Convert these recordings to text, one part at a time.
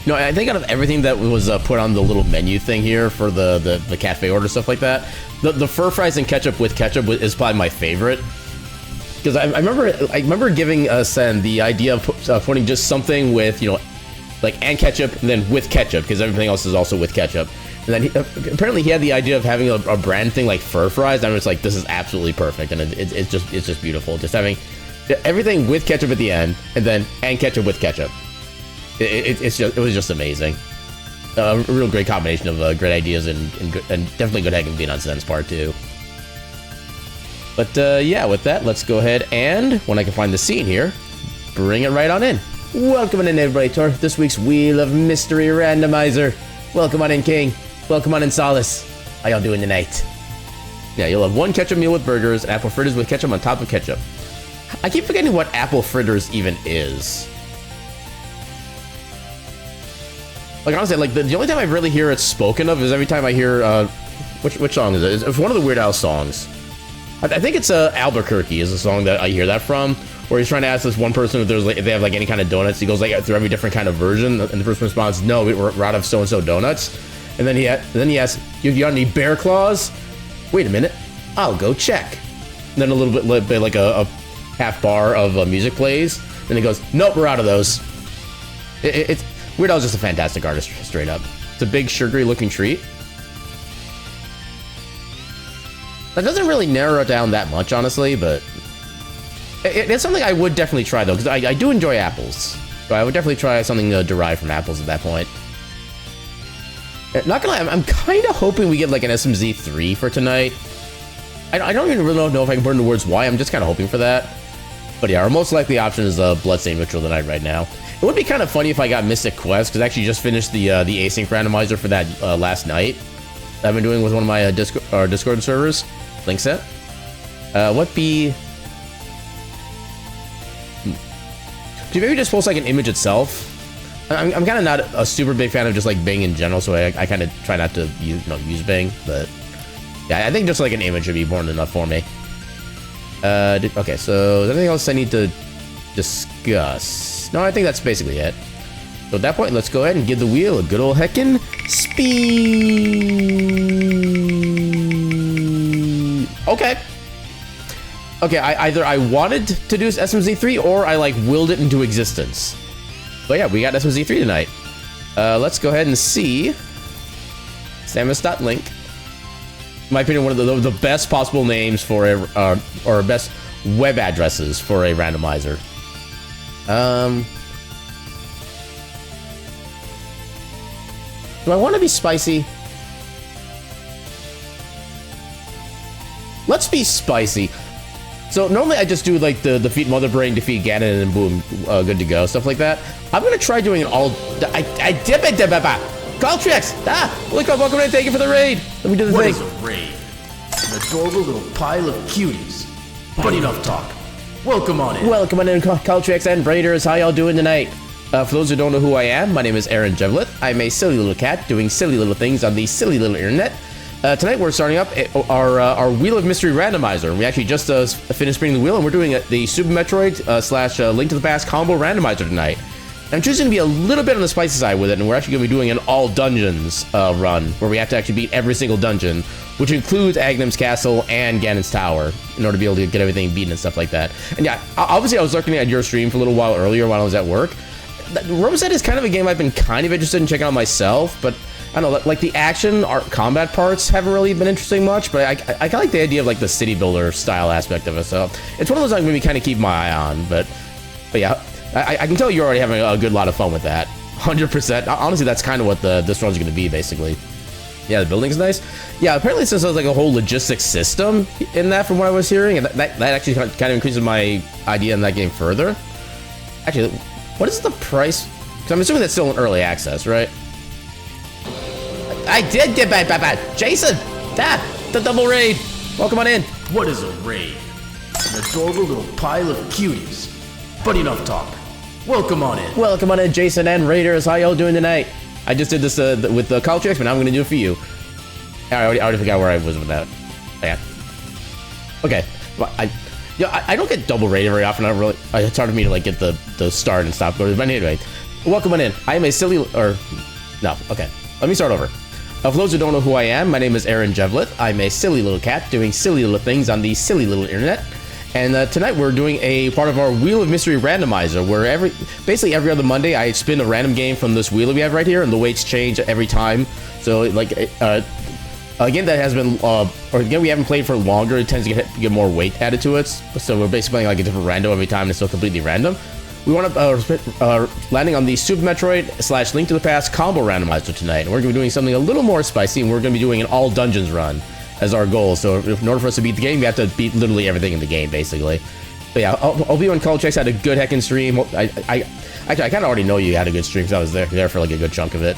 No, I think out of everything that was put on the little menu thing here for the cafe order, stuff like that, the fur fries and ketchup with ketchup is probably my favorite. Because I remember giving Sen the idea of putting just something with, you know, like, and ketchup, and then with ketchup, because everything else is also with ketchup. And then apparently he had the idea of having a brand thing like fur fries, and I was like, this is absolutely perfect, and it's just beautiful. Just having everything with ketchup at the end, and then and ketchup with ketchup. It was just amazing. A real great combination of great ideas and definitely good hacking being on Sen's part too. But yeah, with that, let's go ahead and, when I can find the scene here, bring it right on in. Welcome on in, everybody, to this week's Wheel of Mystery Randomizer. Welcome on in, King. Welcome on in, Solace. How y'all doing tonight? Yeah, you'll have one ketchup meal with burgers, and apple fritters with ketchup on top of ketchup. I keep forgetting what apple fritters even is. Like, honestly, like, the only time I really hear it spoken of is every time I hear, which song is it? It's one of the Weird Al songs. I think it's Albuquerque is the song that I hear that from, where he's trying to ask this one person if they have like any kind of donuts. He goes like through every different kind of version, and the person responds, "No, we're out of so and so donuts." And then he asks, "You got any bear claws?" Wait a minute, I'll go check. And then a little bit like a half bar of music plays, and he goes, "Nope, we're out of those." It's Weird Al's just a fantastic artist, straight up. It's a big sugary looking treat. That doesn't really narrow it down that much, honestly, but it's something I would definitely try, though, because I do enjoy apples. So I would definitely try something derived from apples at that point. Not gonna lie, I'm kind of hoping we get like an SMZ3 for tonight. I don't even really know if I can put into words why. I'm just kind of hoping for that. But yeah, our most likely option is Bloodstained Ritual tonight right now. It would be kind of funny if I got Mystic Quest, because I actually just finished the async randomizer for that last night. I've been doing with one of my Discord servers. Link set. What be? Do you maybe just post like an image itself? I'm kind of not a super big fan of just like Bing in general, so I kind of try not to use Bing. But yeah, I think just like an image would be more than enough for me. Okay, so is there anything else I need to discuss? No, I think that's basically it. So at that point, let's go ahead and give the wheel a good old heckin' speed. Okay. Okay, either I wanted to do SMZ3 or I like willed it into existence. But yeah, we got SMZ3 tonight. Let's go ahead and see. Samus.link. In my opinion, one of the best possible names for a, or best web addresses for a randomizer. Do I want to be spicy? Let's be spicy. So normally I just do like the defeat Mother Brain, defeat Ganon, and boom, good to go, stuff like that. I'm gonna try doing an all. I dip it, Caltrix! Welcome in, thank you for the raid. Let me do the thing. What is a raid? An adorable little pile of cuties. But enough talk. Welcome on in. Welcome on in, Caltrix and Raiders. How y'all doing tonight? For those who don't know who I am, my name is Aaron Jevlith. I'm a silly little cat doing silly little things on the silly little internet. Tonight we're starting up our Wheel of Mystery Randomizer. We actually just finished spinning the wheel, and we're doing the Super Metroid slash Link to the Past combo randomizer tonight. And I'm choosing to be a little bit on the spicy side with it, and we're actually going to be doing an all dungeons run, where we have to actually beat every single dungeon, which includes Agnem's Castle and Ganon's Tower, in order to be able to get everything beaten and stuff like that. And yeah, obviously I was looking at your stream for a little while earlier while I was at work. Roboset is kind of a game I've been kind of interested in checking out myself, but I don't know, like the action combat parts haven't really been interesting much, but I kind of like the idea of like the city builder style aspect of it, so it's one of those I'm going to be kind of keep my eye on, but yeah, I can tell you're already having a good lot of fun with that, 100%. Honestly, that's kind of what this run's going to be, basically. Yeah, the building's nice. Yeah, apparently since there's like a whole logistics system in that from what I was hearing, and that actually kind of increases my idea in that game further. Actually, what is the price? Because I'm assuming that's still in early access, right? I did get back. Jason! The double raid! Welcome on in. What is a raid? An adorable little pile of cuties. But enough talk. Welcome on in. Welcome on in, Jason and Raiders. How y'all doing tonight? I just did this with the Caltrix, but now I'm going to do it for you. I already forgot where I was with that. Yeah. Okay. Well, I don't get double rated very often. It's hard for me to like get the start and stop going. But anyway, Welcome on in. I am a silly... or... no, okay. Let me start over. For those who don't know who I am, my name is Aaron Jevlith. I'm a silly little cat doing silly little things on the silly little internet. And tonight we're doing a part of our Wheel of Mystery Randomizer, where basically every other Monday I spin a random game from this wheel that we have right here, and the weights change every time. So, like, a game that has been, or a game we haven't played for longer, it tends to get more weight added to it. So we're basically playing like a different rando every time, and it's still completely random. We want to landing on the Super Metroid / Link to the Past combo randomizer tonight. And we're going to be doing something a little more spicy, and we're going to be doing an all dungeons run as our goal. So in order for us to beat the game, we have to beat literally everything in the game, basically. But yeah, Obi and Culture had a good heckin' stream. I kind of already know you had a good stream because I was there for like a good chunk of it.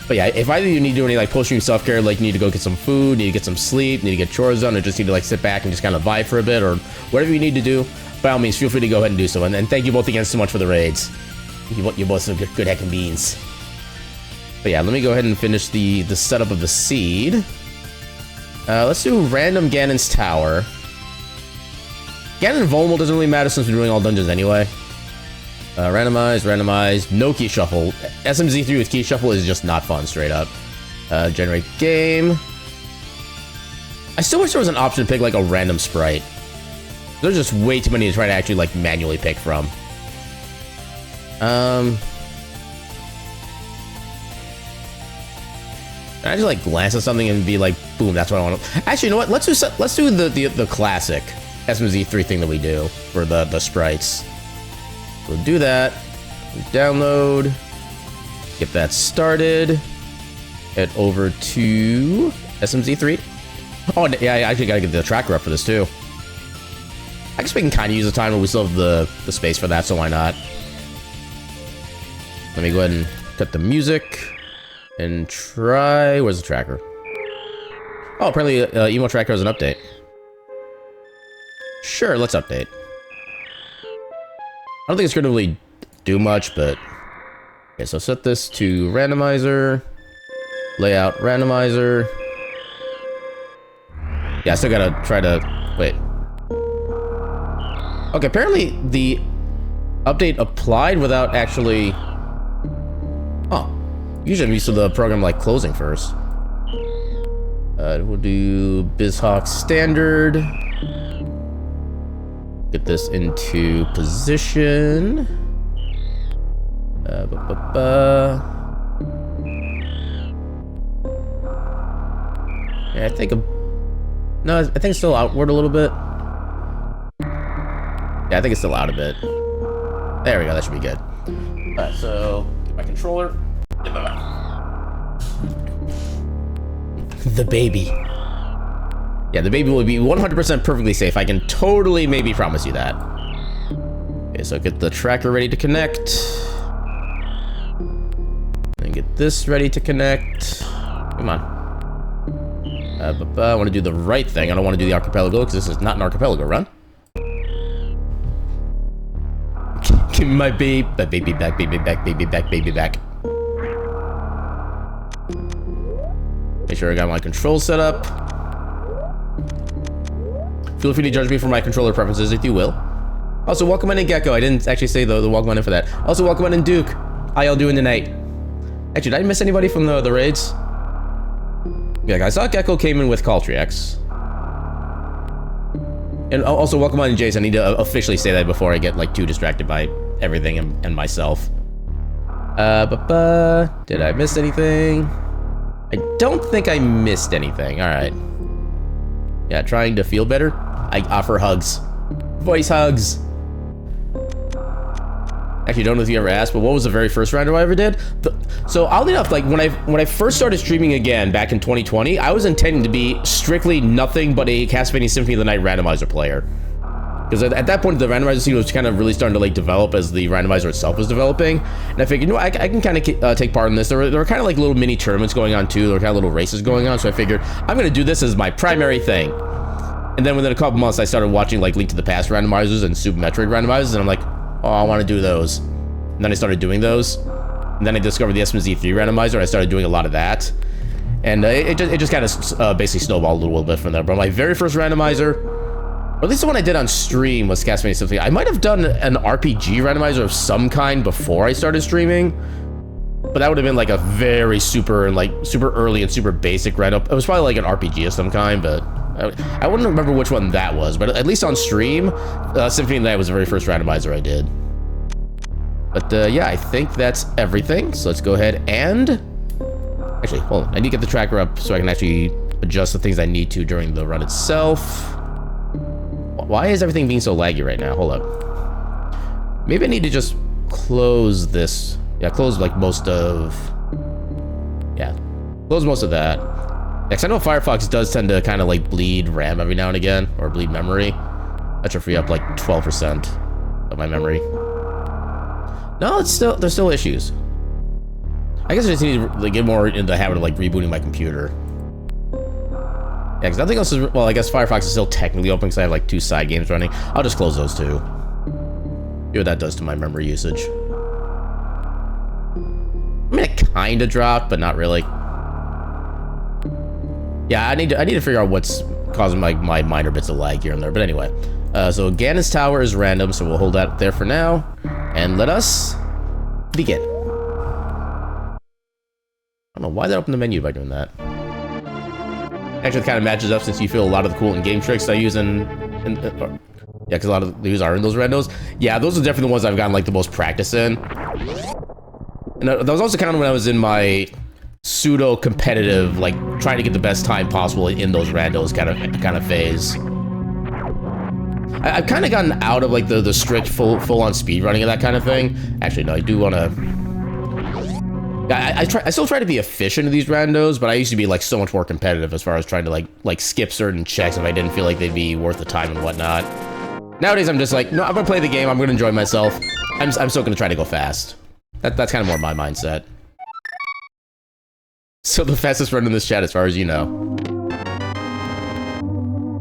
But yeah, if either you need to do any like post-stream self-care, like you need to go get some food, need to get some sleep, need to get chores done, or just need to like sit back and just kind of vibe for a bit, or whatever you need to do, by all means, feel free to go ahead and do so. And thank you both again so much for the raids. You're both some good heckin' beans. But yeah, let me go ahead and finish the setup of the seed. Let's do random Ganon's Tower. Ganon Vulnerable doesn't really matter since we're doing all dungeons anyway. Randomize, no key shuffle. SMZ3 with key shuffle is just not fun, straight up. Generate game. I still wish there was an option to pick like a random sprite. There's just way too many to try to actually like manually pick from. Can I just like glance at something and be like, boom, that's what I want to... Actually, you know what? Let's do the classic SMZ3 thing that we do for the sprites. We'll do that. Download. Get that started. Head over to SMZ3. Oh, yeah, I actually gotta get the tracker up for this too. I guess we can kind of use the time, but we still have the space for that, so why not? Let me go ahead and cut the music. And try... Where's the tracker? Oh, apparently Emo Tracker has an update. Sure, let's update. I don't think it's going to really do much, but... Okay, so set this to randomizer. Layout randomizer. Yeah, I still gotta try to... Wait. Okay, apparently the update applied without actually... Oh. Usually I'm used to the program like closing first. We'll do BizHawk standard. Get this into position. Yeah, I think no, I think it's still outward a little bit. Yeah, I think it's still out a bit. There we go, that should be good. Alright, so get my controller. The baby. Yeah, the baby will be 100% perfectly safe. I can totally maybe promise you that. Okay, so get the tracker ready to connect. And get this ready to connect. Come on. I want to do the right thing. I don't want to do the archipelago because this is not an archipelago run. Give me my baby. Baby back, baby back, baby back, baby back. Make sure I got my control set up. Feel free to judge me for my controller preferences if you will. Also, welcome on in Gecko. I didn't actually say the welcome on in for that. Also, welcome on in Duke. How y'all doing tonight? Actually, did I miss anybody from the raids? Yeah, I saw Gecko came in with Caltrix. And also, welcome on in Jason. I need to officially say that before I get like too distracted by everything and myself. Did I miss anything? I don't think I missed anything. All right. Yeah, trying to feel better. I offer hugs. Voice hugs. Actually, don't know if you ever asked, but what was the very first rando I ever did? So oddly enough, like when I first started streaming again back in 2020, I was intending to be strictly nothing but a Castlevania Symphony of the Night randomizer player. Because at that point, the randomizer scene was kind of really starting to like develop as the randomizer itself was developing. And I figured, you know, I can kind of take part in this. There were kind of like little mini tournaments going on too. There were kind of little races going on. So I figured I'm going to do this as my primary thing. And then within a couple months, I started watching like Link to the Past randomizers and Super Metroid randomizers. And I'm like, oh, I want to do those. And then I started doing those. And then I discovered the SMZ3 randomizer. I started doing a lot of that. And it just kind of basically snowballed a little bit from there. But my very first randomizer Or at least the one I did on stream was Castlevania Symphony. I might have done an RPG randomizer of some kind before I started streaming. But that would have been like a very super early and super basic random. It was probably like an RPG of some kind, but I wouldn't remember which one that was. But at least on stream, Symphony of the Night was the very first randomizer I did. But yeah, I think that's everything. So let's go ahead and... Actually, hold on. I need to get the tracker up so I can actually adjust the things I need to during the run itself. Why is everything being so laggy right now? Hold up. Maybe I need to just close this... Yeah, close like most of... Yeah, close most of that. Because I know Firefox does tend to kind of like bleed RAM every now and again, or bleed memory. That should free up like 12% of my memory. No, there's still issues. I guess I just need to like, get more into the habit of like rebooting my computer. Yeah, because nothing else is... Well, I guess Firefox is still technically open because I have like 2 side games running. I'll just close those 2. See what that does to my memory usage. I mean, it kind of dropped, but not really. Yeah, I need to figure out what's causing my minor bits of lag here and there. But anyway, so Ganon's Tower is random, so we'll hold that there for now, and let us begin. I don't know why that opened the menu by doing that. Actually, it kind of matches up since you feel a lot of the cool in-game tricks I use yeah, because a lot of these are in those randos. Yeah, those are definitely the ones I've gotten like the most practice in. And that was also kind of when I was in my pseudo-competitive, like, trying to get the best time possible in those randos kind of phase. I've kind of gotten out of, like, the strict full-on speedrunning and that kind of thing. Actually, no, I do want to... I still try to be efficient in these randos, but I used to be, like, so much more competitive as far as trying to, like skip certain checks if I didn't feel like they'd be worth the time and whatnot. Nowadays, I'm just like, no, I'm going to play the game, I'm going to enjoy myself. I'm still going to try to go fast. That's kind of more my mindset. So the fastest run in this chat, as far as you know.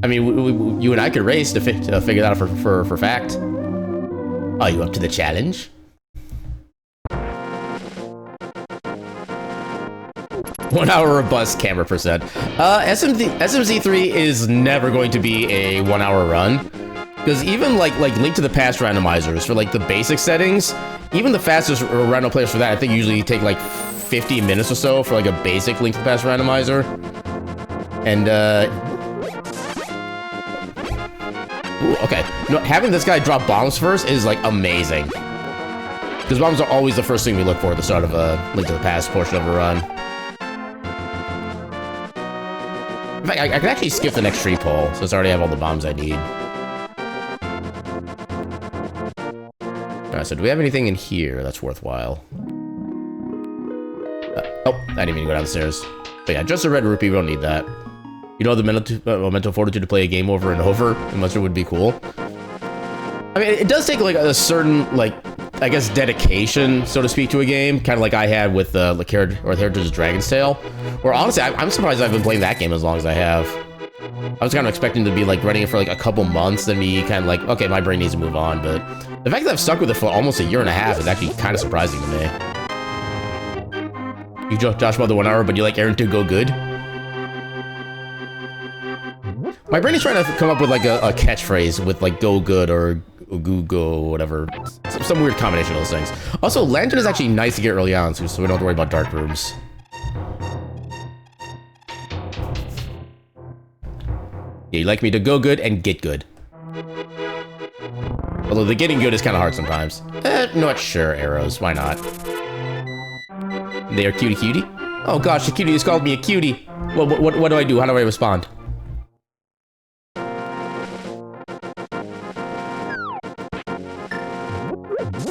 I mean, you and I could race to figure that out for fact. Are you up to the challenge? 1 hour robust camera percent. SMZ3 is never going to be a 1 hour run. Because even like Link to the Past randomizers for like the basic settings, even the fastest random players for that I think usually take like 50 minutes or so for like a basic Link to the Past randomizer. And ooh, okay. No, having this guy drop bombs first is like amazing. Because bombs are always the first thing we look for at the start of a Link to the Past portion of a run. In fact, I can actually skip the next tree pole since I already have all the bombs I need. Alright, so do we have anything in here that's worthwhile? Oh, I didn't mean to go down the stairs. But yeah, just a red rupee, we don't need that. You know, the mental fortitude to play a game over and over, unless it would be cool. I mean, it does take like a certain, like, I guess, dedication, so to speak, to a game, kind of like I had with the Heritage of Dragon's Tale. Where honestly, I'm surprised I've been playing that game as long as I have. I was kind of expecting to be like running it for like a couple months, then be kind of like, okay, my brain needs to move on. But the fact that I've stuck with it for almost a year and a half is actually kind of surprising to me. You josh about the 1 hour, but you like Aaron to go good? My brain is trying to come up with like a catchphrase with like go good or goo go or whatever. Some weird combination of those things. Also, Lantern is actually nice to get early on, so we don't have to worry about dark rooms. Yeah, you like me to go good and get good. Although the getting good is kind of hard sometimes. Not sure, arrows. Why not? They are cutie cutie? Oh gosh, the cutie has called me a cutie. What do I do? How do I respond? I'm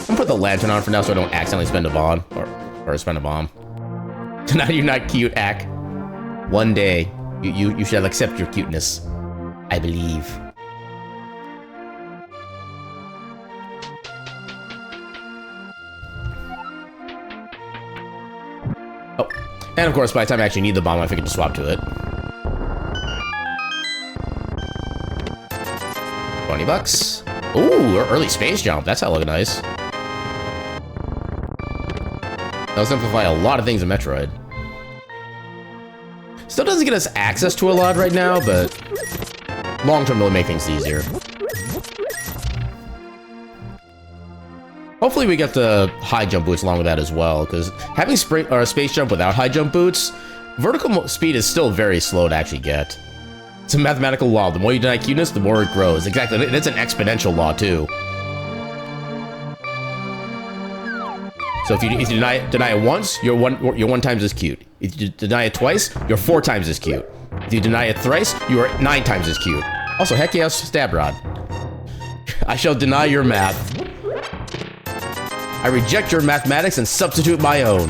gonna put the lantern on for now so I don't accidentally spend a bomb. Or spend a bomb. Tonight you're not cute, Ack. One day, you shall accept your cuteness. I believe. Oh, and of course, by the time I actually need the bomb, I figured to swap to it. $20. Ooh, early space jump. That's how look nice. That'll simplify a lot of things in Metroid. Still doesn't get us access to a lot right now, but long term it'll make things easier. Hopefully we get the high jump boots along with that as well, because having space jump without high jump boots, vertical speed is still very slow to actually get. It's a mathematical law. The more you deny cuteness, the more it grows. Exactly. It's an exponential law, too. So if you deny it once, you're one times as cute. If you deny it twice, you're 4 times as cute. If you deny it thrice, you are 9 times as cute. Also, heck yeah, stab rod. I shall deny your math. I reject your mathematics and substitute my own.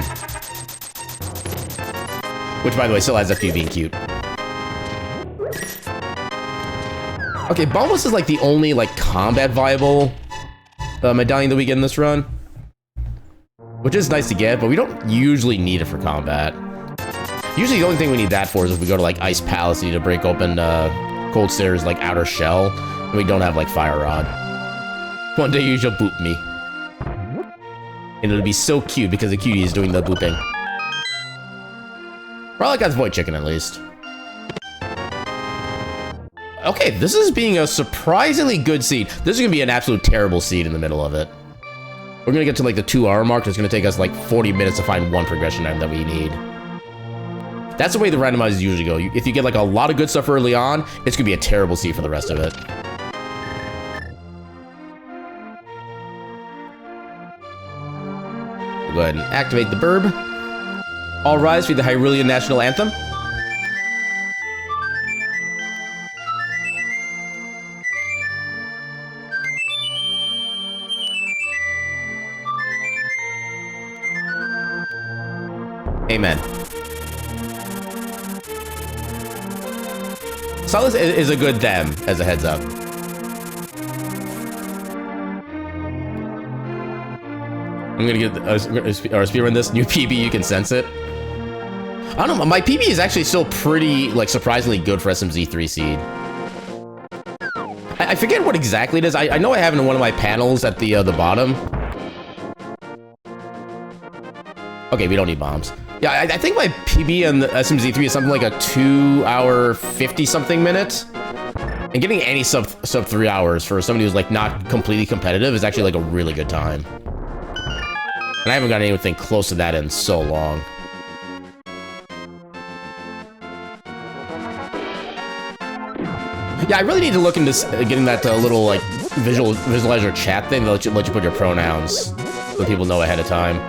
Which, by the way, still adds up to you being cute. Okay, Bombus is like the only like combat viable medallion that we get in this run. Which is nice to get, but we don't usually need it for combat. Usually the only thing we need that for is if we go to like Ice Palace, to break open Cold Stairs like outer shell, and we don't have like Fire Rod. One day you shall boop me. And it'll be so cute because the cutie is doing the booping. Probably got Void Chicken at least. Okay, this is being a surprisingly good seed. This is gonna be an absolute terrible seed in the middle of it. We're gonna get to like the 2-hour mark. It's gonna take us like 40 minutes to find one progression item that we need. That's the way the randomizers usually go. If you get like a lot of good stuff early on, it's gonna be a terrible seed for the rest of it. We'll go ahead and activate the burb. All rise for the Hyrulean National Anthem. Amen. Silas is a good them, as a heads up. I'm gonna get speedrun this new PB. You can sense it. I don't know. My PB is actually still pretty, like, surprisingly good for SMZ3 seed. I forget what exactly it is. I know I have it in one of my panels at the bottom. Okay, we don't need bombs. Yeah, I think my PB on the SMZ3 is something like a 2-hour 50-something minute. And getting any sub 3 hours for somebody who's like not completely competitive is actually like a really good time. And I haven't gotten anything close to that in so long. Yeah, I really need to look into getting that little like visualizer chat thing that let you put your pronouns so people know ahead of time.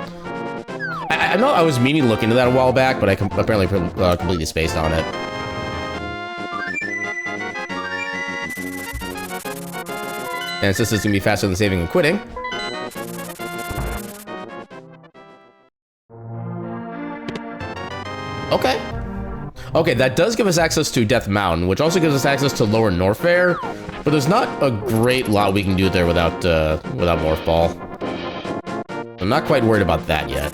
I know I was meaning to look into that a while back, but I apparently completely spaced on it. And since it's gonna be faster than saving and quitting. Okay. Okay, that does give us access to Death Mountain, which also gives us access to Lower Norfair, but there's not a great lot we can do there without Morph Ball. I'm not quite worried about that yet.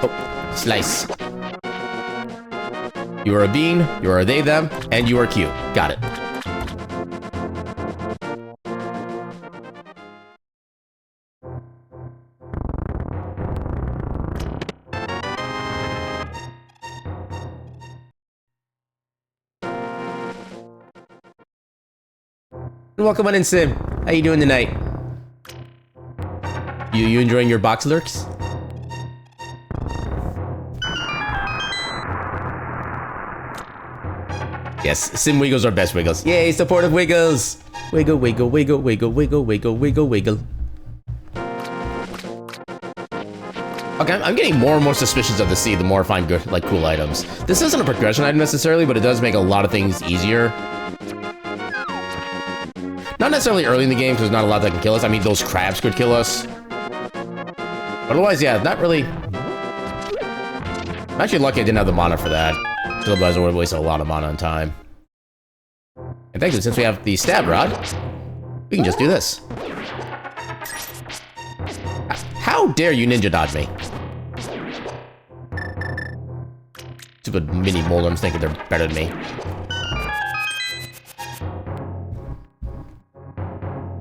Oh, slice. You are a bean, you are a they, them, and you are cute. Got it. Welcome on in, Sim. How you doing tonight? You enjoying your box lurks? Yes, Sim Wiggles are best Wiggles. Yay, supportive Wiggles! Wiggle, wiggle, wiggle, wiggle, wiggle, wiggle, wiggle, wiggle. Okay, I'm getting more and more suspicious of the seed the more I find good, like, cool items. This isn't a progression item necessarily, but it does make a lot of things easier. Not necessarily early in the game, because there's not a lot that can kill us. I mean, those crabs could kill us. But otherwise, yeah, not really. I'm actually lucky I didn't have the mana for that. Otherwise, I would have wasted a lot of mana and time. And thankfully, since we have the stab rod, we can just do this. How dare you ninja dodge me? Stupid mini moldums thinking they're better than me.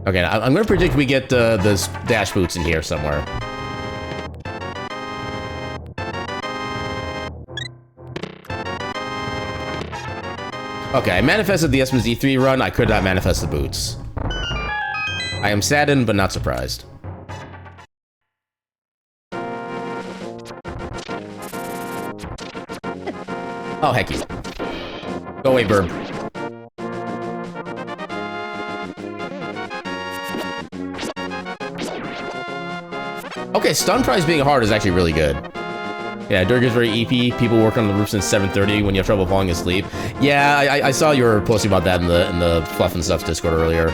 Okay, I'm gonna predict we get the dash boots in here somewhere. Okay, I manifested the SMZ3 run. I could not manifest the boots. I am saddened, but not surprised. Oh, heck yeah. Go away, Burb. Okay, stun prize being hard is actually really good. Yeah, Dirk is very EP. People work on the roof since 7:30 when you have trouble falling asleep. Yeah, I saw you were posting about that in the Fluff and Stuff Discord earlier.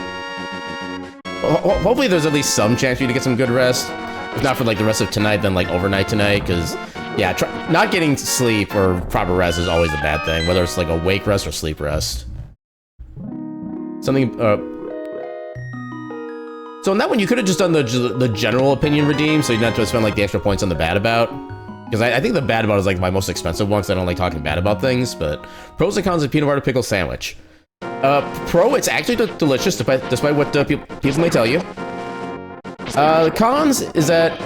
Hopefully there's at least some chance for you to get some good rest. If not for like the rest of tonight, then like overnight tonight, because yeah, not getting sleep or proper rest is always a bad thing, whether it's like a wake rest or sleep rest. Something, so in that one, you could have just done the general opinion redeem, so you didn't have to spend like the extra points on the bad about. Because I think the bad about is like my most expensive one, because I don't like talking bad about things, but pros and cons of peanut butter pickle sandwich. Pro, it's actually delicious, despite what people may tell you. Cons is that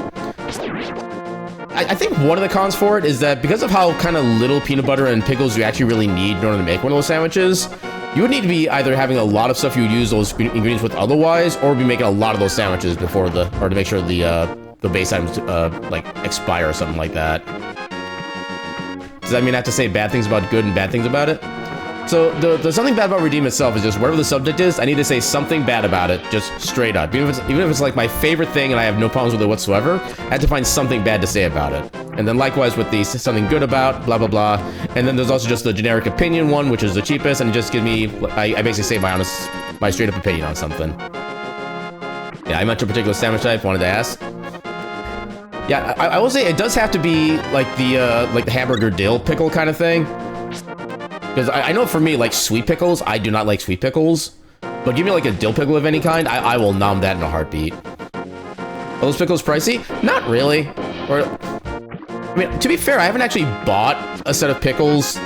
I think one of the cons for it is that because of how kind of little peanut butter and pickles you actually really need in order to make one of those sandwiches, you would need to be either having a lot of stuff you would use those ingredients with otherwise, or be making a lot of those sandwiches before to make sure the base items like expire or something like that. Does that mean I have to say bad things about good and bad things about it? So the something bad about Redeem itself is just whatever the subject is, I need to say something bad about it, just straight up. Even if it's like my favorite thing and I have no problems with it whatsoever, I have to find something bad to say about it. And then likewise with the something good about, blah, blah, blah. And then there's also just the generic opinion one, which is the cheapest, and it just gives me, I basically say my straight up opinion on something. Yeah, I mentioned a particular sandwich type, wanted to ask. Yeah, I will say it does have to be like the hamburger dill pickle kind of thing. Because I know for me, like sweet pickles, I do not like sweet pickles. But give me like a dill pickle of any kind, I will nom that in a heartbeat. Are those pickles pricey? Not really. Or, I mean, to be fair, I haven't actually bought a set of pickles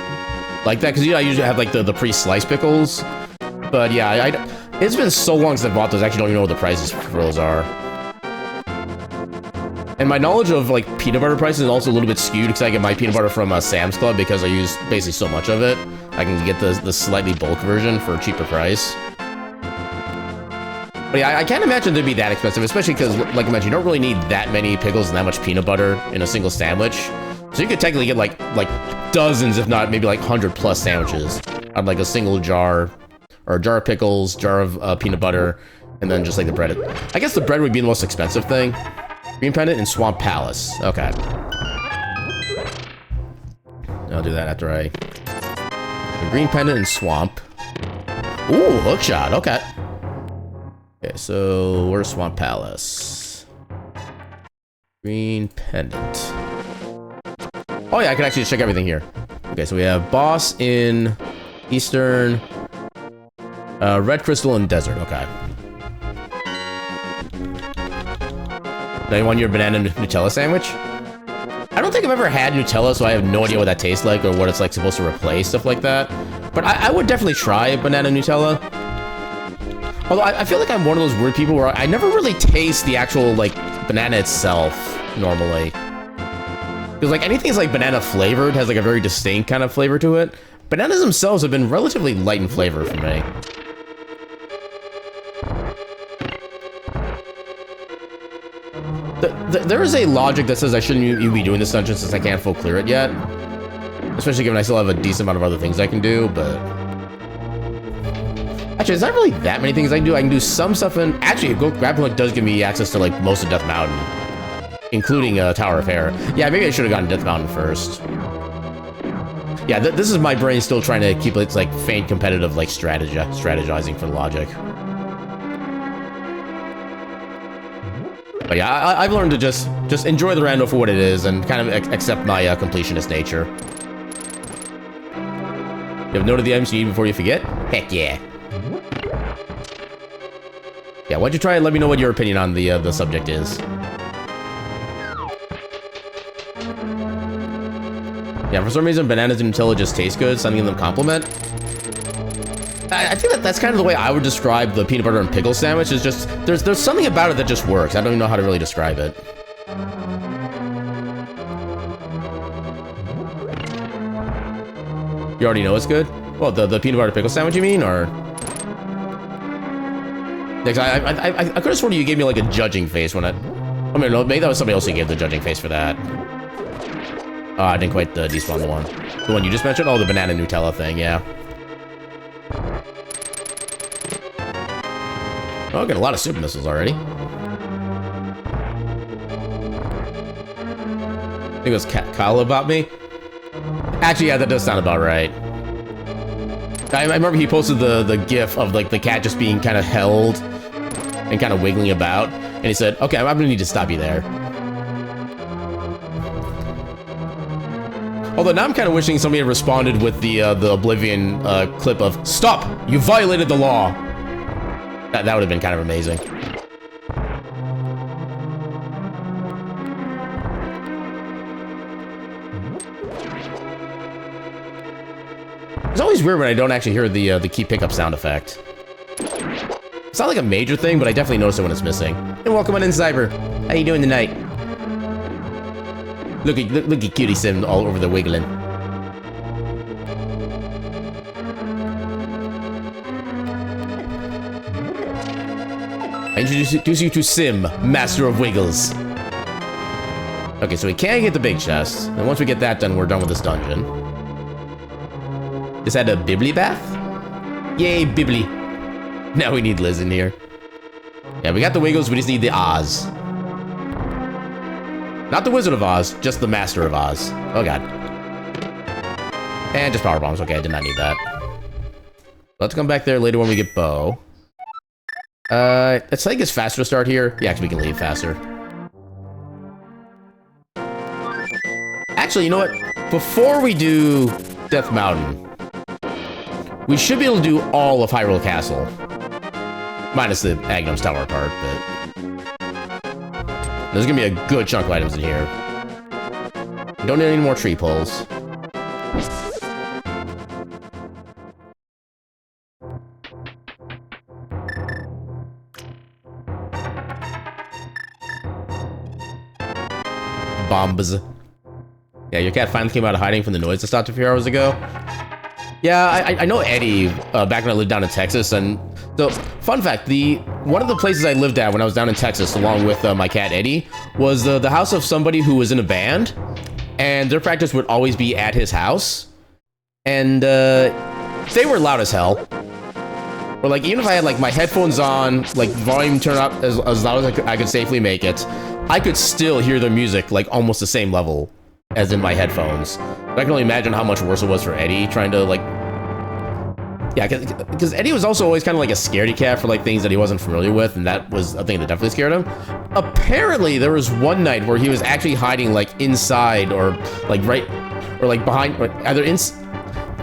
like that. Because I usually have like the pre-sliced pickles. But yeah, it's been so long since I bought those, I actually don't even know what the prices for those are. And my knowledge of like peanut butter prices is also a little bit skewed because I get my peanut butter from Sam's Club because I use basically so much of it. I can get the slightly bulk version for a cheaper price. But yeah, I can't imagine they'd be that expensive, especially because, like I mentioned, you don't really need that many pickles and that much peanut butter in a single sandwich. So you could technically get like dozens, if not maybe like 100+ sandwiches out of like a single jar, or a jar of pickles, jar of peanut butter, and then just like the bread. I guess the bread would be the most expensive thing. Green Pendant and Swamp Palace. Okay. I'll do that after I... Green Pendant and Swamp. Ooh, hookshot. Okay. Okay, so where's Swamp Palace? Green Pendant. Oh yeah, I can actually check everything here. Okay, so we have Boss in Eastern, Red Crystal and Desert. Okay. Now you want your banana Nutella sandwich? I don't think I've ever had Nutella, so I have no idea what that tastes like or what it's like supposed to replace, stuff like that. But I would definitely try banana Nutella. Although I feel like I'm one of those weird people where I never really taste the actual like banana itself normally. Because like anything that's like banana flavored has like a very distinct kind of flavor to it. Bananas themselves have been relatively light in flavor for me. There is a logic that says I shouldn't even be doing this dungeon since I can't full clear it yet. Especially given I still have a decent amount of other things I can do, but... Actually, there's not really that many things I can do. I can do some stuff in... Actually, Grappling Hook does give me access to, like, most of Death Mountain. Including Tower of Hair. Yeah, maybe I should have gotten Death Mountain first. Yeah, this is my brain still trying to keep its, like, faint competitive, like, strategizing for the logic. But yeah, I've learned to just enjoy the rando for what it is and kind of accept my completionist nature. You have noted the items you need before you forget? Heck yeah. Yeah, why don't you try and let me know what your opinion on the subject is. Yeah, for some reason, bananas and Nutella just taste good, something in them compliment. I think that's kind of the way I would describe the peanut butter and pickle sandwich. Is just there's something about it that just works. I don't even know how to really describe it. You already know it's good? Well, the peanut butter pickle sandwich, you mean, or? I could have sworn you gave me like a judging face when I mean, no, maybe that was somebody else who gave the judging face for that. Oh, I didn't quite despawn the one. The one you just mentioned? Oh, the banana Nutella thing, yeah. Oh, I got a lot of super missiles already. I think it was Kyle about me. Actually, yeah, that does sound about right. I remember he posted the gif of like the cat just being kind of held and kind of wiggling about, and he said, "Okay, I'm gonna need to stop you there." Although now I'm kind of wishing somebody had responded with the Oblivion clip of "Stop! You violated the law." That would have been kind of amazing. It's always weird when I don't actually hear the key pickup sound effect. It's not like a major thing, but I definitely notice it when it's missing. And welcome on in, Cyber. How you doing tonight? Look at Cutie Sim all over the wiggling. I introduce you to Sim, Master of Wiggles. Okay, so we can't get the big chest. And once we get that done, we're done with this dungeon. Is that a Bibbly bath? Yay, Bibbly. Now we need Liz in here. Yeah, we got the Wiggles, we just need the Oz. Not the Wizard of Oz, just the Master of Oz. Oh god. And just power bombs. Okay, I did not need that. Let's come back there later when we get Bo. It's like it's faster to start here. Yeah, actually we can leave faster. Actually, you know what? Before we do Death Mountain, we should be able to do all of Hyrule Castle. Minus the Aghanom's Tower part, but... There's gonna be a good chunk of items in here. Don't need any more tree poles. Bombs. Yeah, your cat finally came out of hiding from the noise that stopped a few hours ago. Yeah, I know Eddie back when I lived down in Texas, and so fun fact: one of the places I lived at when I was down in Texas, along with my cat Eddie, was the house of somebody who was in a band, and their practice would always be at his house, and they were loud as hell. Or like even if I had like my headphones on, like volume turned up as loud as I could safely make it, I could still hear their music like almost the same level as in my headphones. But I can only imagine how much worse it was for Eddie trying to like... Yeah, because Eddie was also always kind of like a scaredy cat for like things that he wasn't familiar with, and that was a thing that definitely scared him. Apparently, there was one night where he was actually hiding like inside or like right or like behind, or either in...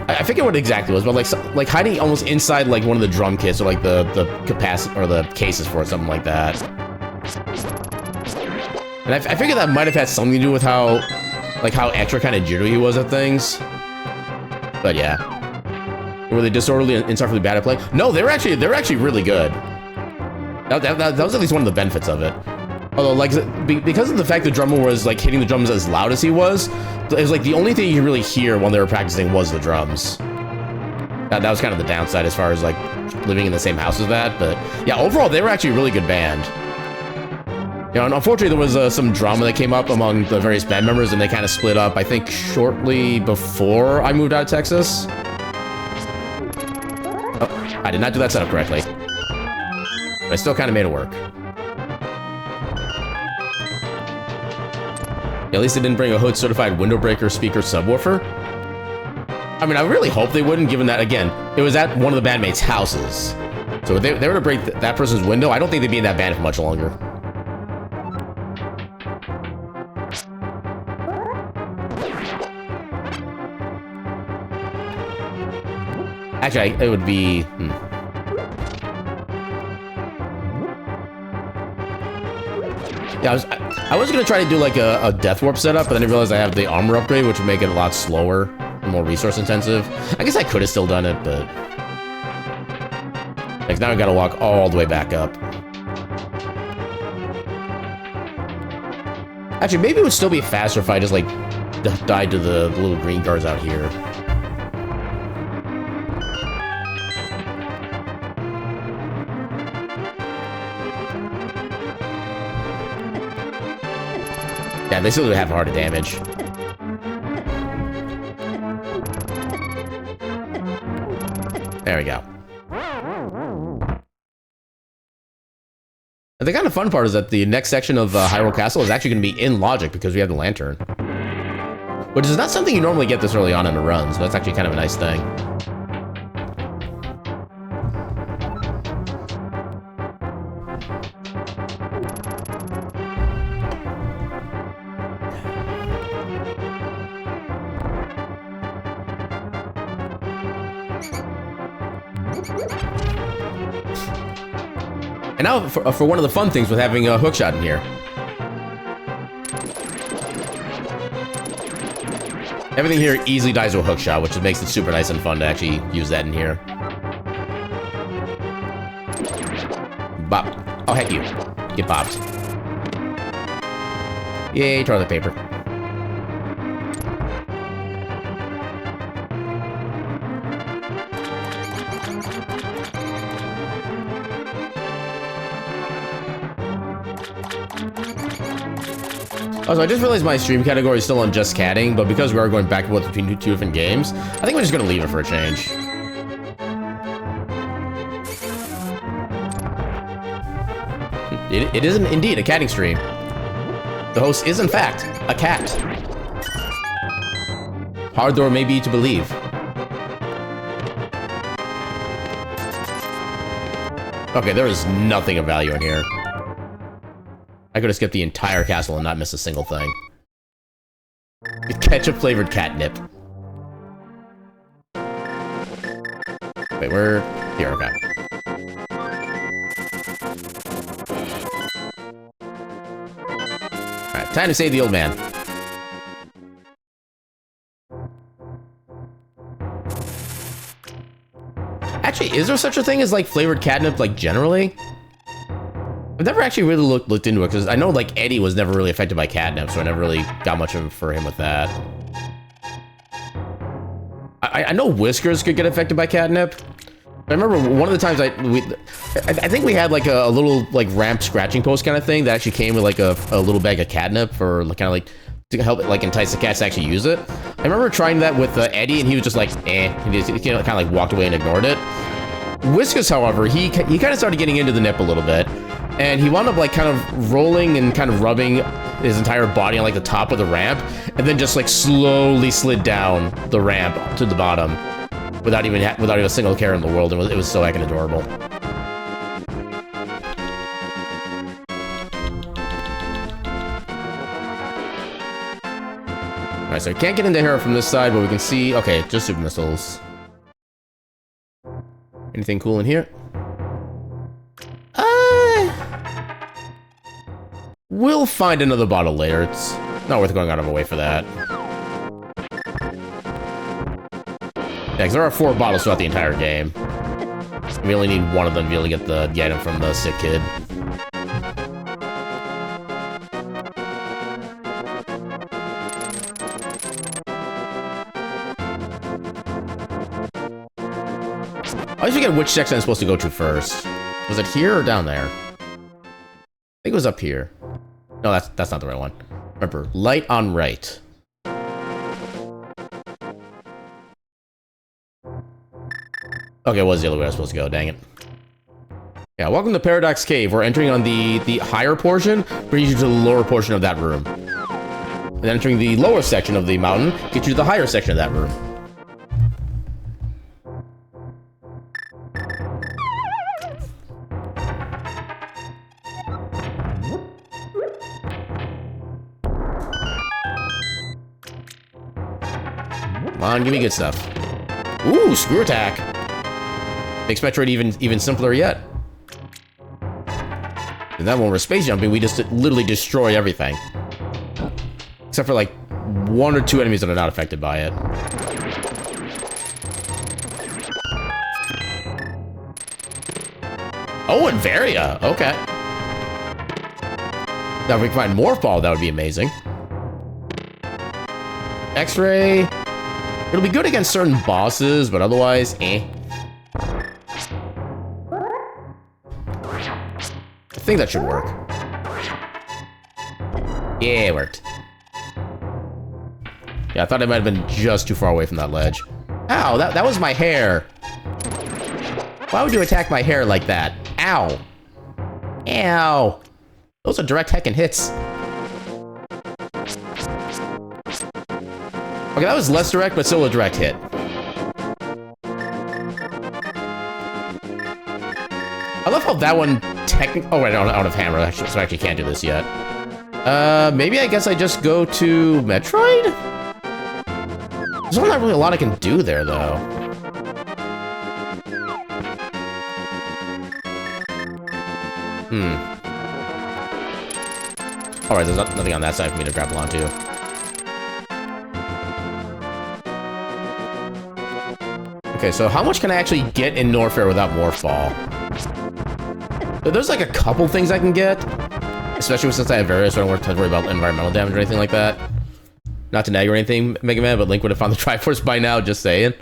I forget what it exactly was, but like hiding almost inside like one of the drum kits or like the capacity or the cases for it, something like that. And I figured that might have had something to do with how extra kind of jittery he was at things. But yeah. Were they disorderly and insufferably bad at playing? No, they were actually really good. That was at least one of the benefits of it. Although, like, because of the fact the drummer was like hitting the drums as loud as he was, it was like the only thing you could really hear when they were practicing was the drums. That was kind of the downside as far as like living in the same house as that. But yeah, overall they were actually a really good band. You know, and unfortunately there was some drama that came up among the various band members, and they kind of split up, I think, shortly before I moved out of Texas. Oh, I did not do that setup correctly. But I still kind of made it work. At least they didn't bring a hood-certified window breaker speaker subwoofer. I mean, I really hope they wouldn't, given that, again, it was at one of the bandmates' houses. So if they were to break that person's window, I don't think they'd be in that band for much longer. Actually, it would be... Yeah, I was gonna try to do like a death warp setup, but then I realized I have the armor upgrade, which would make it a lot slower and more resource intensive. I guess I could have still done it, but like now I gotta walk all the way back up. Actually, maybe it would still be faster if I just like died to the little green guards out here. Yeah, they still do half a heart of damage. There we go. And the kind of fun part is that the next section of Hyrule Castle is actually going to be in logic because we have the lantern. Which is not something you normally get this early on in a run, so that's actually kind of a nice thing. And now for one of the fun things with having a hookshot in here. Everything here easily dies to a hookshot, which makes it super nice and fun to actually use that in here. Bop. Oh, heck you. Get bopped. Yay, toilet paper. Also, I just realized my stream category is still on just catting, but because we are going back and forth between two different games, I think we're just going to leave it for a change. It is indeed a catting stream. The host is, in fact, a cat. Hard though it may be to believe. Okay, there is nothing of value in here. I could have skipped the entire castle and not miss a single thing. Ketchup-flavored catnip. Wait, we're here, okay. Alright, time to save the old man. Actually, is there such a thing as, like, flavored catnip, like, generally? I've never actually really looked into it, because I know, like, Eddie was never really affected by catnip, so I never really got much of for him with that. I know Whiskers could get affected by catnip. I remember one of the times I think we had, like, a little, like, ramp scratching post kind of thing that actually came with, like, a little bag of catnip for, like, kind of, like, to help, like, entice the cats to actually use it. I remember trying that with Eddie, and he was just like, eh. He just, kind of, like, walked away and ignored it. Whiskers, however, he kind of started getting into the nip a little bit. And he wound up, like, kind of rolling and kind of rubbing his entire body on, like, the top of the ramp, and then just, like, slowly slid down the ramp to the bottom without even a single care in the world. It was so heckin' adorable. Alright, so I can't get into here from this side, but we can see... Okay, just super missiles. Anything cool in here? We'll find another bottle later. It's not worth going out of our way for that. Yeah, because there are 4 bottles throughout the entire game. We only need one of them to be able to get the item from the sick kid. I always forget which section I'm supposed to go to first. Was it here or down there? I think it was up here. No, that's not the right one. Remember, light on right. Okay, it was the other way I was supposed to go, dang it. Yeah, welcome to Paradox Cave. We're entering on the higher portion, brings you to the lower portion of that room. And entering the lower section of the mountain gets you to the higher section of that room. Come on, give me good stuff. Ooh, screw attack. Makes Metroid even simpler yet. And then when we're space jumping, we just literally destroy everything. Except for, like, 1 or 2 enemies that are not affected by it. Oh, and Varia. Okay. Now, if we can find Morph Ball, that would be amazing. X-Ray. It'll be good against certain bosses, but otherwise, eh. I think that should work. Yeah, it worked. Yeah, I thought I might have been just too far away from that ledge. Ow, that was my hair. Why would you attack my hair like that? Ow. Ow. Those are direct heckin' hits. Okay, that was less direct, but still a direct hit. I love how that one oh wait, I don't have hammer, actually, so I actually can't do this yet. Maybe I guess I just go to Metroid? There's not really a lot I can do there, though. Alright, there's nothing on that side for me to grapple onto. Okay, so how much can I actually get in Norfair without Morph Ball? There's like a couple things I can get. Especially since I have various, so I don't have to worry about environmental damage or anything like that. Not to nag or anything, Mega Man, but Link would have found the Triforce by now, just saying.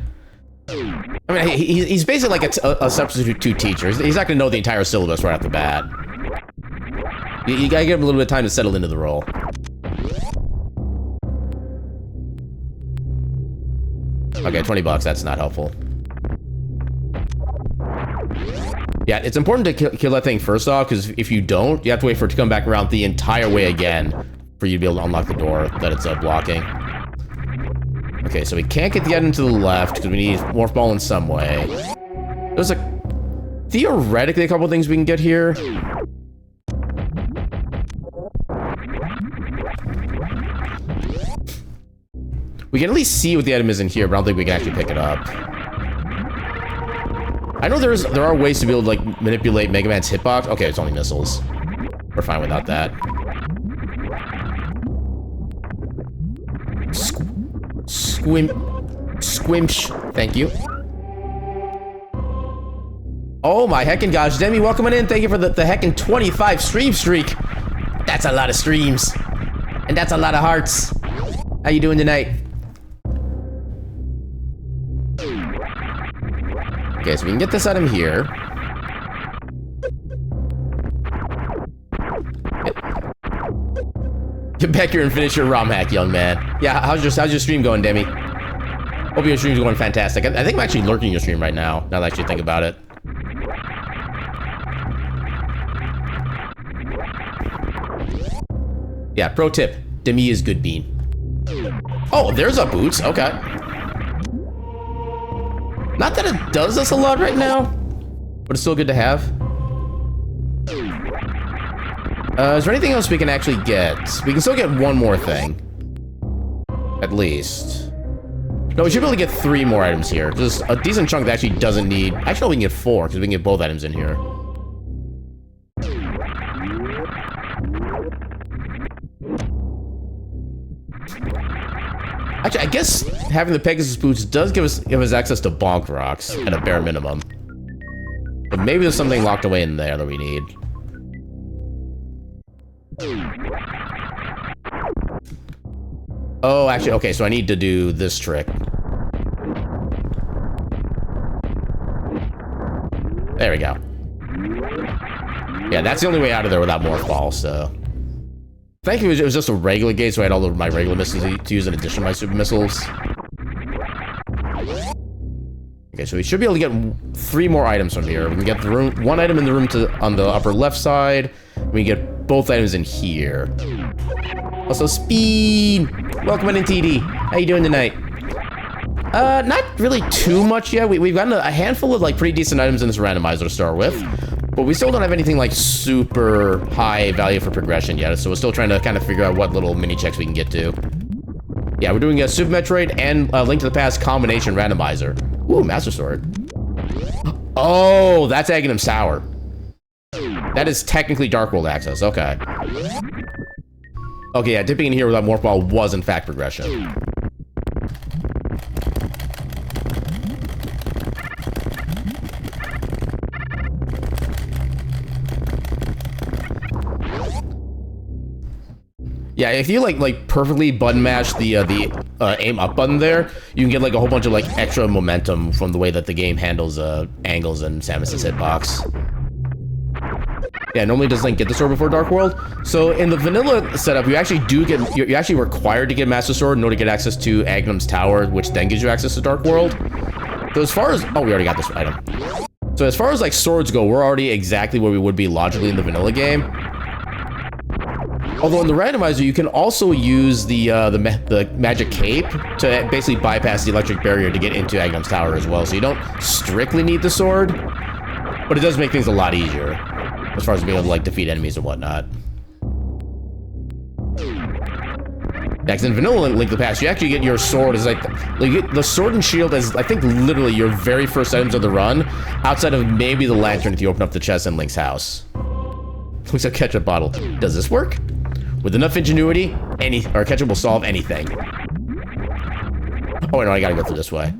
I mean, he's basically like a substitute teacher. He's not going to know the entire syllabus right off the bat. You gotta give him a little bit of time to settle into the role. Okay, $20, that's not helpful. Yeah, it's important to kill that thing first off, because if you don't, you have to wait for it to come back around the entire way again for you to be able to unlock the door that it's blocking. Okay, so we can't get the item to the left, because we need Morph Ball in some way. There's theoretically a couple of things we can get here. We can at least see what the item is in here, but I don't think we can actually pick it up. I know there are ways to be able to like manipulate Mega Man's hitbox. Okay, it's only missiles. We're fine without that. Squimsh. Thank you. Oh my heckin' gosh, Demi, welcome in. Thank you for the heckin' 25 stream streak. That's a lot of streams. And that's a lot of hearts. How you doing tonight? Okay, so we can get this item here. Get back here and finish your ROM hack, young man. Yeah, how's your stream going, Demi? Hope your stream's going fantastic. I think I'm actually lurking your stream right now that I actually think about it. Yeah, pro tip. Demi is good bean. Oh, there's a boots. Okay. Not that it does us a lot right now, but it's still good to have. Is there anything else we can actually get? We can still get one more thing. At least. No, we should be able to get 3 more items here. Just a decent chunk that actually doesn't need... Actually, no, we can get 4, because we can get both items in here. Actually, I guess having the Pegasus boots does give us access to Bonk Rocks at a bare minimum. But maybe there's something locked away in there that we need. Oh, actually, okay, so I need to do this trick. There we go. Yeah, that's the only way out of there without Morph Ball, so... Thankfully, it was just a regular gate, so I had all of my regular missiles to use in addition to my super missiles. Okay, so we should be able to get 3 more items from here. We can get the one item in the room on the upper left side. We can get both items in here. Also, Speed! Welcome in, TD. How you doing tonight? Not really too much yet. We've gotten a handful of, like, pretty decent items in this randomizer to start with. But we still don't have anything, like, super high value for progression yet. So we're still trying to kind of figure out what little mini-checks we can get to. Yeah, we're doing a Super Metroid and Link to the Past combination randomizer. Ooh, Master Sword. Oh, that's Aghanim Sour. That is technically Dark World access. Okay. Okay, yeah, dipping in here without Morph Ball was, in fact, progression. Yeah, if you like perfectly button mash the aim up button there, you can get like a whole bunch of like extra momentum from the way that the game handles angles and Samus's hitbox. Yeah, normally does Link get the sword before Dark World. So in the vanilla setup, you actually do get, you're actually required to get Master Sword in order to get access to Agnum's Tower, which then gives you access to Dark World. So as far as, oh, we already got this item. So as far as like swords go, we're already exactly where we would be logically in the vanilla game. Although in the randomizer, you can also use the magic cape to basically bypass the electric barrier to get into Agnum's Tower as well. So you don't strictly need the sword, but it does make things a lot easier as far as being able to like defeat enemies and whatnot. Yeah, because in vanilla Link to the Past, you actually get your sword as like you get the sword and shield as I think literally your very first items of the run, outside of maybe the lantern if you open up the chest in Link's house. Looks like a ketchup bottle. Does this work? With enough ingenuity, ketchup will solve anything. Oh wait, no, I gotta go through this way.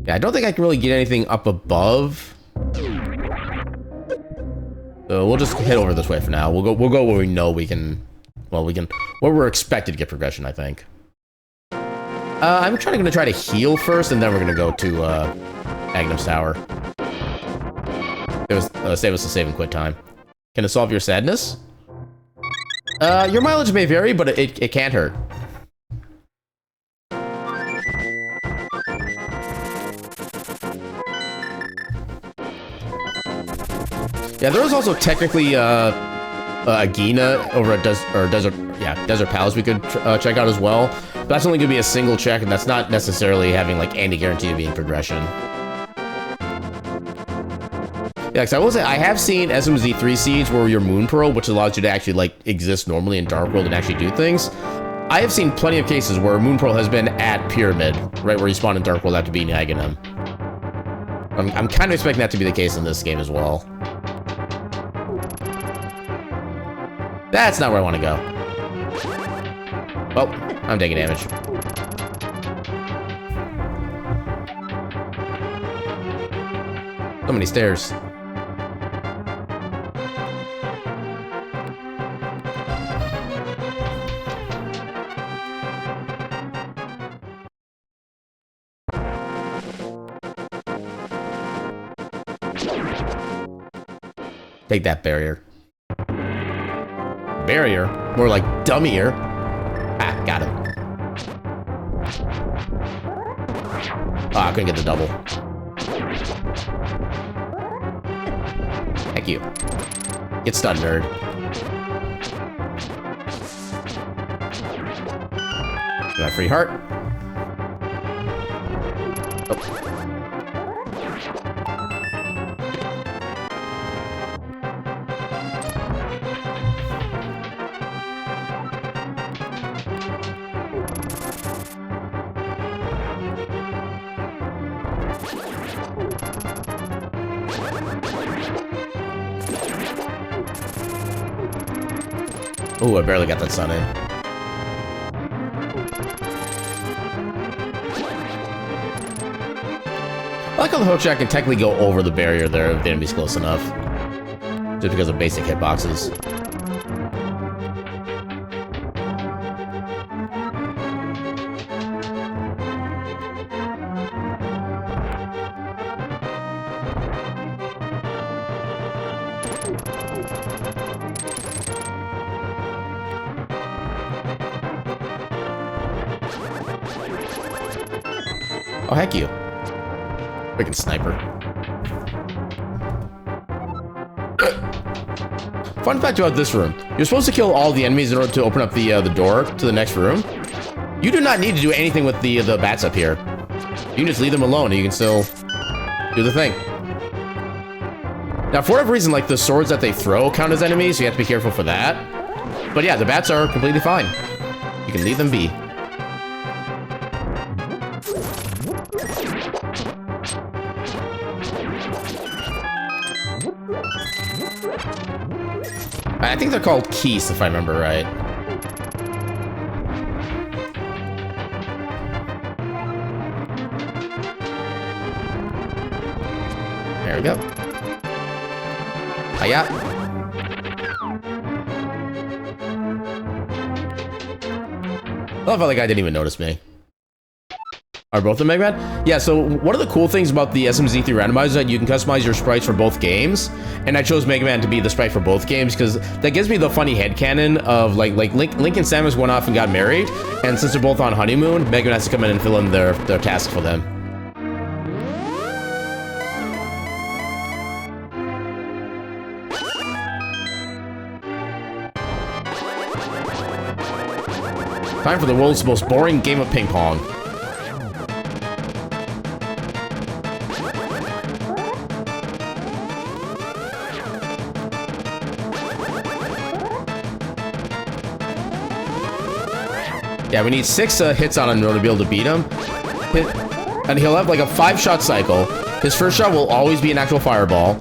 Yeah, I don't think I can really get anything up above. So we'll just head over this way for now. We'll go where we know we can. Well, where we're expected to get progression, I think. I'm gonna try to heal first, and then we're gonna go to Agnum's Tower. Save us a save and quit time. Can it solve your sadness? Your mileage may vary, but it can't hurt. Yeah, there was also technically a Gina over at Desert Palace we could check out as well. But that's only gonna be a single check, and that's not necessarily having like any guarantee of being progression. Yeah, because I will say I have seen SMZ3 seeds where your Moon Pearl, which allows you to actually like exist normally in Dark World and actually do things. I have seen plenty of cases where Moon Pearl has been at Pyramid, right where you spawn in Dark World after beating Aghanim. I'm kind of expecting that to be the case in this game as well. That's not where I want to go. Oh, I'm taking damage. So many stairs. Take that barrier. Barrier? More like dummier. Ah, got him. Ah, I couldn't get the double. Thank you. Get stunned, nerd. Got a free heart. Oh. Oh, I barely got that sun in. I like how the hookshot can technically go over the barrier there if the enemy's close enough. Just because of basic hitboxes. Oh, heck you. Freaking sniper. Fun fact about this room. You're supposed to kill all the enemies in order to open up the door to the next room. You do not need to do anything with the bats up here. You can just leave them alone and you can still do the thing. Now, for whatever reason, like the swords that they throw count as enemies, so you have to be careful for that. But yeah, the bats are completely fine. You can leave them be. I think they're called keys, if I remember right. There we go. Hiya. I love how the guy didn't even notice me. Are both the Mega Man? Yeah, so one of the cool things about the SMZ3 randomizer is that you can customize your sprites for both games, and I chose Mega Man to be the sprite for both games because that gives me the funny headcanon of like Link and Samus went off and got married, and since they're both on honeymoon, Mega Man has to come in and fill in their tasks for them. Time for the world's most boring game of ping pong. Yeah, we need 6 hits on him in order to be able to beat him. And he'll have like a 5-shot cycle. His first shot will always be an actual fireball.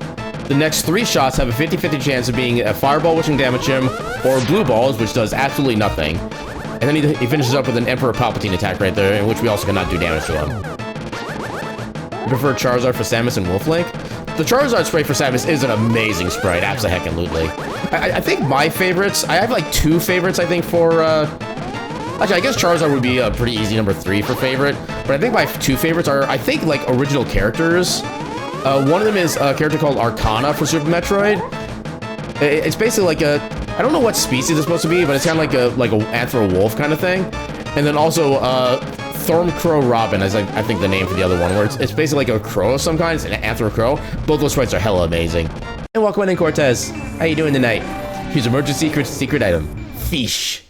The next 3 shots have a 50-50 chance of being a fireball, which can damage him, or blue balls, which does absolutely nothing. And then he finishes up with an Emperor Palpatine attack right there, in which we also cannot do damage to him. You prefer Charizard for Samus and Wolf Link? The Charizard sprite for Samus is an amazing sprite, absolutely. I think my favorites, I have like 2 favorites, I think, for, actually, I guess Charizard would be a pretty easy number 3 for favorite, but I think my 2 favorites are, I think, like, original characters. One of them is a character called Arcana for Super Metroid. It's basically like a, I don't know what species it's supposed to be, but it's kind of like a Anthro Wolf kind of thing. And then also, Thorncrow Robin is, I think, the name for the other one, where it's basically like a crow of some kind. It's an Anthro Crow. Both those sprites are hella amazing. And welcome in, Cortez. How you doing tonight? Here's emergency secret item. Fish.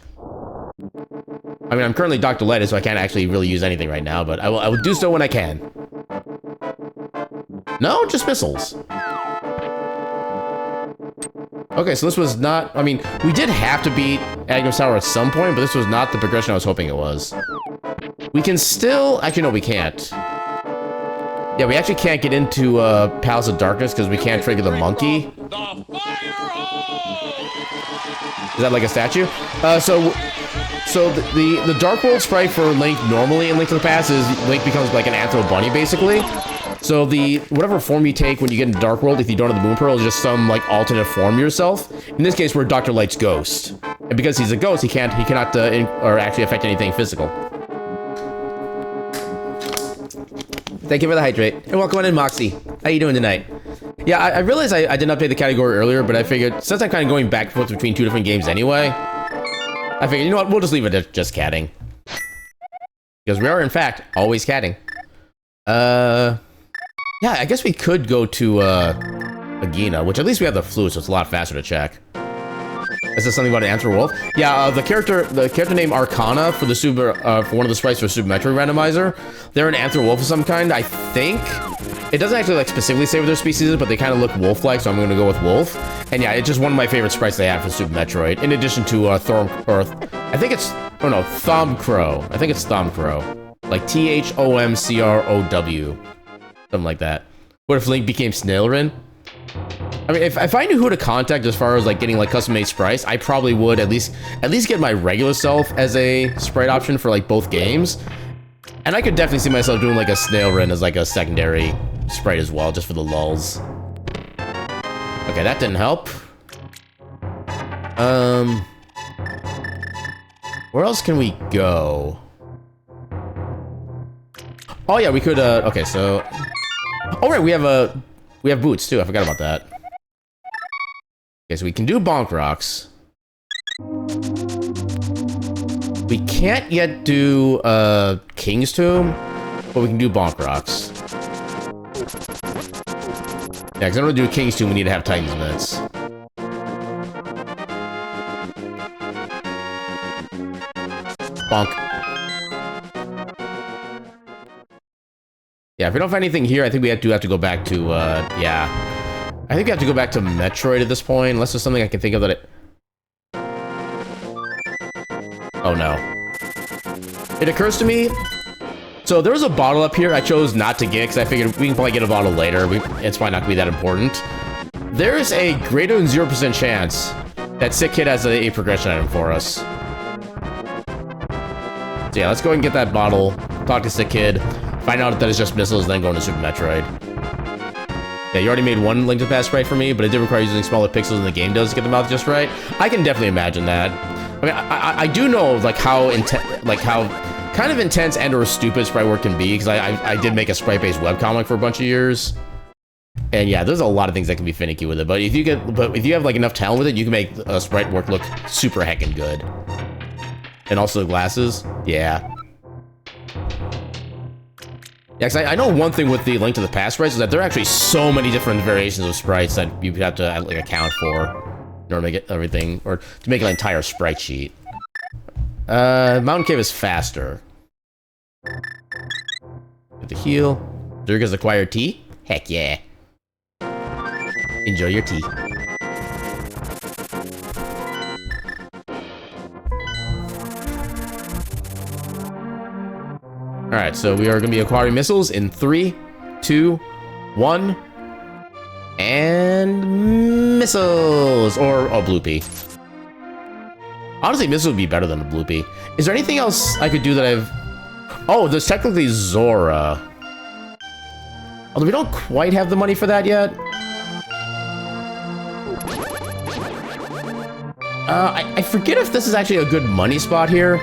I mean, I'm currently Dr. Light, so I can't actually really use anything right now, but I will do so when I can. No, just missiles. Okay, so this was not, I mean, we did have to beat Agnes Tower at some point, but this was not the progression I was hoping it was. We can still, actually no, we can't. Yeah, we actually can't get into Palace of Darkness because we can't trigger the monkey. Is that like a statue? So the Dark World sprite for Link normally in Link to the Past is Link becomes like an Anthro Bunny basically. So whatever form you take when you get into Dark World, if you don't have the Moon Pearl, is just some like alternate form yourself. In this case, we're Dr. Light's ghost, and because he's a ghost, he cannot or actually affect anything physical. Thank you for the hydrate, and welcome on in, Moxie. How you doing tonight? Yeah, I realized I didn't update the category earlier, but I figured since I'm kind of going back and forth between 2 different games anyway, I figured, you know what, we'll just leave it at just catting. Because we are, in fact, always catting. Yeah, I guess we could go to, Agina, which at least we have the flute, so it's a lot faster to check. Is this something about an Anthro Wolf? Yeah, the character named Arcana for the for one of the sprites for Super Metroid Randomizer, they're an Anthro Wolf of some kind, I think. It doesn't actually, like, specifically say what their species is, but they kind of look wolf-like, so I'm gonna go with wolf. And yeah, it's just one of my favorite sprites they have for Super Metroid, in addition to, I think it's, oh no, Thomcrow. I think it's Thomcrow. Like, Thomcrow. Something like that. What if Link became Snailrin? I mean, if I knew who to contact as far as like getting like custom-made sprites, I probably would at least get my regular self as a sprite option for like both games. And I could definitely see myself doing like a Snailrin as like a secondary sprite as well, just for the lulz. Okay, that didn't help. Where else can we go? Oh yeah, we could, okay, so... Oh right, we have boots too, I forgot about that. Okay, so we can do Bonk Rocks. We can't yet do, King's Tomb, but we can do Bonk Rocks. Yeah, because in order to do King's Tomb, we need to have Titan's Mitts. Bonk. Yeah, if we don't find anything here, I think we have to go back to, yeah. I think we have to go back to Metroid at this point, unless there's something I can think of that it... Oh no. It occurs to me... So there was a bottle up here I chose not to get, because I figured we can probably get a bottle later. It's probably not going to be that important. There is a greater than 0% chance that Sick Kid has a progression item for us. So yeah, let's go and get that bottle, talk to Sick Kid, find out that it's just missiles, then go into Super Metroid. Yeah, you already made one Link to the Past sprite for me, but it did require using smaller pixels than the game does to get them out just right. I can definitely imagine that. I mean, I do know like how kind of intense and or stupid sprite work can be, because I did make a sprite-based webcomic for a bunch of years. And yeah, there's a lot of things that can be finicky with it, but if you have like enough talent with it, you can make a sprite work look super heckin' good. And also the glasses, yeah. Yeah, cause I know one thing with the Link to the Past sprites is that there are actually so many different variations of sprites that you have to like account for in order to make it everything, or to make an entire sprite sheet. Mountain Cave is faster. Get the heal. Durga's acquired tea? Heck yeah. Enjoy your tea. Alright, so we are going to be acquiring missiles in 3, 2, 1, and missiles! Or a bloopy. Honestly, missiles would be better than a bloopy. Is there anything else I could do that I've... Oh, there's technically Zora. Although we don't quite have the money for that yet. I forget if this is actually a good money spot here.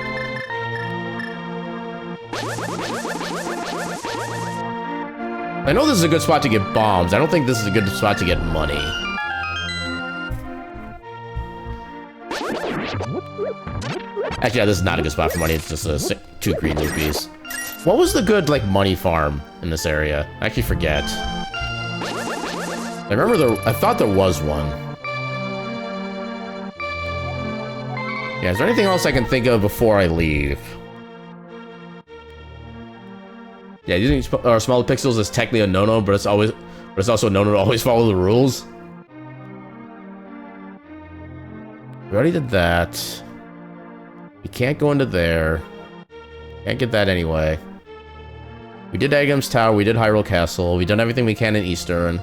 I know this is a good spot to get bombs. I don't think this is a good spot to get money. Actually, yeah, this is not a good spot for money. It's just 2 green rupees. What was the good, like, money farm in this area? I actually forget. I remember I thought there was one. Yeah, is there anything else I can think of before I leave? Yeah, using smaller pixels is technically a no-no, but it's also a no-no to always follow the rules. We already did that. We can't go into there. Can't get that anyway. We did Agham's Tower, we did Hyrule Castle, we've done everything we can in Eastern.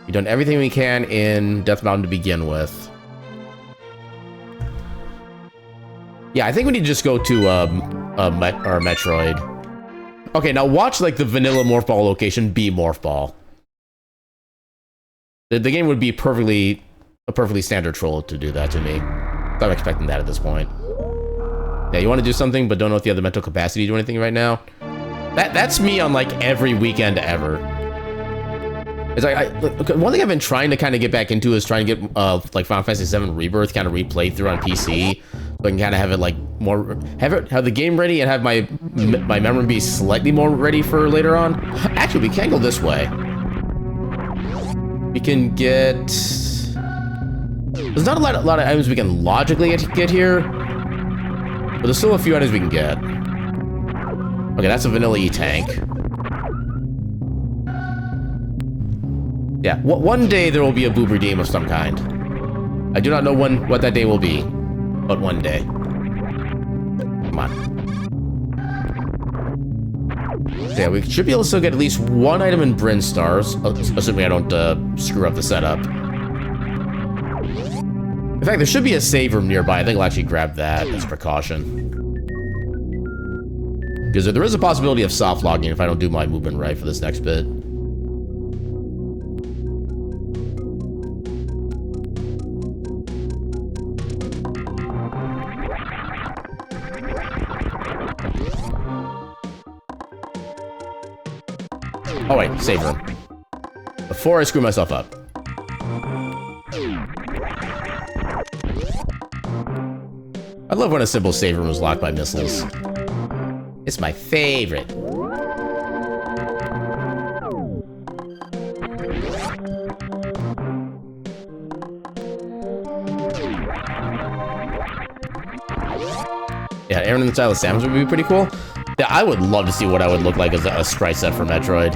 We've done everything we can in Death Mountain to begin with. Yeah, I think we need to just go to Metroid. Okay, now watch like the vanilla Morph Ball location be Morph Ball. The game would be a perfectly standard troll to do that to me. I'm expecting that at this point. Yeah, you want to do something, but don't know if you have the mental capacity to do anything right now. That's me on like every weekend ever. It's like one thing I've been trying to kind of get back into is trying to get like Final Fantasy VII Rebirth kind of replayed through on PC, so I can kind of have it like have the game ready and have my memory be slightly more ready for later on. Actually, we can go this way. We can get. There's not a lot of items we can logically get here, but there's still a few items we can get. Okay, that's a vanilla E-tank. Yeah, one day there will be a boob redeem of some kind. I do not know what that day will be, but one day. Come on. Yeah, we should be able to still get at least one item in Bryn Stars, assuming I don't screw up the setup. In fact, there should be a save room nearby. I think I'll actually grab that as precaution. Because there is a possibility of soft logging if I don't do my movement right for this next bit. Oh wait, save room. Before I screw myself up. I love when a simple save room is locked by missiles. It's my favorite. Yeah, Aaron in the style of Samus would be pretty cool. Yeah, I would love to see what I would look like as a sprite set for Metroid.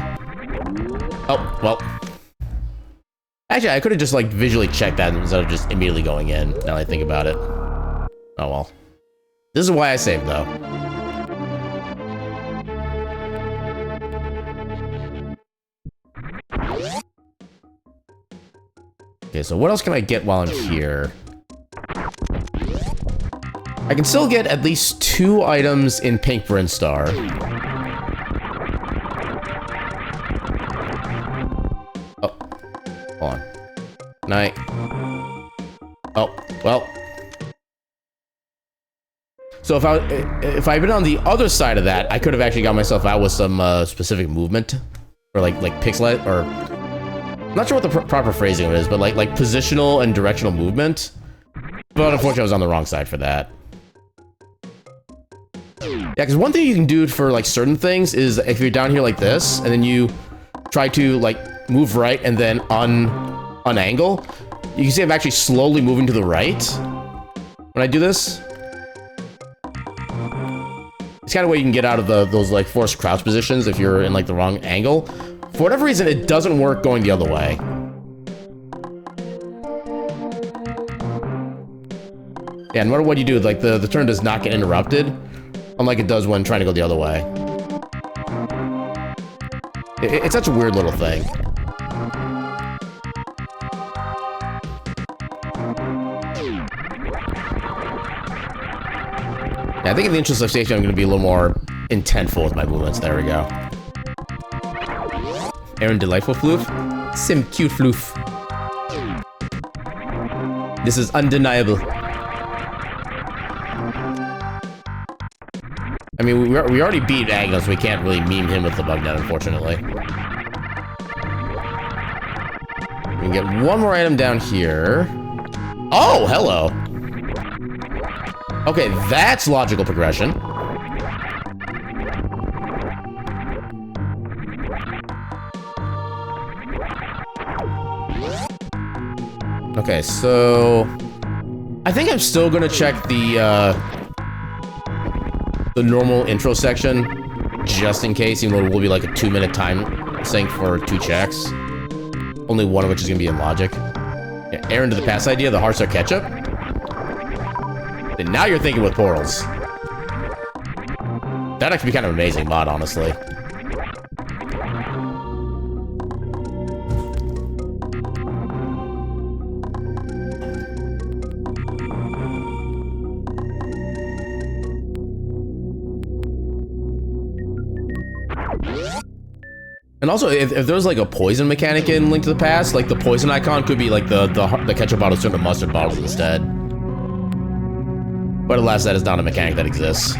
Oh, well. Actually, I could have just, like, visually checked that instead of just immediately going in, now that I think about it. Oh, well. This is why I saved, though. Okay, so what else can I get while I'm here? I can still get at least 2 items in Pink Bryn Star. Oh. Hold on. So So if I'd been on the other side of that, I could have actually got myself out with some specific movement, or like pixel, or I'm not sure what the proper phrasing of it is, but like positional and directional movement. But unfortunately, I was on the wrong side for that. Yeah, because one thing you can do for like certain things is if you're down here like this, and then you try to like move right and then unangle, you can see I'm actually slowly moving to the right when I do this. It's kind of way you can get out of those like forced crouch positions if you're in like the wrong angle. For whatever reason, it doesn't work going the other way. Yeah, no matter what you do, like the turn does not get interrupted, unlike it does when trying to go the other way. It's such a weird little thing. Yeah, I think in the interest of safety, I'm going to be a little more intentful with my movements. There we go. Aaron, delightful floof. Sim, cute floof. This is undeniable. I mean, we already beat Agnes, so we can't really meme him with the bug net, unfortunately. We can get one more item down here. Oh, hello. Okay, that's logical progression. Okay, so I think I'm still gonna check the normal intro section just in case, even though it will be like a 2-minute time sync for 2 checks. Only one of which is gonna be in logic. Yeah, Aaron to the past idea, the hearts are ketchup. And now you're thinking with portals. That'd actually be kind of amazing mod, honestly. And also, if there's like a poison mechanic in Link to the Past, like the poison icon could be like the ketchup bottles turned to mustard bottles instead. But alas, that is not a mechanic that exists.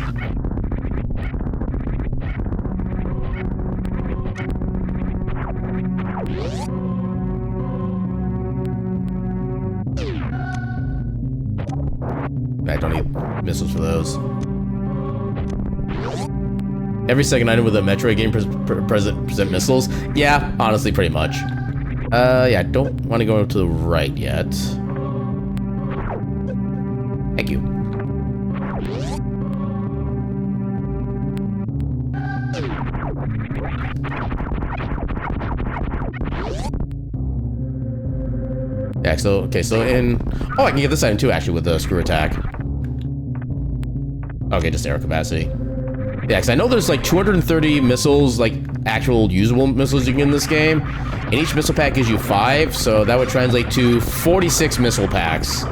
I don't need missiles for those. Every second item with a Metroid game present missiles. Yeah, honestly, pretty much. Yeah, don't want to go to the right yet. Thank you. Yeah, so, okay, so in... Oh, I can get this item too, actually, with the screw attack. Okay, just arrow capacity. Yeah, because I know there's like 230 missiles, like actual usable missiles you can get in this game. And each missile pack gives you 5, so that would translate to 46 missile packs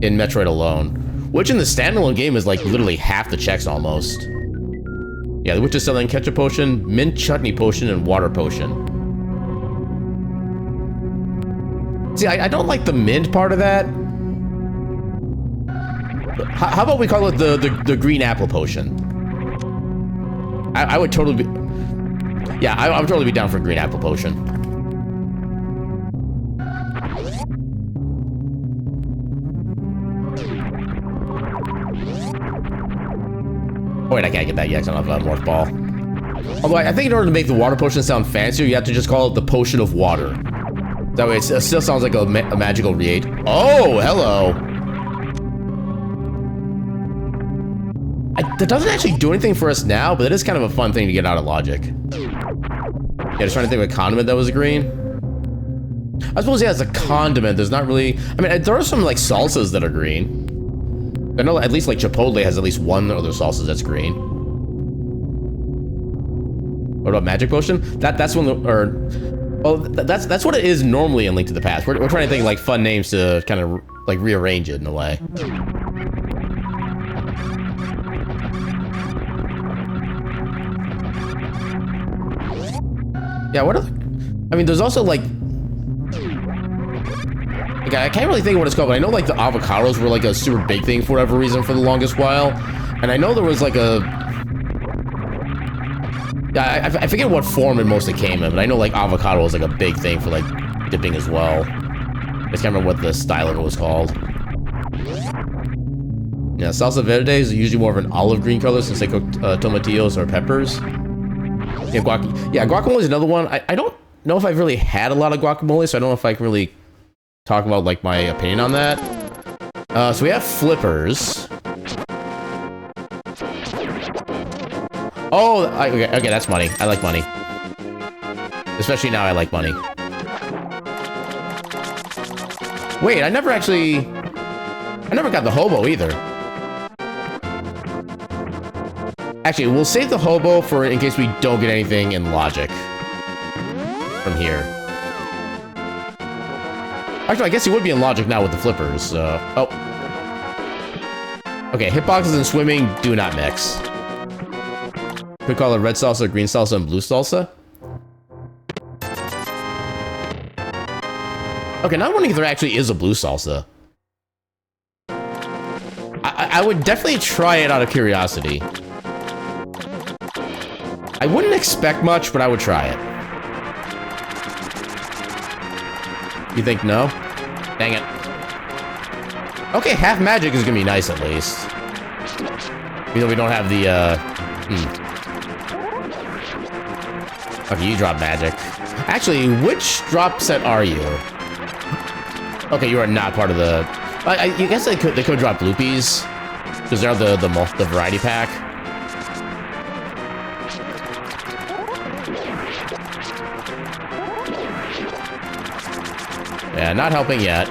in Metroid alone. Which in the standalone game is like literally half the checks almost. Yeah, the witch is selling ketchup potion, mint chutney potion, and water potion. See, I don't like the mint part of that. How about we call it the green apple potion? I would totally be... Yeah, I would totally be down for green apple potion. Oh, wait, I can't get that yet because I don't have a morph ball. Although I think in order to make the water potion sound fancier, you have to just call it the potion of water. That way it still sounds like a magical reagent. Oh, hello. That doesn't actually do anything for us now, but it is kind of a fun thing to get out of logic. Yeah, just trying to think of a condiment that was green. I suppose, yeah, it's a condiment. There's not really... I mean, there are some, like, salsas that are green. I know at least, like, Chipotle has at least one of those salsas that's green. What about Magic Potion? That's one... Well, that's what it is normally in Link to the Past. We're trying to think, like, fun names to kind of, like, rearrange it in a way. Yeah, what are the... I mean, there's also, like... I can't really think of what it's called, but I know, like, the avocados were, like, a super big thing for whatever reason for the longest while. And I know there was like a... Yeah, I forget what form it mostly came in, but I know like avocado was like a big thing for like dipping as well. I just can't remember what the style of it was called. Yeah, salsa verde is usually more of an olive green color since they cook tomatillos or peppers. Yeah, guacamole is another one. I don't know if I've really had a lot of guacamole, so I don't know if I can really talk about like my opinion on that. So we have flippers. Oh, okay, that's money. I like money. Especially now I like money. Wait, I never got the hobo either. Actually, we'll save the hobo for in case we don't get anything in logic from here. Actually, I guess he would be in logic now with the flippers. Oh. Okay, hitboxes and swimming do not mix. Could call it red salsa, green salsa, and blue salsa. Okay, now I'm wondering if there actually is a blue salsa. I would definitely try it out of curiosity. I wouldn't expect much, but I would try it. You think no? Dang it. Okay, half magic is gonna be nice at least. Even though we don't have the, Okay, you drop magic. Actually, which drop set are you? Okay, you are not part of the... I guess they could drop Loopies. Because they're the variety pack. Yeah, not helping yet.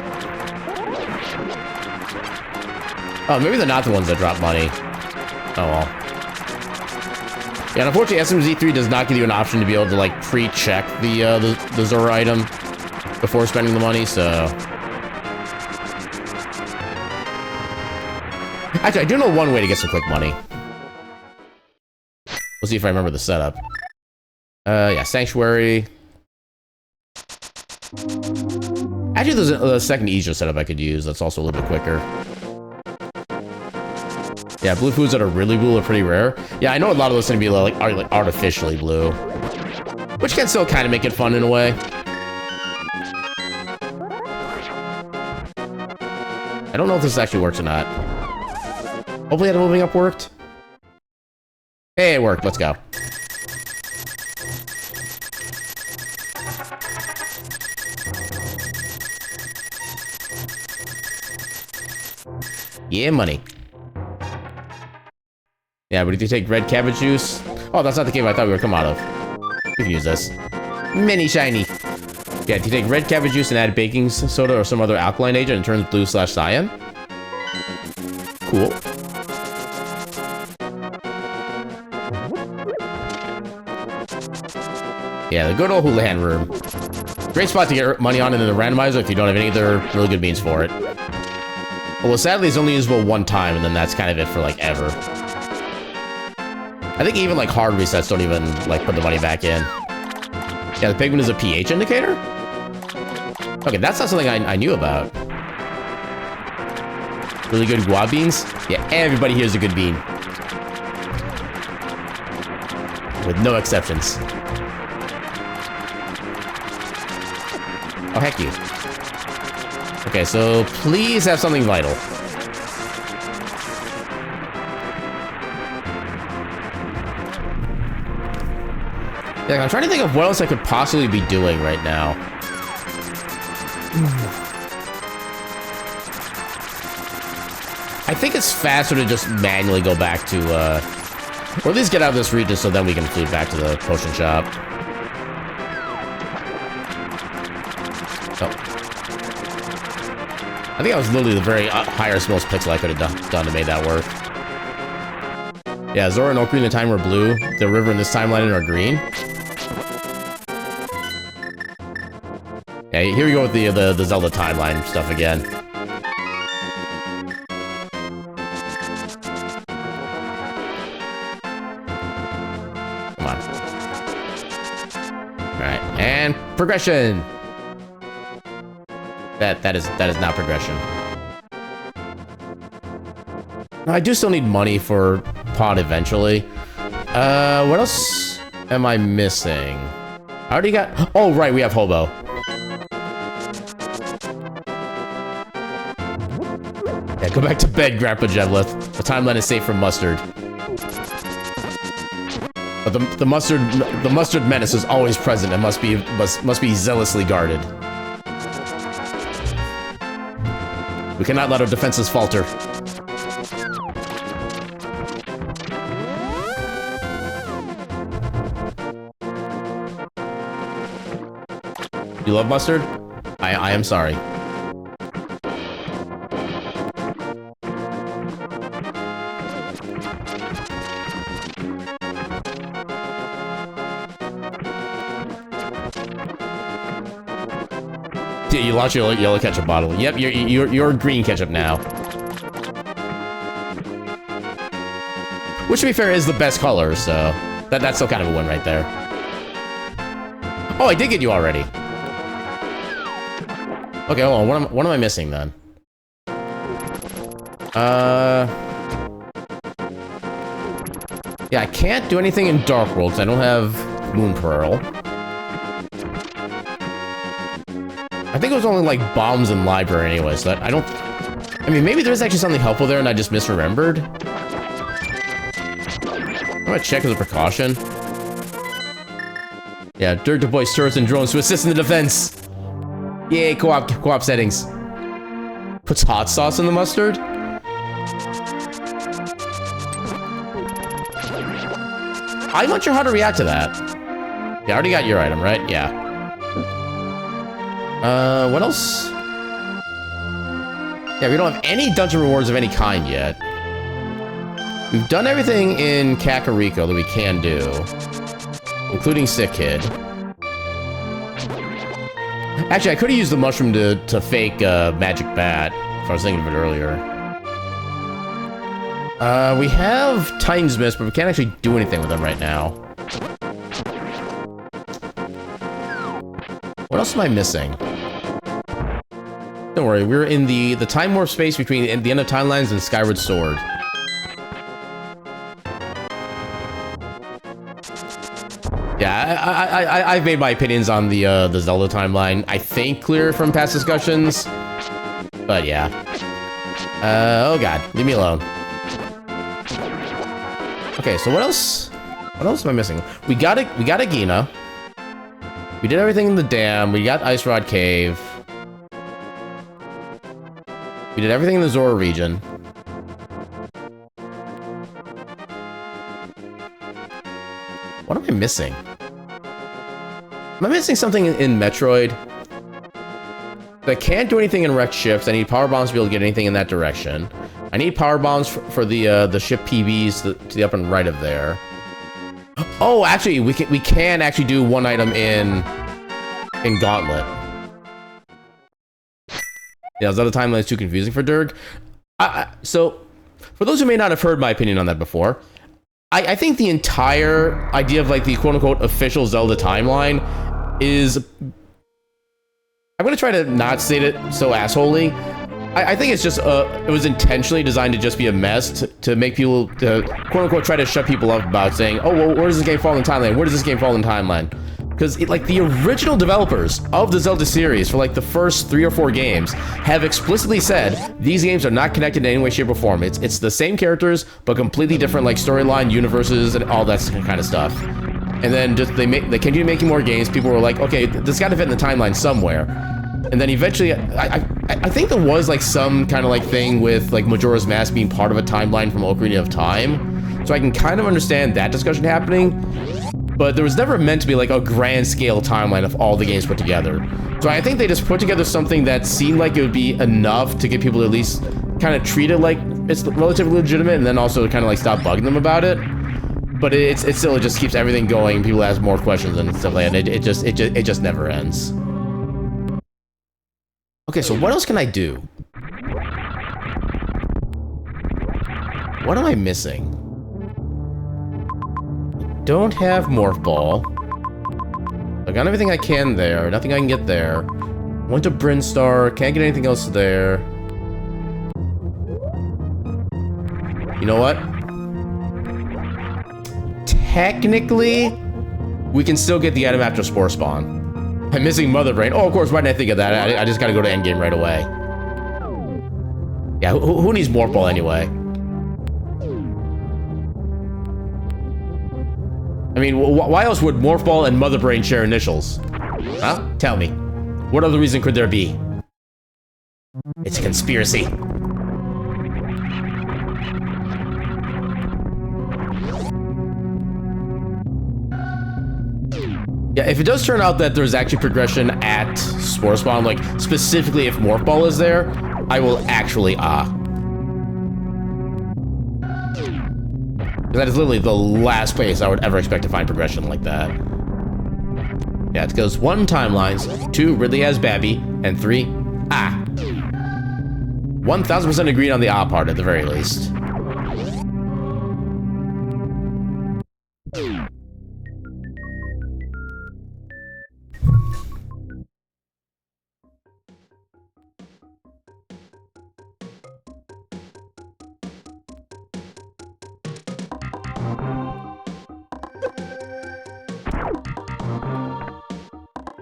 Oh, maybe they're not the ones that drop money. Oh well. Yeah, and unfortunately, SMZ3 does not give you an option to be able to like pre-check the Zora item before spending the money, so... Actually, I do know one way to get some quick money. We'll see if I remember the setup. Yeah, Sanctuary. Actually, there's a second easier setup I could use that's also a little bit quicker. Yeah, blue foods that are really blue are pretty rare. Yeah, I know a lot of those are gonna be like artificially blue, which can still kind of make it fun in a way. I don't know if this actually works or not. Hopefully that moving up worked. Hey, it worked. Let's go. Yeah, money. Yeah, but if you take red cabbage juice... Oh, that's not the cave I thought we were come out of. We can use this. Mini shiny. Yeah, if you take red cabbage juice and add baking soda or some other alkaline agent, it turns blue/cyan. Cool. Yeah, the good old Houlihan room. Great spot to get money on in the randomizer if you don't have any other really good beans for it. Well, sadly, it's only usable one time, and then that's kind of it for, like, ever. I think even, like, hard resets don't even, like, put the money back in. Yeah, the pigment is a pH indicator? Okay, that's not something I knew about. Really good guava beans? Yeah, everybody here is a good bean. With no exceptions. Oh, heck you. Okay, so please have something vital. Yeah, I'm trying to think of what else I could possibly be doing right now. I think it's faster to just manually go back to, or at least get out of this region so then we can flee back to the potion shop. Oh. I think that was literally the very highest, most pixel I could have done to make that work. Yeah, Zora and Ocarina of Time were blue. The river in this timeline are green. Yeah, here we go with the Zelda timeline stuff again. Come on. All right, and progression. That is not progression. I do still need money for pot eventually. What else am I missing? I already got... Oh, right, we have Hobo. Yeah, go back to bed, Grandpa Jevlith. The timeline is safe from mustard. But the mustard menace is always present and must be zealously guarded. We cannot let our defenses falter. You love mustard? I am sorry. Yeah, you launched your yellow ketchup bottle. Yep, you're green ketchup now. Which, to be fair, is the best color, so that's still kind of a win right there. Oh, I did get you already. Okay, hold on. What am I missing then? Yeah, I can't do anything in Dark World because I don't have Moon Pearl. I think it was only like bombs in library anyway, so that I don't... I mean, maybe there's actually something helpful there and I just misremembered. I'm gonna check as a precaution. Yeah, Dirk deploys turrets and drones to assist in the defense. Yay, co-op settings. Puts hot sauce in the mustard? I'm not sure how to react to that. Yeah, I already got your item, right? Yeah. What else? Yeah, we don't have any dungeon rewards of any kind yet. We've done everything in Kakariko that we can do, including Sick Kid. Actually, I could have used the mushroom to fake Magic Bat, if I was thinking of it earlier. We have Timespinner, but we can't actually do anything with them right now. What else am I missing? Don't worry, we're in the time warp space between the end of Timelines and Skyward Sword. Yeah, I've made my opinions on the Zelda timeline, I think, clear from past discussions. But yeah. Oh god, leave me alone. Okay, so what else? What else am I missing? We got a Gina. We did everything in the dam. We got Ice Rod Cave. We did everything in the Zora region. What am I missing? Am I missing something in Metroid? I can't do anything in wrecked ships. I need power bombs to be able to get anything in that direction. I need power bombs for the ship PBs to the up and right of there. Oh, actually, we can actually do one item in Gauntlet. Yeah, Zelda timeline is too confusing for Dirk. So, for those who may not have heard my opinion on that before, I think the entire idea of like the quote-unquote official Zelda timeline is... I'm gonna try to not state it so assholey. I think it's just, it was intentionally designed to just be a mess to make people, to quote-unquote try to shut people up about saying, oh, well, where does this game fall in the timeline? Where does this game fall in the timeline? Because, like, the original developers of the Zelda series for, like, the first 3 or 4 games have explicitly said these games are not connected in any way, shape, or form. It's the same characters, but completely different, like, storyline, universes, and all that kind of stuff. And then just they continue making more games. People were like, okay, this got to fit in the timeline somewhere. And then eventually, I think there was, like, some kind of, like, thing with, like, Majora's Mask being part of a timeline from Ocarina of Time. So I can kind of understand that discussion happening. But there was never meant to be like a grand scale timeline of all the games put together. So I think they just put together something that seemed like it would be enough to get people to at least kind of treat it like it's relatively legitimate, and then also kind of like stop bugging them about it. But it still just keeps everything going. People ask more questions and stuff like that. It just never ends. Okay, so what else can I do? What am I missing? Don't have Morph Ball. I got everything I can there. Nothing I can get there. Went to Brinstar. Can't get anything else there. You know what? Technically, we can still get the item after Spore Spawn. I'm missing Mother Brain. Oh, of course, why didn't I think of that? I just gotta go to endgame right away. Yeah, who needs Morph Ball anyway? I mean, why else would Morph Ball and Mother Brain share initials? Huh? Tell me. What other reason could there be? It's a conspiracy. Yeah, if it does turn out that there's actually progression at Spore Spawn, like specifically if Morph Ball is there, I will actually that is literally the last place I would ever expect to find progression like that. Yeah, it goes 1, timelines, 2, Ridley has Babby, and 3, 1000% agreed on the part at the very least.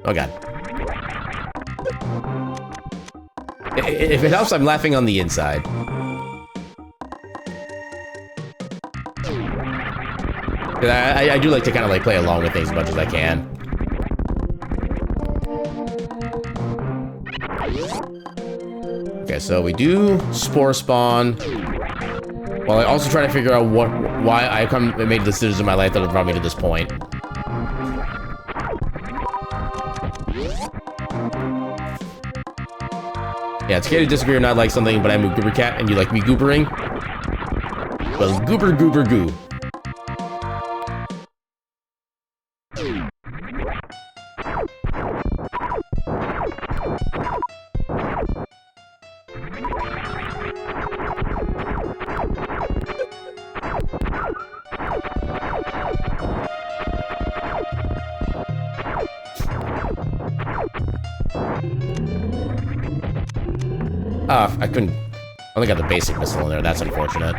Oh god. If it helps, I'm laughing on the inside. I do like to kind of like play along with things as much as I can. Okay, so we do Spore Spawn. While I also try to figure out why I made the decisions in my life that have brought me to this point. Yeah, it's okay to disagree or not like something, but I'm a goober cat and you like me goobering? Well, goober goober goo. I couldn't. I only got the basic missile in there. That's unfortunate.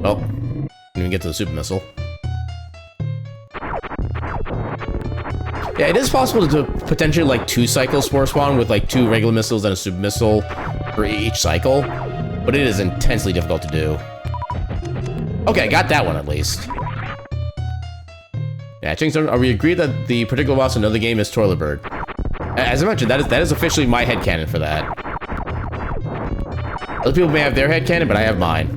Well, didn't even get to the super missile. Yeah, it is possible to potentially like 2 cycles Spore Spawn with like 2 regular missiles and a super missile for each cycle, but it is intensely difficult to do. Okay, I got that one at least. Yeah, are we agreed that the particular boss in another game is Toilet Bird? As I mentioned, that is officially my headcanon for that. Other people may have their headcanon, but I have mine.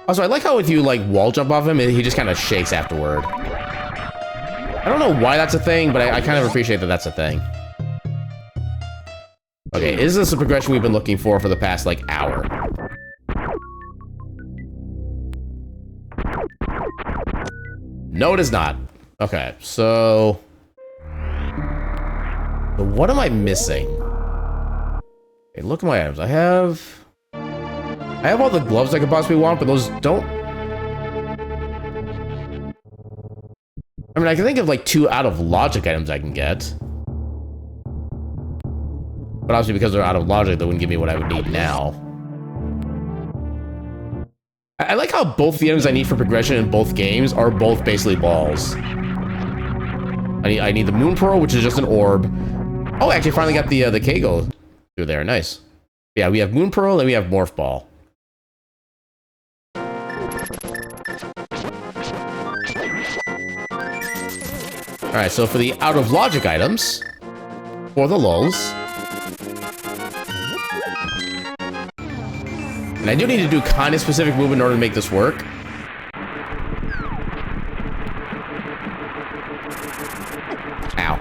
Also, I like how if you like wall jump off him, he just kind of shakes afterward. I don't know why that's a thing, but I kind of appreciate that that's a thing. Okay, is this the progression we've been looking for the past, like, hour? No, it is not. Okay, so... what am I missing? Okay, look at my items. I have all the gloves I could possibly want, but those don't... I mean, I can think of, like, 2 out of logic items I can get. But obviously, because they're out of logic, they wouldn't give me what I would need now. I like how both the items I need for progression in both games are both basically balls. I need the Moon Pearl, which is just an orb. Oh, I actually finally got the Kago through there. Nice. Yeah, we have Moon Pearl and we have Morph Ball. Alright, so for the out of logic items, for the lulz, and I do need to do kind of specific movement in order to make this work. Ow.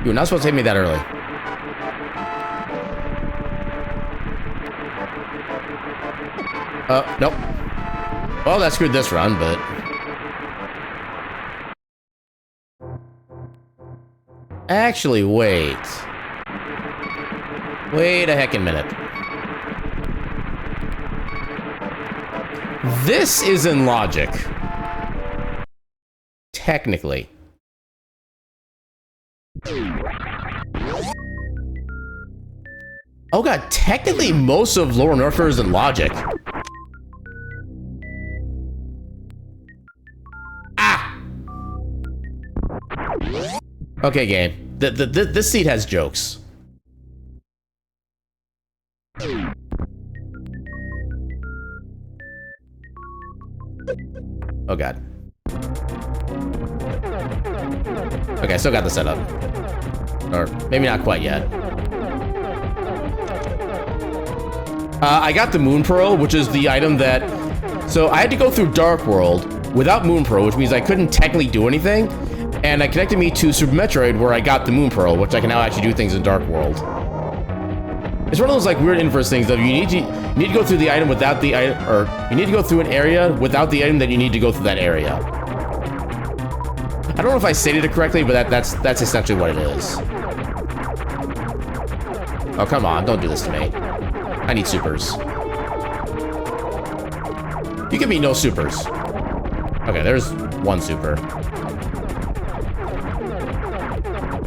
You were not supposed to hit me that early. Nope. Well, that screwed this run, but... Actually, wait. Wait a heckin' minute. This is in logic. Technically. Oh god, technically most of Lower Norfair is in logic. Ah! Okay, game. This seat has jokes. Oh god. Okay, I still got the setup. Or maybe not quite yet. I got the Moon Pearl, which is the item that... So I had to go through Dark World without Moon Pearl, which means I couldn't technically do anything. And it connected me to Super Metroid, where I got the Moon Pearl, which I can now actually do things in Dark World. It's one of those like weird inverse things that you need to go through the item without the item, or you need to go through an area without the item that you need to go through that area. I don't know if I stated it correctly, but that's essentially what it is. Oh come on, don't do this to me. I need supers. You give me no supers. Okay, there's one super.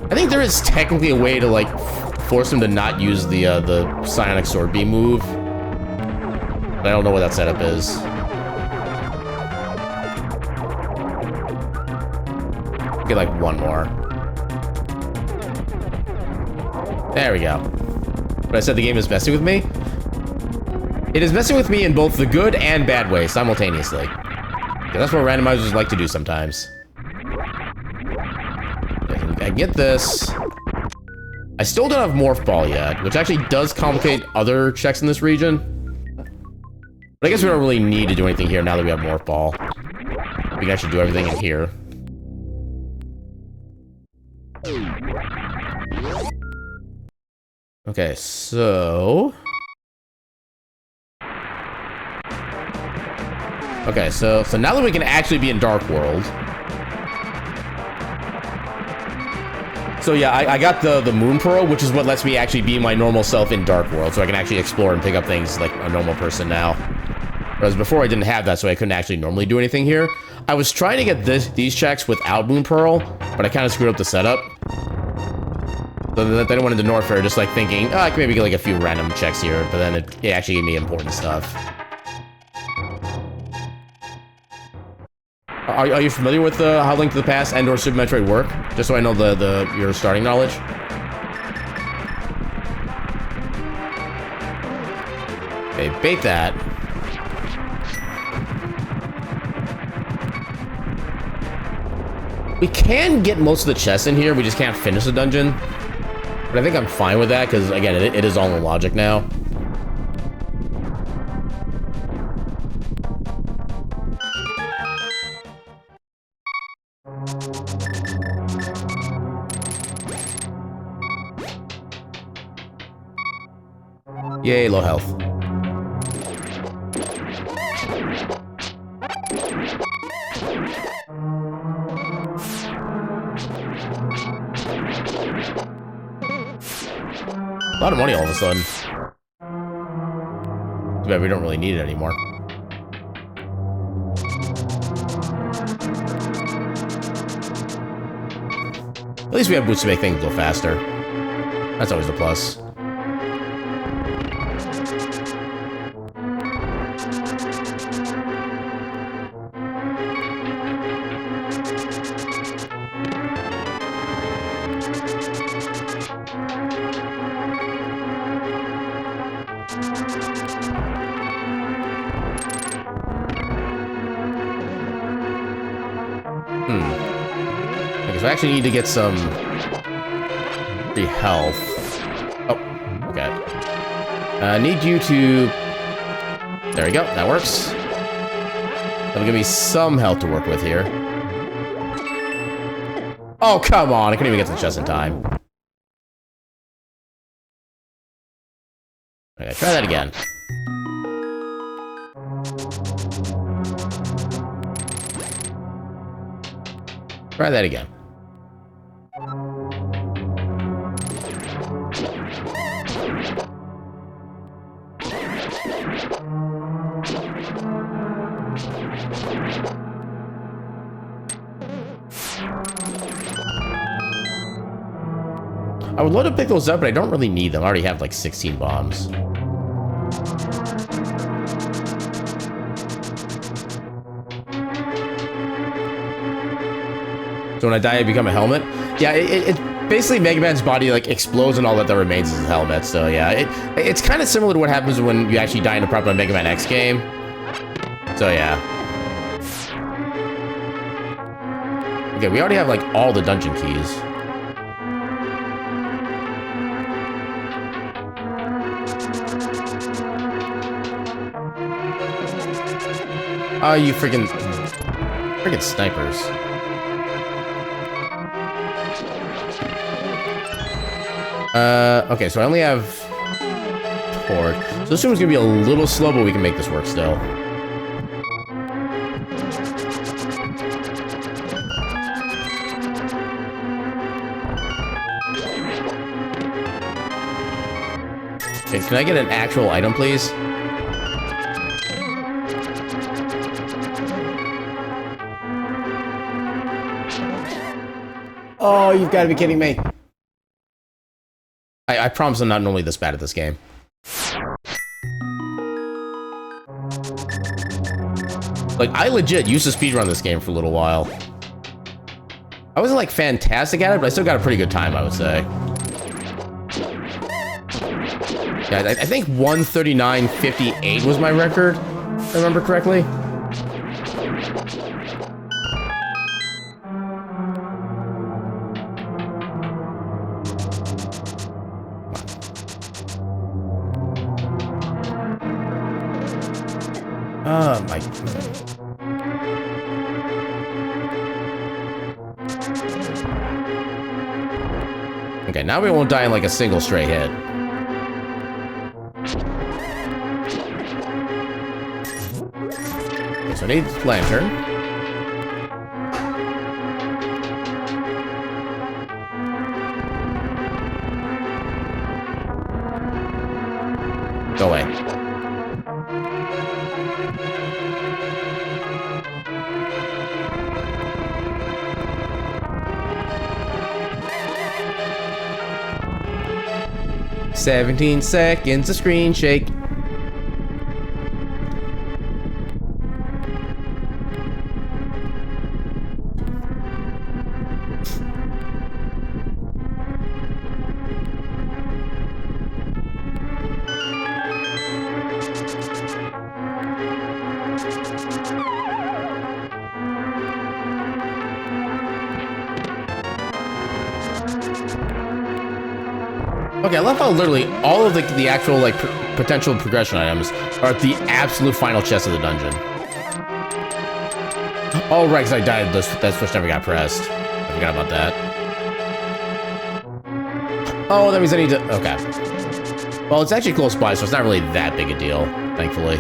I think there is technically a way to like force him to not use the psionic sword beam move. But I don't know what that setup is. Get like one more. There we go. But I said the game is messing with me. It is messing with me in both the good and bad way simultaneously. Yeah, that's what randomizers like to do sometimes. I get this. I still don't have Morph Ball yet, which actually does complicate other checks in this region. But I guess we don't really need to do anything here now that we have Morph Ball. We can actually do everything in here. Okay, so... Okay, so now that we can actually be in Dark World... So yeah, I got the Moon Pearl, which is what lets me actually be my normal self in Dark World, so I can actually explore and pick up things like a normal person now. Whereas before I didn't have that, so I couldn't actually normally do anything here. I was trying to get these checks without Moon Pearl, but I kind of screwed up the setup. So then I went into Norfair just like thinking, oh, I can maybe get like a few random checks here, but then it actually gave me important stuff. Are you familiar with how Link to the Past and or Super Metroid work? Just so I know your starting knowledge. Okay, bait that. We can get most of the chests in here, we just can't finish the dungeon. But I think I'm fine with that, because again, it is all in logic now. Yay, low health. A lot of money all of a sudden. Too bad we don't really need it anymore. At least we have boots to make things go faster. That's always a plus. I actually need to get some free health. Oh, okay. I need you to... There we go, that works. That'll give me some health to work with here. Oh, come on, I couldn't even get to the chest in time. Okay, try that again. Try that again. I would love to pick those up, but I don't really need them. I already have like 16 bombs. So when I die, I become a helmet. Yeah, it basically Mega Man's body like explodes and all that remains is a helmet. So yeah, it's kind of similar to what happens when you actually die in a proper Mega Man X game. So yeah. Okay, we already have like all the dungeon keys. Oh, you freaking snipers. Okay, so I only have torch. So this room's gonna be a little slow, but we can make this work still. Okay, can I get an actual item, please? Oh, you've got to be kidding me. I promise I'm not normally this bad at this game. Like, I legit used to speedrun this game for a little while. I wasn't, like, fantastic at it, but I still got a pretty good time, I would say. Yeah, I think 139.58 was my record, if I remember correctly. Oh my God. Okay, now we won't die in like a single straight hit. Okay, so I need lantern. Go away. "17 seconds, a screen shake." Okay, I love how literally all of the actual like potential progression items are at the absolute final chest of the dungeon. Oh right, because I died. That switch never got pressed. I forgot about that. Oh, that means I need to. Okay. Well, it's actually close by, so it's not really that big a deal, thankfully.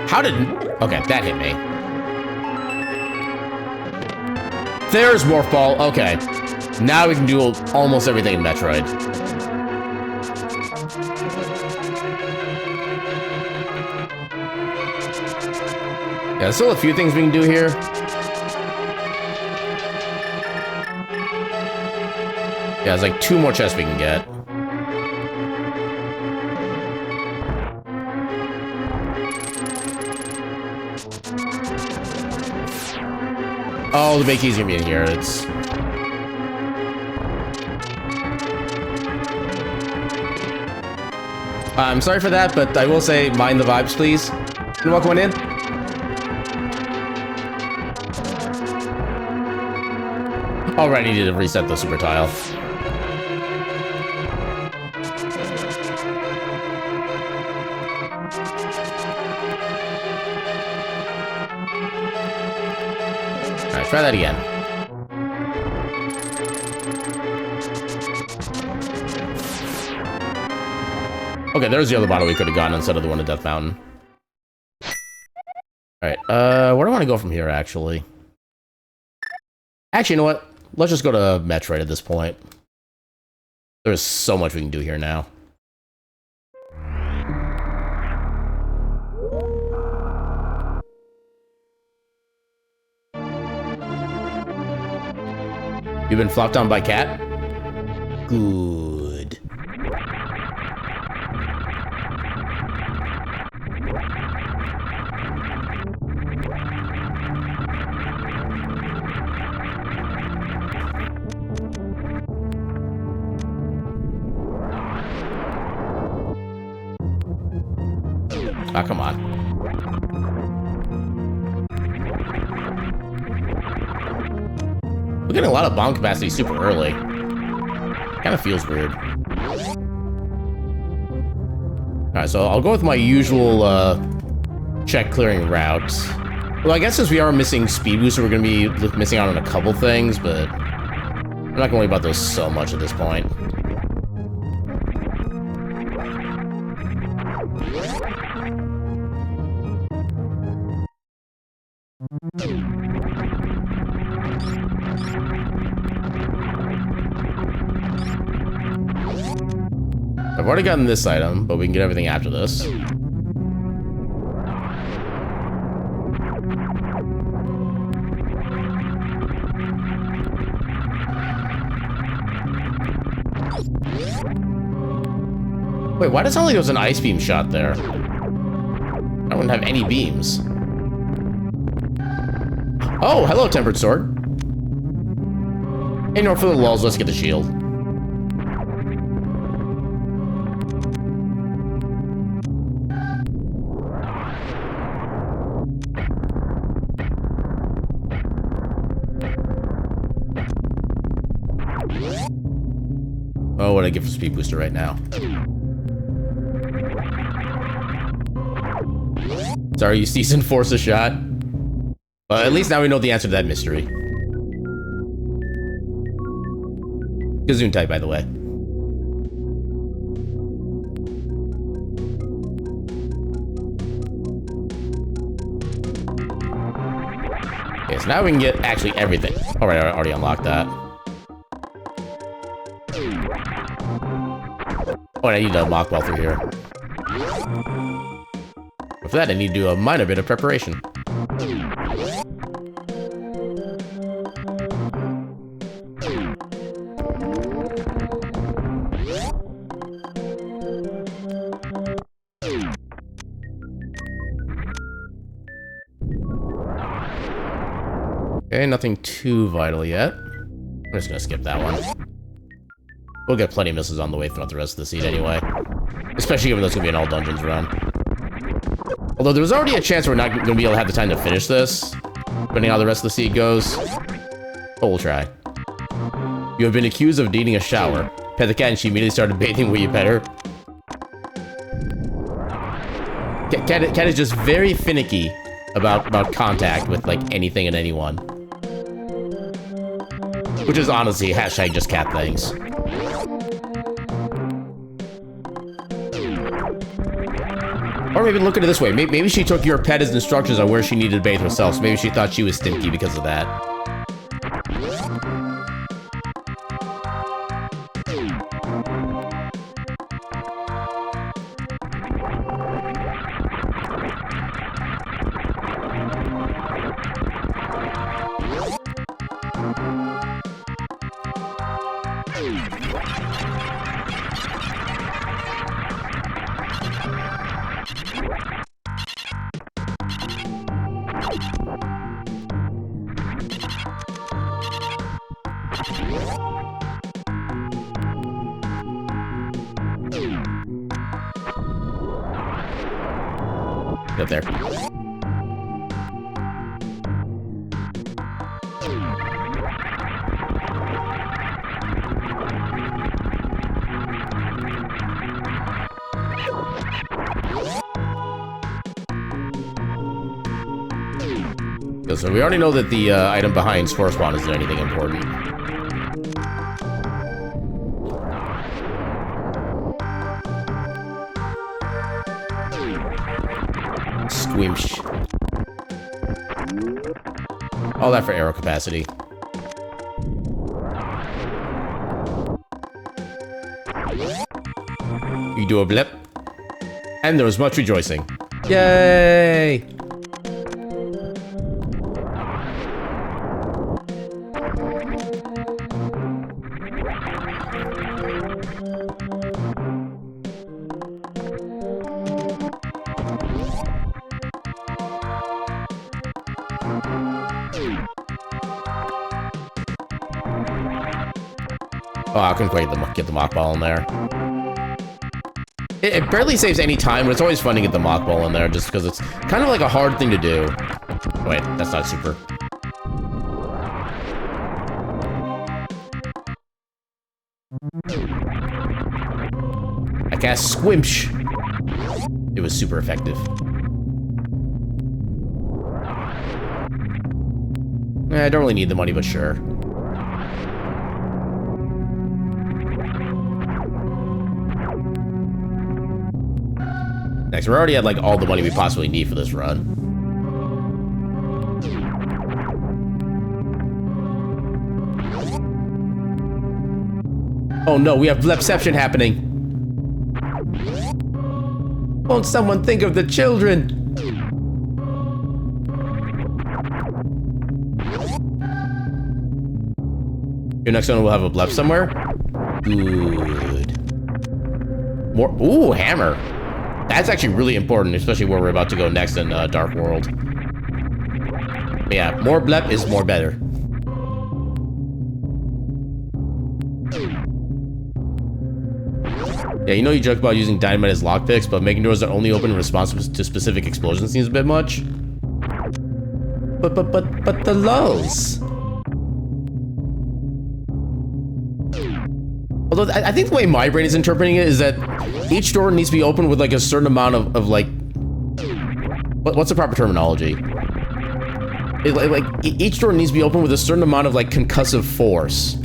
How did... Okay, that hit me. There's Morph Ball. Okay. Now we can do almost everything in Metroid. Yeah, there's still a few things we can do here. Yeah, there's like 2 more chests we can get. Oh, the big key's gonna be in here. It's... I'm sorry for that, but I will say, mind the vibes, please. Can you walk one in? Alright, I needed to reset the super tile. Alright, try that again. Okay, there's the other bottle we could have gotten instead of the one at Death Mountain. Alright, where do I want to go from here, actually? Actually, you know what? Let's just go to Metroid at this point. There's so much we can do here now. You've been flopped on by cat? Good. Ah, come on. We're getting a lot of bomb capacity super early. Kind of feels weird. Alright, so I'll go with my usual check clearing route. Well, I guess since we are missing speed booster, we're going to be missing out on a couple things, but I'm not going to worry about those so much at this point. I've already gotten this item, but we can get everything after this. Wait, why does it sound like there was an ice beam shot there? I wouldn't have any beams. Oh, hello, Tempered Sword. Hey, no, for the lulz, let's get the shield. Oh, what did I get for speed booster right now? Sorry, you season force a shot. At least now we know the answer to that mystery. Gazoon type, by the way. Okay, so now we can get actually everything. Alright, I already unlocked that. Oh, I need a mock ball through here. But for that, I need to do a minor bit of preparation. Okay, nothing too vital yet. I'm just gonna skip that one. We'll get plenty of misses on the way throughout the rest of the seed anyway. Especially given that's gonna be an all dungeons run. Although there's already a chance we're not gonna be able to have the time to finish this, depending on how the rest of the seed goes. But we'll try. You have been accused of needing a shower. Pet the cat and she immediately started bathing. Will you pet her? Cat is just very finicky about contact with like anything and anyone. Which is honestly hashtag just cat things. Or maybe look at it this way. Maybe she took your pet as instructions on where she needed to bathe herself, so maybe she thought she was stinky because of that. Get there. So we already know that the item behind Spore Spawn isn't anything important. Squimsh. All that for arrow capacity. You do a blip. And there was much rejoicing. Yay! Oh, I couldn't quite get the mock ball in there. It barely saves any time, but it's always fun to get the mock ball in there just because it's kind of like a hard thing to do. Wait, that's not super. I cast Squimsh. It was super effective. I don't really need the money, but sure. Next, we're already at like all the money we possibly need for this run. Oh no, we have Blepception happening. Won't someone think of the children? Your next one will have a Blep somewhere? Good. More, ooh, hammer. That's actually really important, especially where we're about to go next in Dark World. But yeah, more Blep is more better. Yeah, you know you joke about using dynamite as lockpicks, but making doors that only open in response to specific explosions seems a bit much. But the lulls. Although I think the way my brain is interpreting it is that each door needs to be opened with like a certain amount of like, what's the proper terminology? Like each door needs to be opened with a certain amount of like concussive force.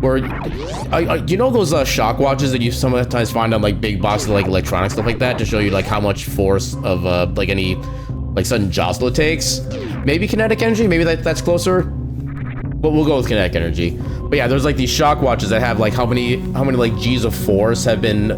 Where, you know those shock watches that you sometimes find on like big boxes of like electronic stuff like that to show you like how much force of like any like sudden jostle it takes? Maybe kinetic energy, maybe that's closer. But we'll go with kinetic energy. But yeah, there's like these shock watches that have like how many like G's of force have been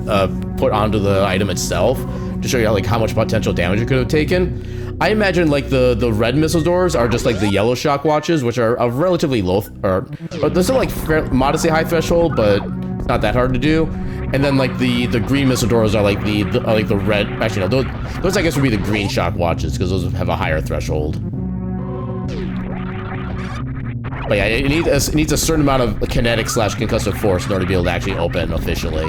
put onto the item itself to show you how much potential damage it could have taken. I imagine like the red missile doors are just like the yellow shock watches, which are a relatively low, or those are like modestly high threshold, but it's not that hard to do. And then like the green missile doors are like the red. Actually, no, those I guess would be the green shock watches because those have a higher threshold. But yeah, it needs a certain amount of kinetic / concussive force in order to be able to actually open officially.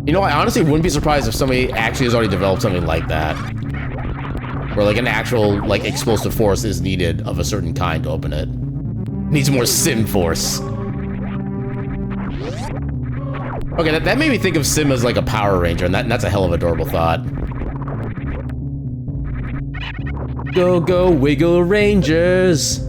You know, I honestly wouldn't be surprised if somebody actually has already developed something like that. Where like an actual like explosive force is needed of a certain kind to open it. Needs more sim force. Okay, that made me think of Sim as like a Power Ranger, and that's a hell of a adorable thought. Go, go, wiggle Rangers!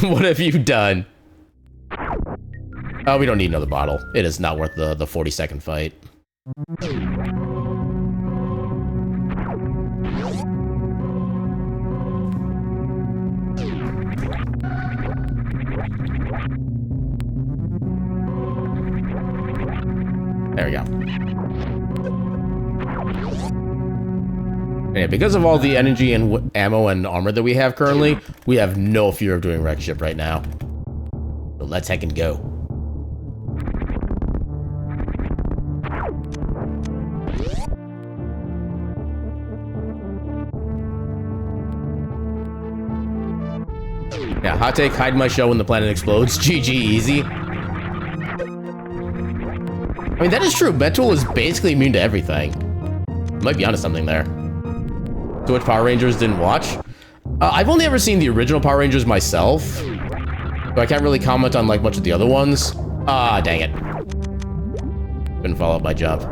What have you done? Oh, we don't need another bottle. It is not worth the 40-second fight. There we go. Yeah, because of all the energy and ammo and armor that we have currently, we have no fear of doing wreck ship right now. So let's heck and go. Yeah, hot take, hide my shell when the planet explodes. GG, easy. I mean, that is true. Metal is basically immune to everything. Might be onto something there. So which Power Rangers didn't watch? I've only ever seen the original Power Rangers myself, so I can't really comment on like much of the other ones. Ah, dang it. Couldn't follow up my jump.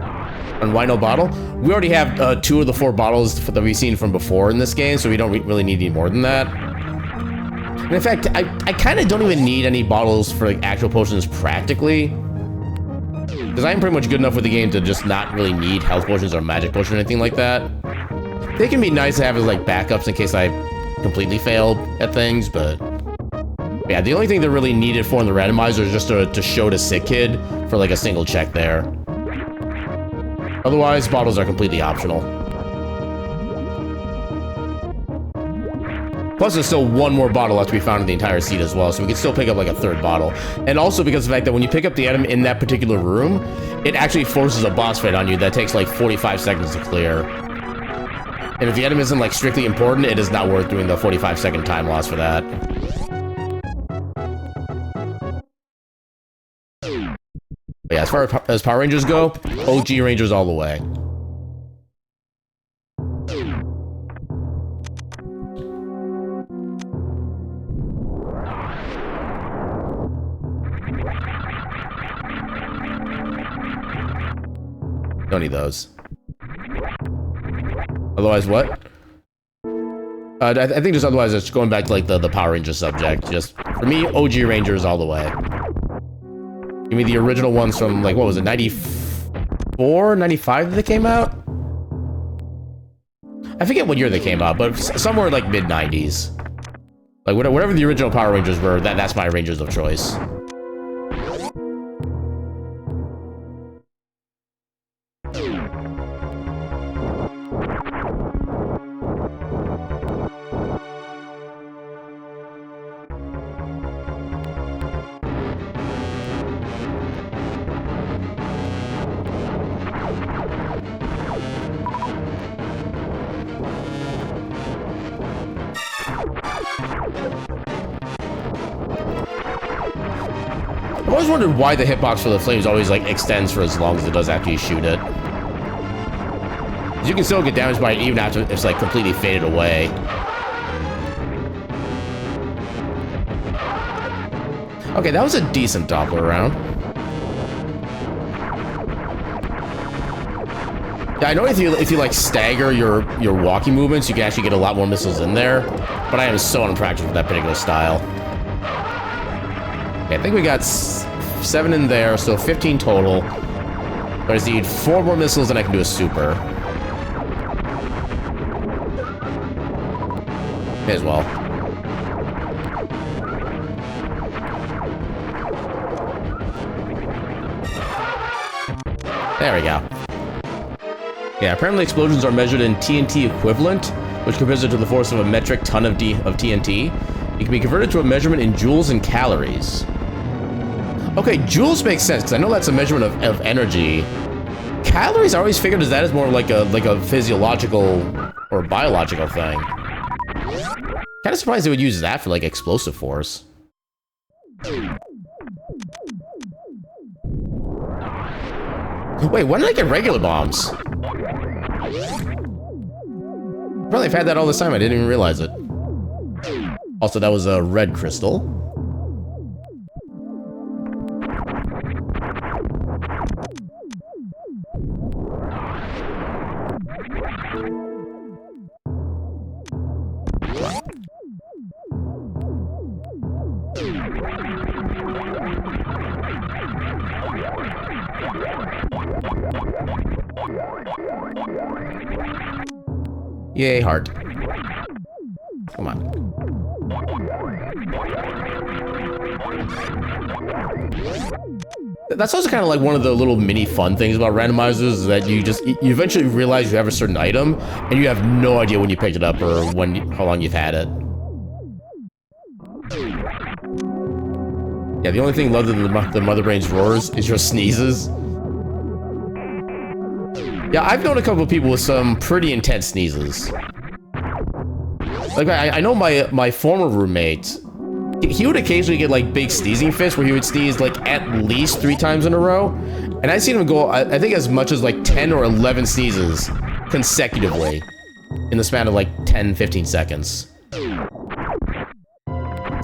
On why no bottle? We already have 2 of the 4 bottles that we've seen from before in this game, so we don't really need any more than that. And in fact, I kind of don't even need any bottles for like actual potions practically. Because I'm pretty much good enough with the game to just not really need health potions or magic potions or anything like that. They can be nice to have as like backups in case I completely failed at things, but yeah, the only thing they're really needed for in the randomizer is just to show to sick kid for like a single check there. Otherwise, bottles are completely optional. Plus, there's still one more bottle left to be found in the entire seed as well, so we can still pick up like a third bottle. And also because of the fact that when you pick up the item in that particular room, it actually forces a boss fight on you that takes like 45 seconds to clear. And if the item isn't like strictly important, it is not worth doing the 45-second time loss for that. But yeah, as far as Power Rangers go, OG Rangers all the way. Don't need those. Otherwise, what? I think just otherwise, it's going back to like the Power Ranger subject. Just for me, OG Rangers all the way. Give me the original ones from like what was it, 94, 95 that they came out? I forget what year they came out, but somewhere like mid 90s. Like whatever the original Power Rangers were, that's my Rangers of choice. I've always wondered why the hitbox for the flames always like extends for as long as it does after you shoot it. You can still get damaged by it even after it's like completely faded away. Okay, that was a decent Doppler round. Yeah, I know if you like stagger your walking movements, you can actually get a lot more missiles in there, but I am so unpracticed with that particular style. Okay, I think we got 7 in there, so 15 total. But I just need 4 more missiles and I can do a super. May as well. There we go. Yeah, apparently explosions are measured in TNT equivalent, which compares it to the force of a metric ton of TNT. It can be converted to a measurement in joules and calories. Okay, joules makes sense, because I know that's a measurement of energy. Calories, I always figured that is more like a physiological or biological thing. Kind of surprised they would use that for, like, explosive force. Wait, when did I get regular bombs? Probably I've had that all this time, I didn't even realize it. Also, that was a red crystal. Yay, heart. Come on. That's also kind of like one of the little mini fun things about randomizers is that you eventually realize you have a certain item and you have no idea when you picked it up or how long you've had it. Yeah, the only thing other than the Mother Brain's roars is your sneezes. Yeah, I've known a couple of people with some pretty intense sneezes. Like, I know my former roommate, he would occasionally get, like, big sneezing fits where he would sneeze, like, at least 3 times in a row. And I've seen him go, I think, as much as, like, 10 or 11 sneezes consecutively in the span of, like, 10, 15 seconds. So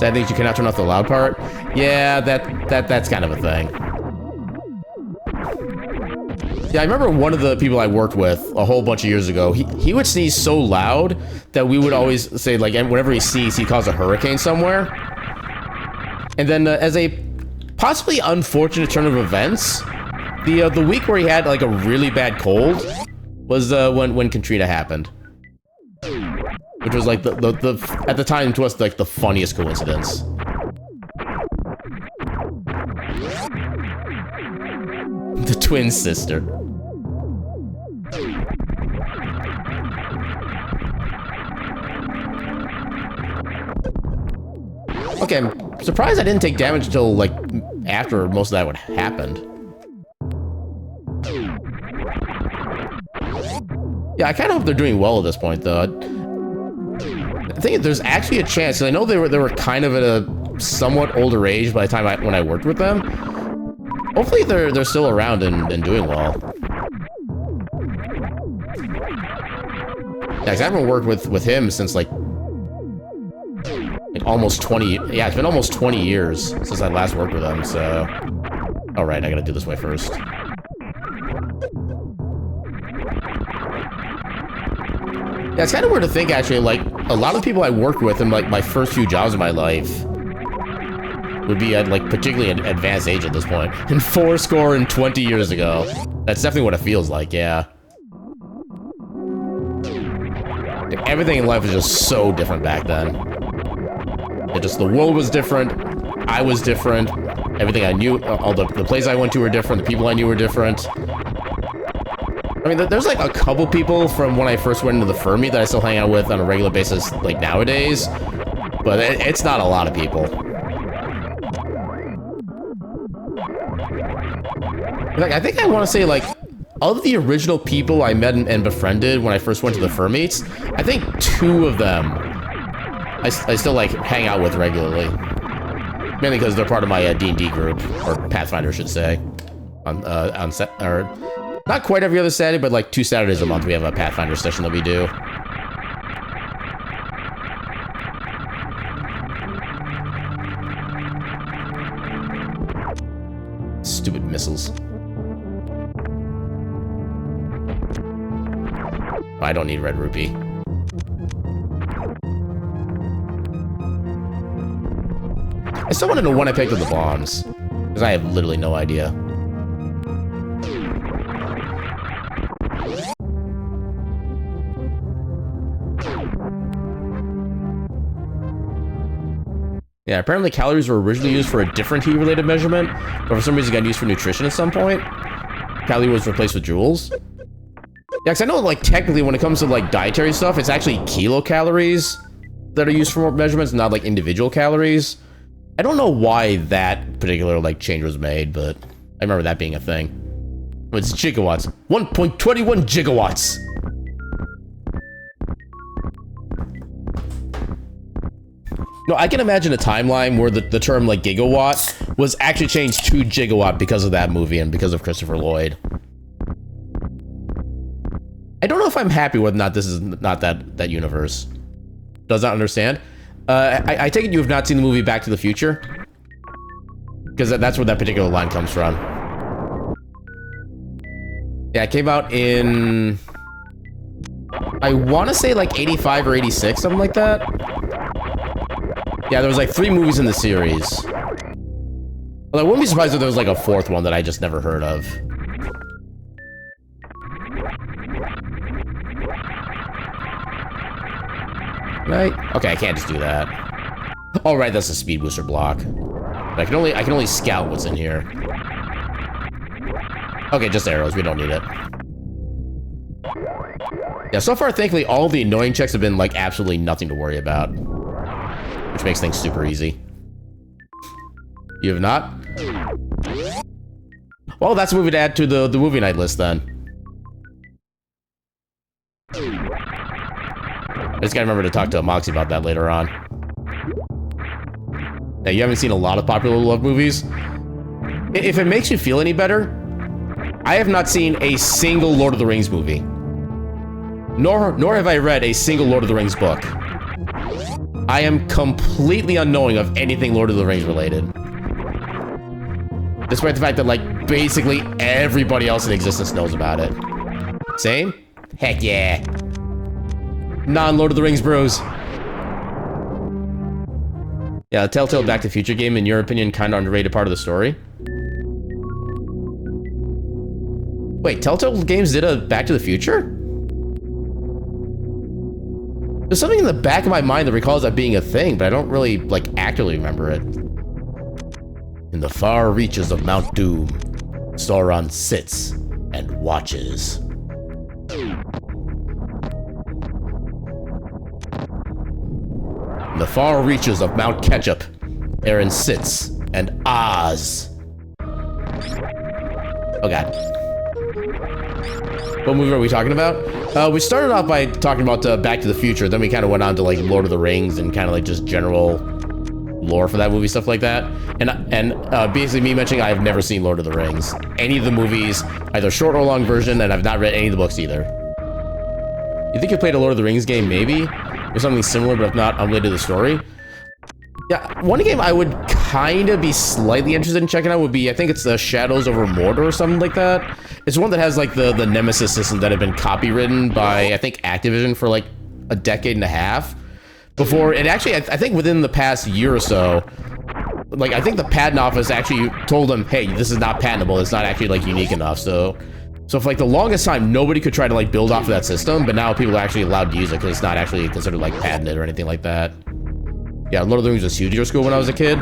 I think you cannot turn off the loud part. Yeah, that's kind of a thing. Yeah, I remember one of the people I worked with a whole bunch of years ago, he would sneeze so loud that we would always say, like, whenever he sneezed, he'd cause a hurricane somewhere. And then as a possibly unfortunate turn of events, the week where he had, like, a really bad cold was when Katrina happened. Which was, like, at the time to us, like, the funniest coincidence. The twin sister. Okay, I'm surprised I didn't take damage until, like, after most of that would happened. Yeah, I kind of hope they're doing well at this point, though. I think there's actually a chance, because I know they were kind of at a somewhat older age by the time when I worked with them. Hopefully they're still around and doing well. Yeah, 'cause I haven't worked with him since like almost 20. Yeah, it's been almost 20 years since I last worked with him. So, all right, I gotta do this way first. Yeah, it's kind of weird to think actually. Like a lot of people I worked with in like my first few jobs in my life would be at like particularly an advanced age at this point. And 20 years ago. That's definitely what it feels like. Yeah. Like, everything in life was just so different back then. The world was different. I was different. Everything I knew, all the places I went to were different. The people I knew were different. I mean, there's like a couple people from when I first went into the Fermi that I still hang out with on a regular basis, like nowadays. But it's not a lot of people. Like, I think I want to say, like, of the original people I met and befriended when I first went to the Fermites, I think 2 of them I still, like, hang out with regularly. Mainly because they're part of my D&D group, or Pathfinder, I should say. Or not quite every other Saturday, but, like, 2 Saturdays a month we have a Pathfinder session that we do. Stupid missiles. I don't need red rupee. I still want to know when I picked up the bombs, because I have literally no idea. Yeah, apparently calories were originally used for a different heat-related measurement, but for some reason got used for nutrition at some point. Calorie was replaced with joules. Yeah, because I know, like, technically when it comes to, like, dietary stuff, it's actually kilocalories that are used for measurements, not, like, individual calories. I don't know why that particular, like, change was made, but I remember that being a thing. It's gigawatts. 1.21 gigawatts! No, I can imagine a timeline where the term, like, gigawatt was actually changed to gigawatt because of that movie and because of Christopher Lloyd. I don't know if I'm happy with not this is not that universe. Does not understand. I take it you have not seen the movie Back to the Future? Because that's where that particular line comes from. Yeah, it came out in... I want to say like 85 or 86, something like that. Yeah, there was like 3 movies in the series. Well, I wouldn't be surprised if there was like a 4th one that I just never heard of. Right? Okay, I can't just do that. All right, that's a speed booster block. But I can only scout what's in here. Okay, just arrows. We don't need it. Yeah, so far, thankfully, all the annoying checks have been like absolutely nothing to worry about, which makes things super easy. You have not? Well, that's a movie to add to the movie night list then. I just gotta remember to talk to Moxie about that later on. Now, you haven't seen a lot of popular love movies. If it makes you feel any better, I have not seen a single Lord of the Rings movie. Nor have I read a single Lord of the Rings book. I am completely unknowing of anything Lord of the Rings related. Despite the fact that, like, basically everybody else in existence knows about it. Same? Heck yeah. Non-Lord of the Rings bros. Yeah, the Telltale Back to the Future game, in your opinion, kind of underrated part of the story. Wait, Telltale Games did a Back to the Future? There's something in the back of my mind that recalls that being a thing, but I don't really, like, actively remember it. In the far reaches of Mount Doom, Sauron sits and watches. In the far reaches of Mount Ketchup, Aaron sits and ahs. Oh god. What movie are we talking about? We started off by talking about Back to the Future, then we kind of went on to like Lord of the Rings and kind of like just general lore for that movie, stuff like that. And basically me mentioning I've never seen Lord of the Rings. Any of the movies, either short or long version, and I've not read any of the books either. You think you played a Lord of the Rings game, maybe? Or something similar, but if not, unrelated to the story? Yeah, one game I would kind of be slightly interested in checking out would be, I think it's the Shadows over Mordor or something like that. It's one that has like the Nemesis system that had been copywritten by, I think, Activision for like a decade and a half. Before it actually, I think within the past year or so, like I think the patent office actually told them, hey, this is not patentable, it's not actually like unique enough. So for like the longest time, nobody could try to like build off of that system, but now people are actually allowed to use it because it's not actually considered like patented or anything like that. Yeah, Lord of the Rings was huge at school when I was a kid.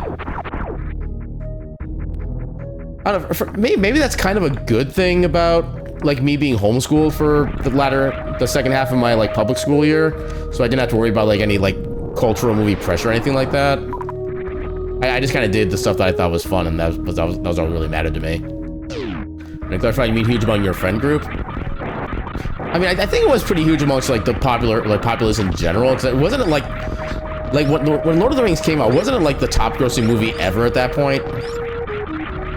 I don't know, maybe that's kind of a good thing about like me being homeschooled for the second half of my like public school year, so I didn't have to worry about like any like cultural movie pressure or anything like that. I just kind of did the stuff that I thought was fun, and that was all really mattered to me. And clarify, you mean huge among your friend group? I mean, I think it was pretty huge amongst like the populace in general, because it wasn't like when Lord of the Rings came out, wasn't it like the top grossing movie ever at that point?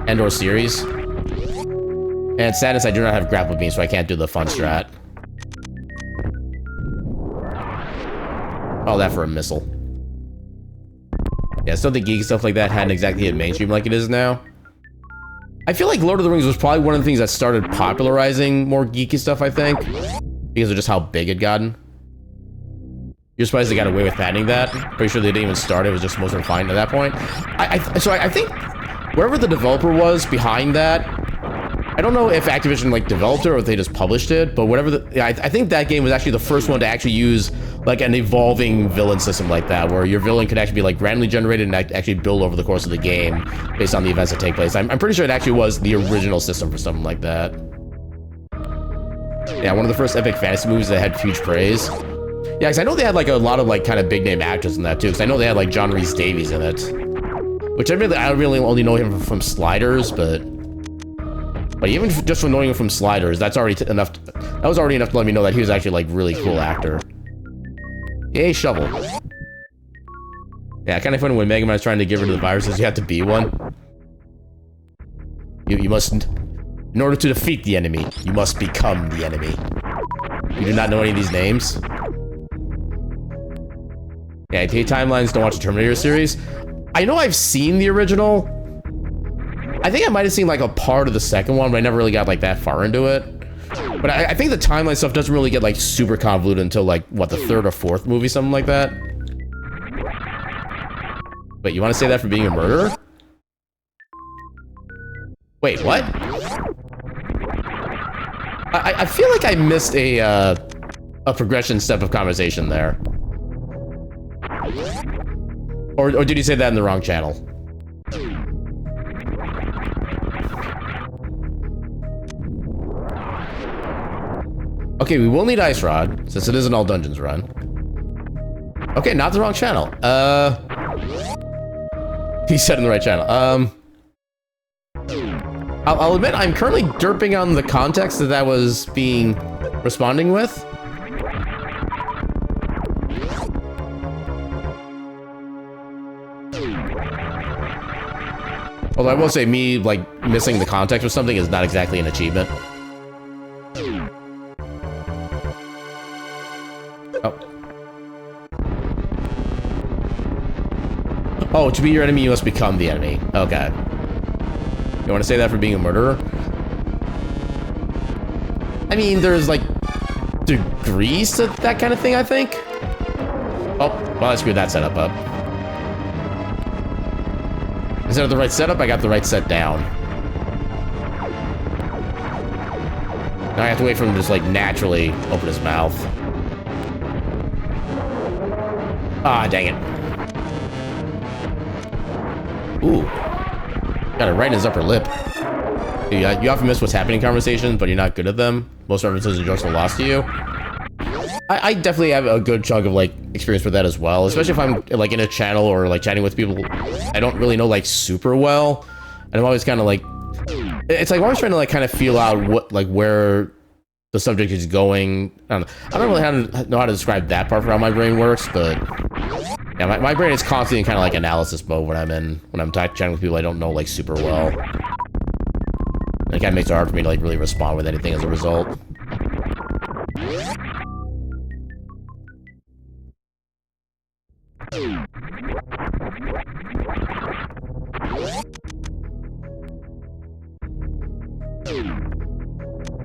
And or series? And sadness, I do not have grapple beams, so I can't do the fun strat. All that for a missile. Yeah, still the geek stuff like that hadn't exactly hit mainstream like it is now. I feel like Lord of the Rings was probably one of the things that started popularizing more geeky stuff, I think. Because of just how big it gotten. You're surprised they got away with patenting that? Pretty sure they didn't even start, it was just most refined at that point. So I think wherever the developer was behind that, I don't know if Activision like developed it or if they just published it, but whatever I think that game was actually the first one to actually use like an evolving villain system like that, where your villain could actually be like randomly generated and actually build over the course of the game based on the events that take place. I'm pretty sure it actually was the original system for something like that. Yeah, one of the first epic fantasy movies that had huge praise. Yeah, because I know they had like a lot of like kind of big name actors in that too, because I know they had like John Rhys Davies in it, which I really only know him from Sliders, but even just from knowing him from Sliders, that's already enough. That was already enough to let me know that he was actually like really cool actor. Yay, shovel. Yeah, kind of funny when Mega Man is trying to get rid of the viruses, you have to be one. You must, in order to defeat the enemy, you must become the enemy. You do not know any of these names? Yeah, I hate timelines, don't watch the Terminator series. I know I've seen the original. I think I might have seen like a part of the second one, but I never really got like that far into it. But I think the timeline stuff doesn't really get like super convoluted until like, what, the third or fourth movie, something like that? Wait, you want to say that for being a murderer? Wait, what? I feel like I missed a progression step of conversation there. Or did you say that in the wrong channel? Okay, we will need Ice Rod, since it is an all dungeons run. Okay, not the wrong channel. He said in the right channel. I'll admit I'm currently derping on the context that was being responding with. Although I will say me, like, missing the context or something is not exactly an achievement. Oh, to be your enemy, you must become the enemy. Okay. You want to say that for being a murderer? I mean, there's, like, degrees to that kind of thing, I think. Oh, well, I screwed that setup up. Instead of the right setup, I got the right set down. Now I have to wait for him to just, like, naturally open his mouth. Ah, dang it. Ooh. Got it right in his upper lip. You often miss what's happening in conversations, but you're not good at them. Most references and jokes are lost to you. I definitely have a good chunk of, like, experience with that as well, especially if I'm like in a channel or like chatting with people I don't really know like super well. And I'm always kind of like, it's like I'm always trying to like kind of feel out what like where the subject is going. I don't really know how to describe that part for how my brain works, but yeah, my brain is constantly in kind of like analysis mode when I'm chatting with people I don't know like super well. And it kind of makes it hard for me to like really respond with anything as a result.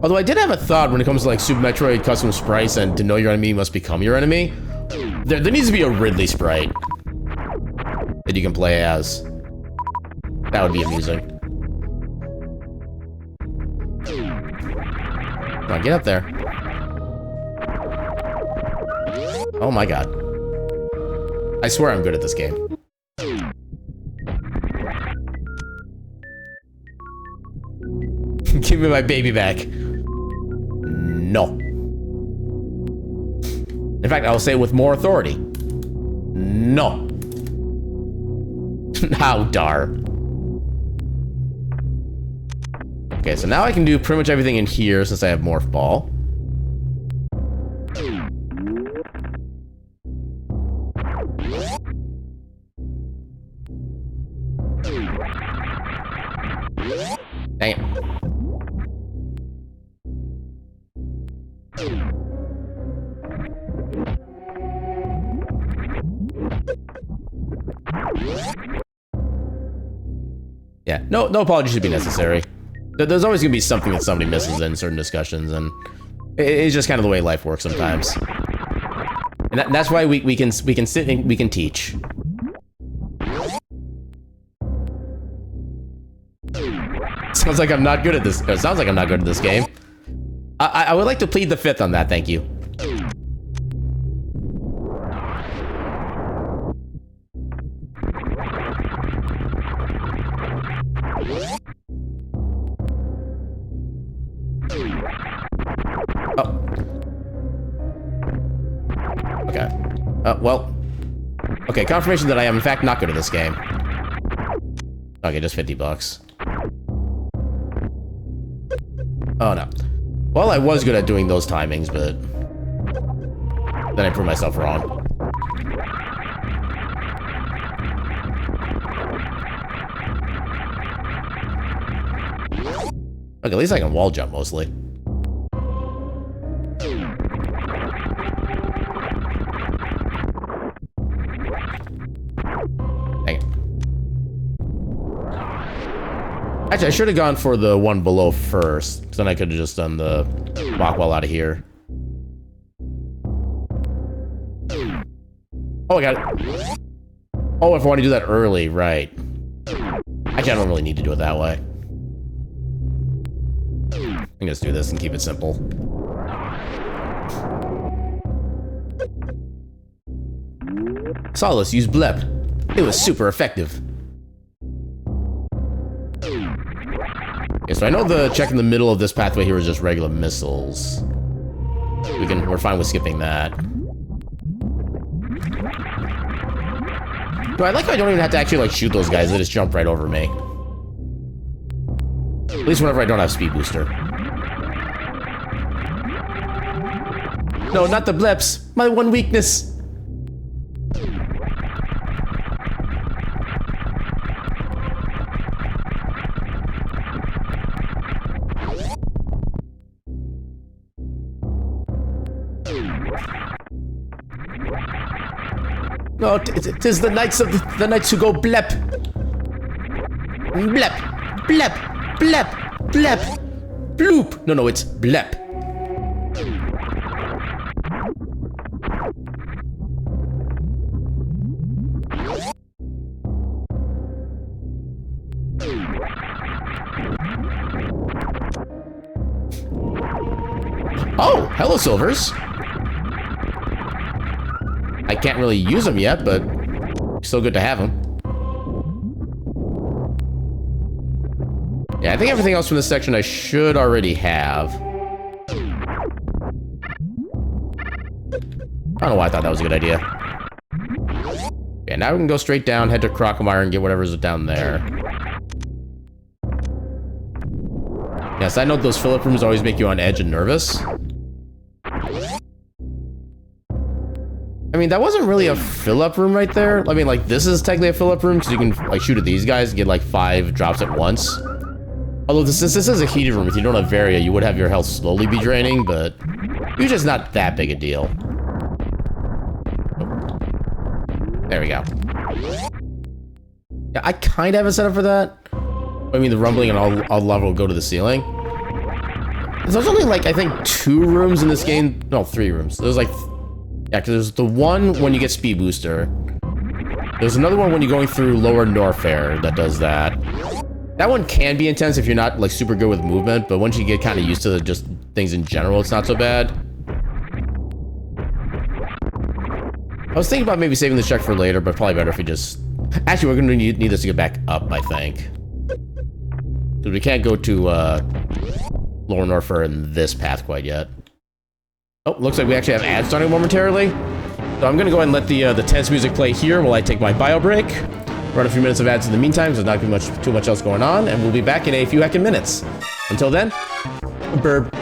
Although I did have a thought when it comes to like Super Metroid custom sprites and to know your enemy must become your enemy. There needs to be a Ridley sprite that you can play as. That would be amusing. Come on, get up there. Oh my god. I swear I'm good at this game. Give me my baby back. No. In fact, I'll say it with more authority. No. How dar. Okay, so now I can do pretty much everything in here since I have Morph Ball. Dang it. Yeah, no apology should be necessary. There's always gonna be something that somebody misses in certain discussions, and it's just kind of the way life works sometimes. And that's why we can sit and we can teach. Sounds like I'm not good at this. It sounds like I'm not good at this game. I would like to plead the fifth on that, thank you. Oh. Okay. Well. Okay, confirmation that I am in fact not good at this game. Okay, just $50. Oh no. Well, I was good at doing those timings, but then I proved myself wrong. Okay, at least I can wall jump mostly. Dang it. Actually, I should have gone for the one below first, because then I could have just done the walk wall out of here. Oh, I got it. Oh, if I want to do that early, right. Actually, I don't really need to do it that way. I can just do this and keep it simple. Solace used blep. It was super effective. Okay, so I know the check in the middle of this pathway here is just regular missiles. We're fine with skipping that. But I like how I don't even have to actually like shoot those guys, they just jump right over me. At least whenever I don't have speed booster. No, not the bleps. My one weakness. No, tis the knights of the knights who go blep. Blep, blep, blep, blep, bloop. No, it's blep. Oh, hello, Silvers. I can't really use them yet, but still good to have them. Yeah, I think everything else from this section I should already have. I don't know why I thought that was a good idea. Okay, now we can go straight down, head to Crocomire, and get whatever's down there. Yes, I know those fill-up rooms always make you on edge and nervous. I mean, that wasn't really a fill-up room right there. I mean, like, this is technically a fill-up room because you can, like, shoot at these guys and get, like, 5 drops at once. Although, this is a heated room. If you don't have Varia, you would have your health slowly be draining, but usually it's not that big a deal. There we go. Yeah, I kind of have a setup for that. I mean, the rumbling and all lava will go to the ceiling. There's only, like, I think 2 rooms in this game. No, 3 rooms. There's, like... Yeah, because there's the one when you get Speed Booster. There's another one when you're going through Lower Norfair that does that. That one can be intense if you're not, like, super good with movement, but once you get kind of used to just things in general, it's not so bad. I was thinking about maybe saving this check for later, but probably better if we just... Actually, we're going to need this to get back up, I think. Because we can't go to Lower Norfair in this path quite yet. Oh, looks like we actually have ads starting momentarily. So I'm gonna go ahead and let the tense music play here while I take my bio break. Run a few minutes of ads in the meantime, so there's not too much else going on, and we'll be back in a few heckin' minutes. Until then, burb.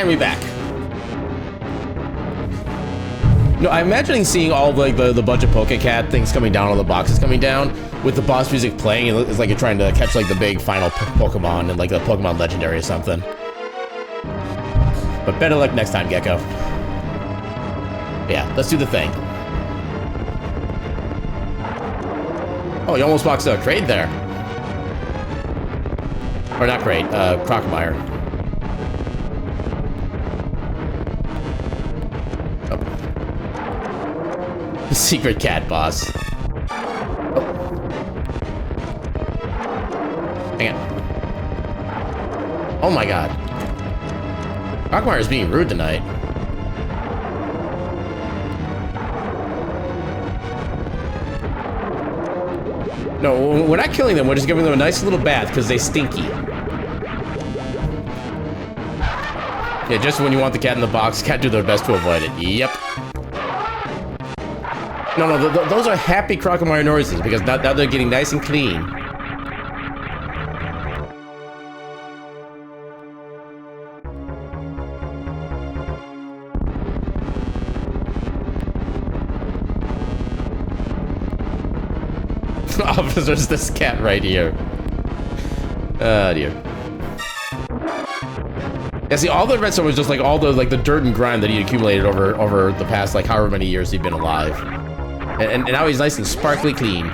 And we back. No, I'm imagining seeing all like the bunch of Pokecat things coming down, all the boxes coming down, with the boss music playing. It's like you're trying to catch like the big final Pokemon and like a Pokemon Legendary or something. But better luck next time, Gecko. Yeah, let's do the thing. Oh, you almost boxed a Kraid there. Or not Kraid, Crocomire. The secret cat boss. Oh. Hang on. Oh my god. Crocomire is being rude tonight. No, we're not killing them. We're just giving them a nice little bath because they stinky. Yeah, just when you want the cat in the box, cat do their best to avoid it. Yep. No, those are happy Crocomire noises because now they're getting nice and clean. Officers, this cat right here. Oh dear. Yeah, see, all the redstone was just like all the the dirt and grime that he accumulated over the past like however many years he'd been alive, and now he's nice and sparkly clean.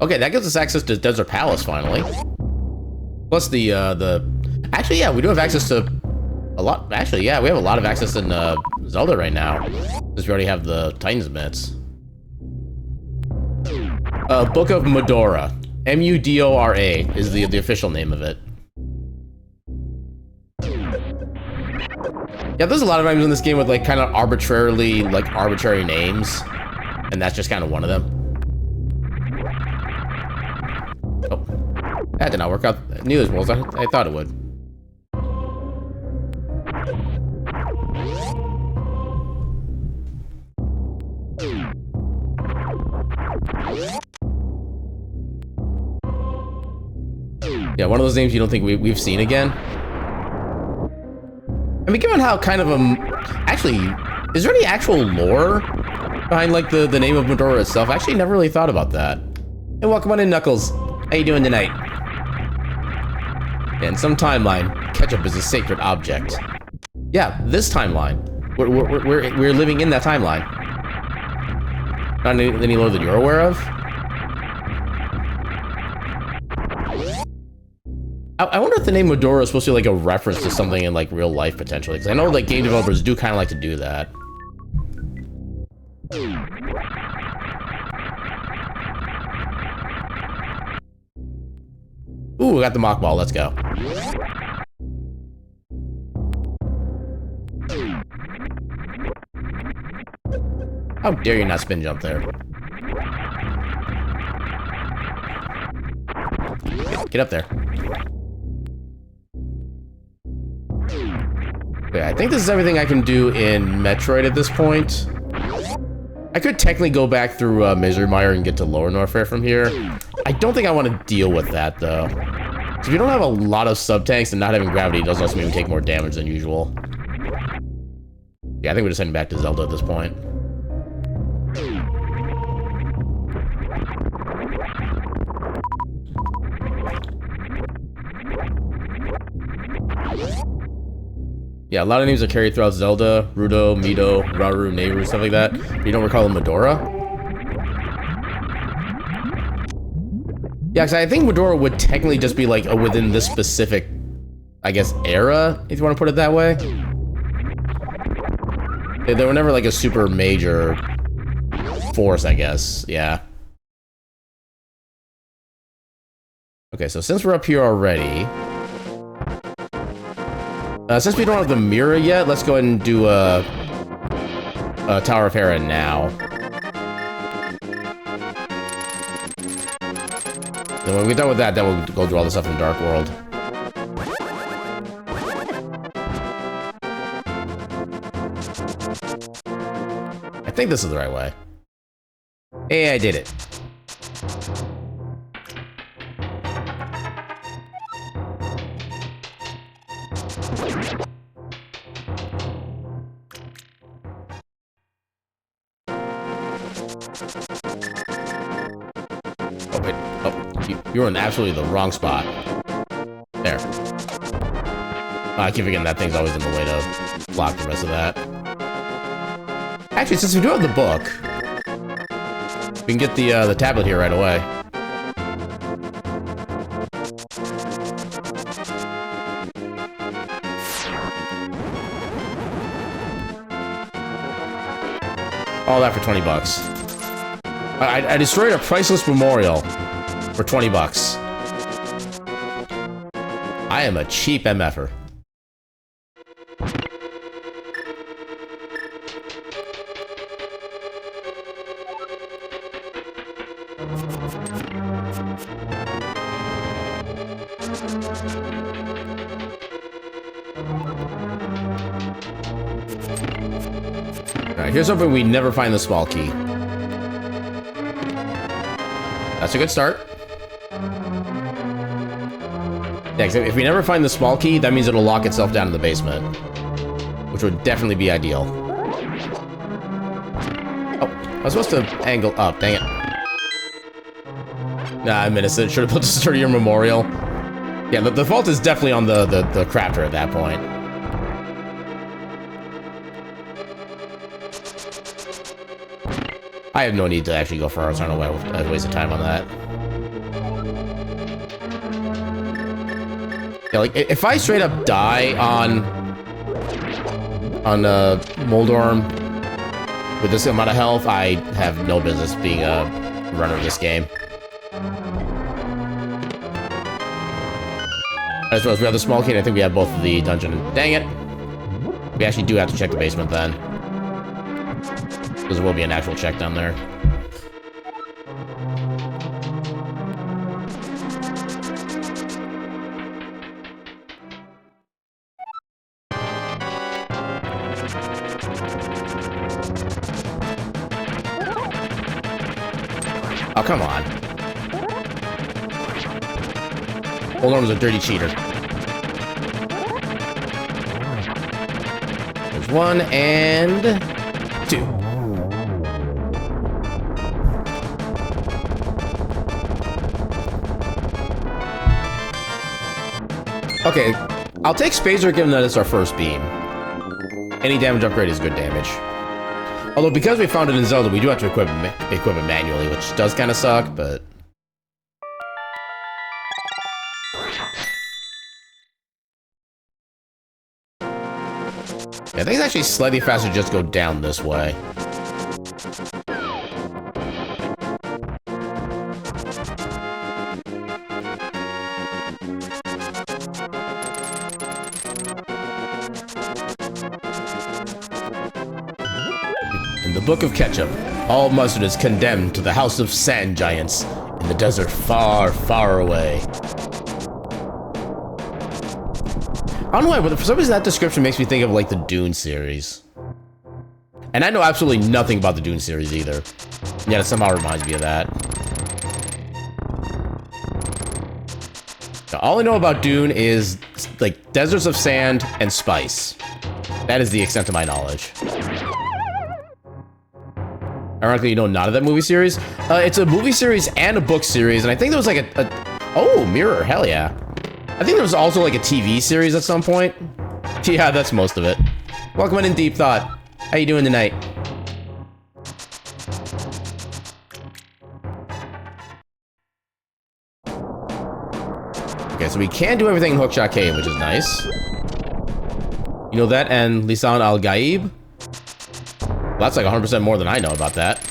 Okay, that gives us access to Desert Palace finally. Plus actually, yeah, we do have access to a lot. Actually, yeah, we have a lot of access in Zelda right now, since we already have the Titan's Myths. Book of Mudora. M-U-D-O-R-A is the official name of it. Yeah, there's a lot of items in this game with like kind of arbitrary names, and that's just kind of one of them. Oh, that did not work out nearly as well as I thought it would. Yeah, one of those names you don't think we've seen again. I mean, given how kind of actually, is there any actual lore behind like the name of Mudora itself? I actually never really thought about that. Hey, welcome on in, Knuckles. How you doing tonight? Yeah, in some timeline, ketchup is a sacred object. Yeah, this timeline. We're living in that timeline. Not any lore that you're aware of? I wonder if the name Mudora is supposed to be like a reference to something in like real life potentially, because I know like game developers do kind of like to do that. Ooh, we got the mock ball. Let's go. How dare you not spin jump there? Get up there. Okay, I think this is everything I can do in Metroid at this point. I could technically go back through Misery Mire and get to Lower Norfair from here. I don't think I want to deal with that, though. So if you don't have a lot of sub-tanks, and not having gravity does also mean we take more damage than usual. Yeah, I think we're just heading back to Zelda at this point. Yeah, a lot of names are carried throughout Zelda. Rudo, Mido, Rauru, Nehru, stuff like that. But you don't recall Mudora? Yeah, because I think Mudora would technically just be like within this specific, I guess, era, if you want to put it that way. They were never like a super major force, I guess. Yeah. Okay, so since we're up here already, since we don't have the mirror yet, let's go ahead and do Tower of Hera now. Then when we're done with that, then we'll go do all the stuff in Dark World. I think this is the right way. Hey, I did it. Oh, wait. Oh, you're in absolutely the wrong spot. There. Oh, I keep forgetting that thing's always in the way to block the rest of that. Actually, since we do have the book, we can get the tablet here right away. All that for 20 bucks. I destroyed a priceless memorial for 20 bucks. I am a cheap MFer. Alright, here's hoping we never find the small key. That's a good start. Yeah, if we never find the small key, that means it'll lock itself down in the basement. Which would definitely be ideal. Oh, I was supposed to angle up, dang it. Nah, I missed it. Should have put the sturdier memorial. Yeah, the fault is definitely on the crafter at that point. I have no need to actually go for a turn away. I'd waste of time on that. Yeah, like if I straight up die on Moldorm with this amount of health, I have no business being a runner of this game. I suppose we have the small key, and I think we have both of the dungeon. Dang it! We actually do have to check the basement then. Because there will be an actual check down there. Oh, come on. Moldorm's a dirty cheater. There's one and two. Okay, I'll take Spacer given that it's our first beam. Any damage upgrade is good damage. Although because we found it in Zelda, we do have to equip it manually, which does kind of suck, but... Yeah, I think it's actually slightly faster to just go down this way. In the Book of Ketchup, all mustard is condemned to the house of sand giants in the desert far, far away. I don't know why, but for some reason that description makes me think of like the Dune series. And I know absolutely nothing about the Dune series either. Yet it somehow reminds me of that. Now, all I know about Dune is like deserts of sand and spice. That is the extent of my knowledge. Ironically, you know none of that movie series? It's a movie series and a book series, and I think there was like oh, Mirror, hell yeah. I think there was also like a TV series at some point. Yeah, that's most of it. Welcome in Deep Thought. How you doing tonight? Okay, so we can do everything in Hookshot Cave, which is nice. You know that and Lisan Al-Gaib? Well, that's like 100% more than I know about that.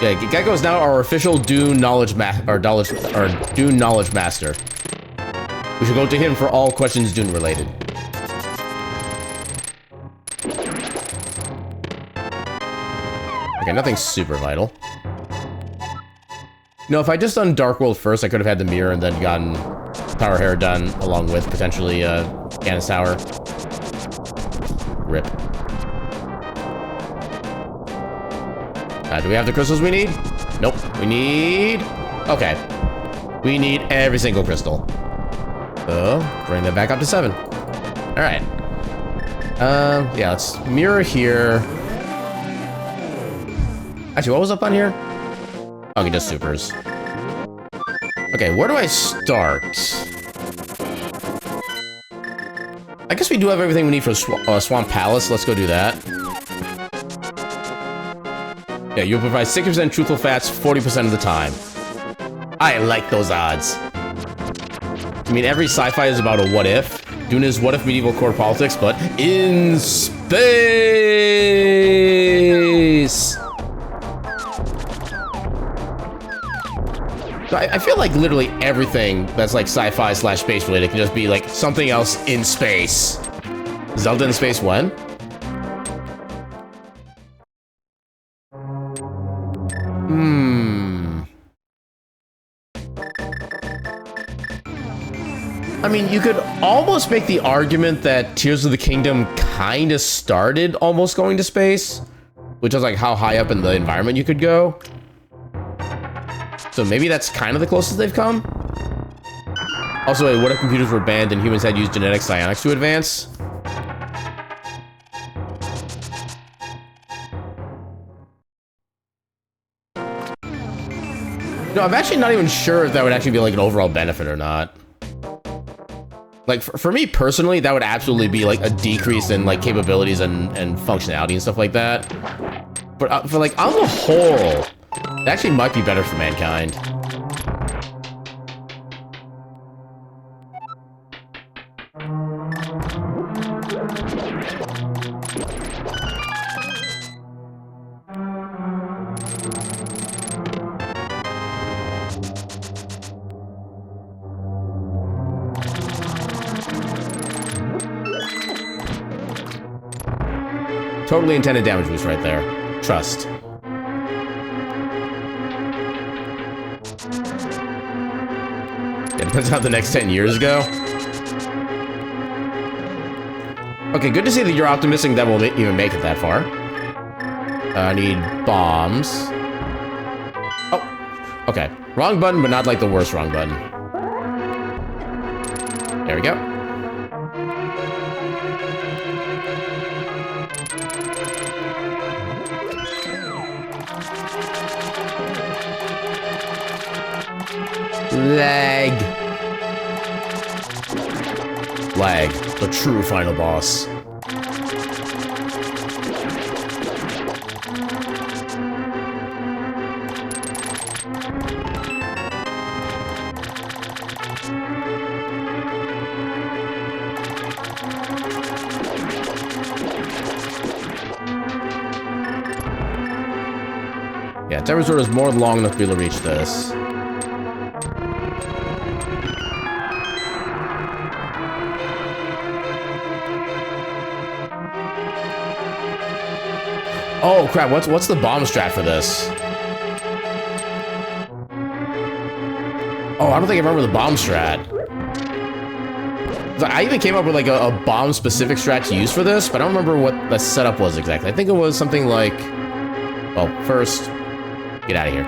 Yeah, Gecko is now our official Dune knowledge Dune knowledge master. We should go to him for all questions Dune related. Okay, nothing super vital. You know, if I just done Dark World first, I could have had the mirror and then gotten Tower Hair done along with potentially Gannis Tower. Rip. Do we have the crystals we need? Nope. We need... Okay. We need every single crystal. So, bring that back up to 7. Alright. Yeah, let's mirror here. Actually, what was up on here? Okay, just supers. Okay, where do I start? I guess we do have everything we need for Swamp Palace. Let's go do that. Yeah, you'll provide 60% truthful facts 40% of the time. I like those odds. I mean, every sci-fi is about a what if. Dune is what if medieval court politics, but in space! So I feel like literally everything that's like sci-fi slash space related can just be like something else in space. Zelda in space when? I mean, you could almost make the argument that Tears of the Kingdom kind of started almost going to space, which is like how high up in the environment you could go. So maybe that's kind of the closest they've come. Also, what if computers were banned and humans had used genetic psionics to advance? No, I'm actually not even sure if that would actually be like an overall benefit or not. Like, for me personally, that would absolutely be like a decrease in like capabilities and functionality and stuff like that. But for like on the whole, it actually might be better for mankind. Totally intended damage boost right there. Trust. It depends how the next 10 years go. Okay, good to see that you're optimistic that we'll even make it that far. I need bombs. Oh, okay. Wrong button, but not like the worst wrong button. There we go. Lag, the true final boss. Yeah, Terror Sword is more than long enough to be able to reach this. Oh crap, what's the bomb strat for this? Oh, I don't think I remember the bomb strat. I even came up with like a bomb specific strat to use for this, but I don't remember what the setup was exactly. I think it was something like, well, first, get out of here.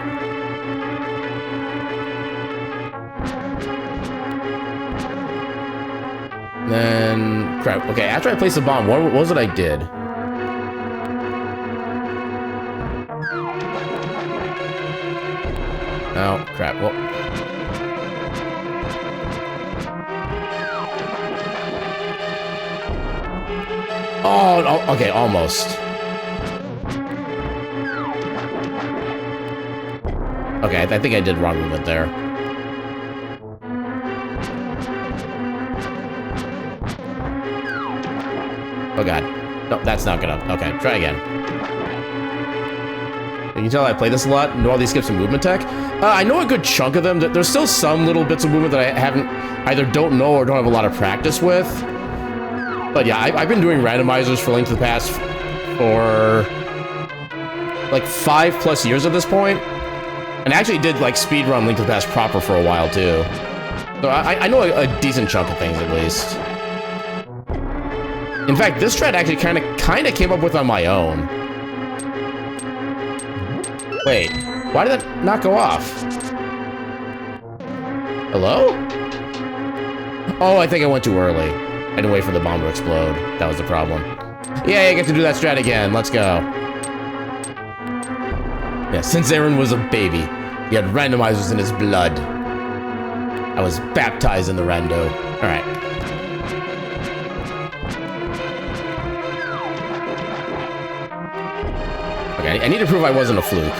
Then, crap, okay, after I placed the bomb, what was it I did? Oh, crap, well. Oh, okay, almost. Okay, I think I did wrong movement there. Oh god. No, that's not gonna... Okay, try again. You can tell I play this a lot, know all these skips and movement tech. I know a good chunk of them. There's still some little bits of movement that I haven't... either don't know or don't have a lot of practice with. But yeah, I've been doing randomizers for Link to the Past for... like 5+ years at this point. And I actually did like speedrun Link to the Past proper for a while too. So I know a decent chunk of things at least. In fact, this strat actually kind of came up with on my own. Wait, why did that not go off? Hello? Oh, I think I went too early. I didn't wait for the bomb to explode. That was the problem. Yeah, I get to do that strat again. Let's go. Yeah, since Aaron was a baby, he had randomizers in his blood. I was baptized in the rando. Alright. Okay, I need to prove I wasn't a fluke.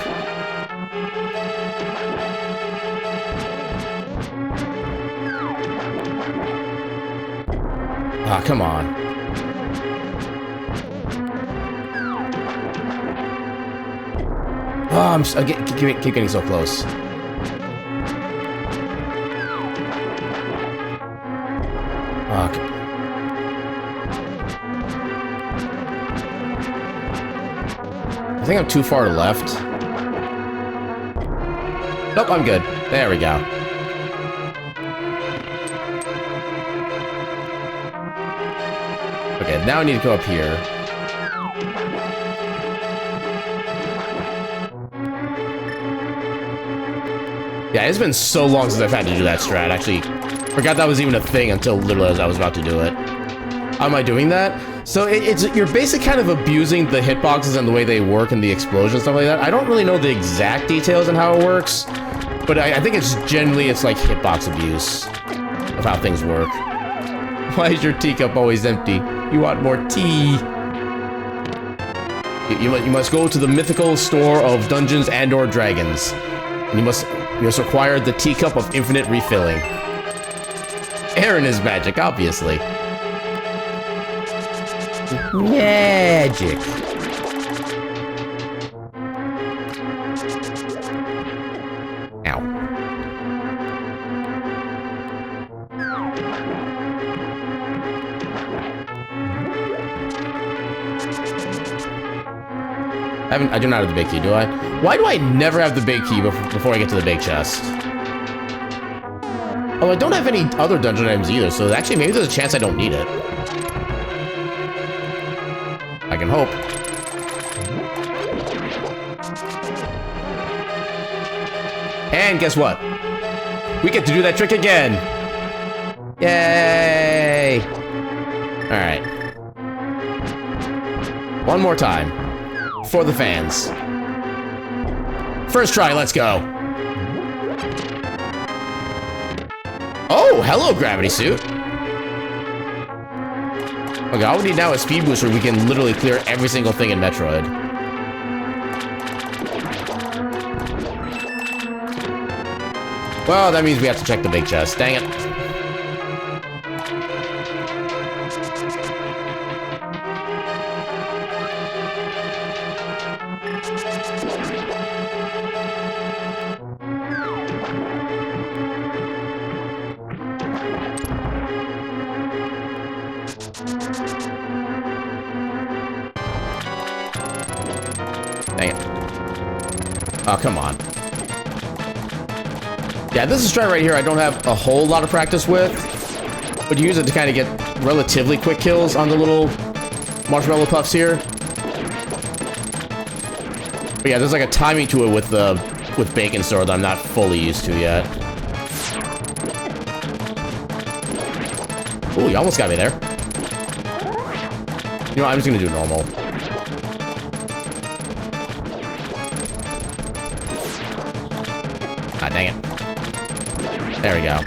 Ah, come on. Oh, I keep getting so close. Fuck. I think I'm too far left. Nope, I'm good. There we go. Okay, now I need to go up here. Yeah, it's been so long since I've had to do that strat. Actually, forgot that was even a thing until literally as I was about to do it. How am I doing that? So you're basically kind of abusing the hitboxes and the way they work and the explosions and stuff like that. I don't really know the exact details on how it works, but I think it's like hitbox abuse of how things work. Why is your teacup always empty? You want more tea. You must go to the mythical store of Dungeons and or Dragons. And you must acquire the teacup of infinite refilling. Aaron is magic, obviously. Magic. Ow. I do not have the big key, do I? Why do I never have the big key before I get to the big chest? Oh, I don't have any other dungeon items either, so actually maybe there's a chance I don't need it. I can hope. And guess what? We get to do that trick again! Yay! Alright. One more time. For the fans. First try, let's go. Oh, hello, gravity suit. Okay, all we need now is speed booster. We can literally clear every single thing in Metroid. Well, that means we have to check the big chest. Dang it. Oh, come on. Yeah, this is strat right here I don't have a whole lot of practice with, but you use it to kind of get relatively quick kills on the little marshmallow puffs here. But yeah, there's like a timing to it with Bacon Sword that I'm not fully used to yet. Ooh, you almost got me there. You know what, I'm just gonna do normal. Ah, dang it. There we go.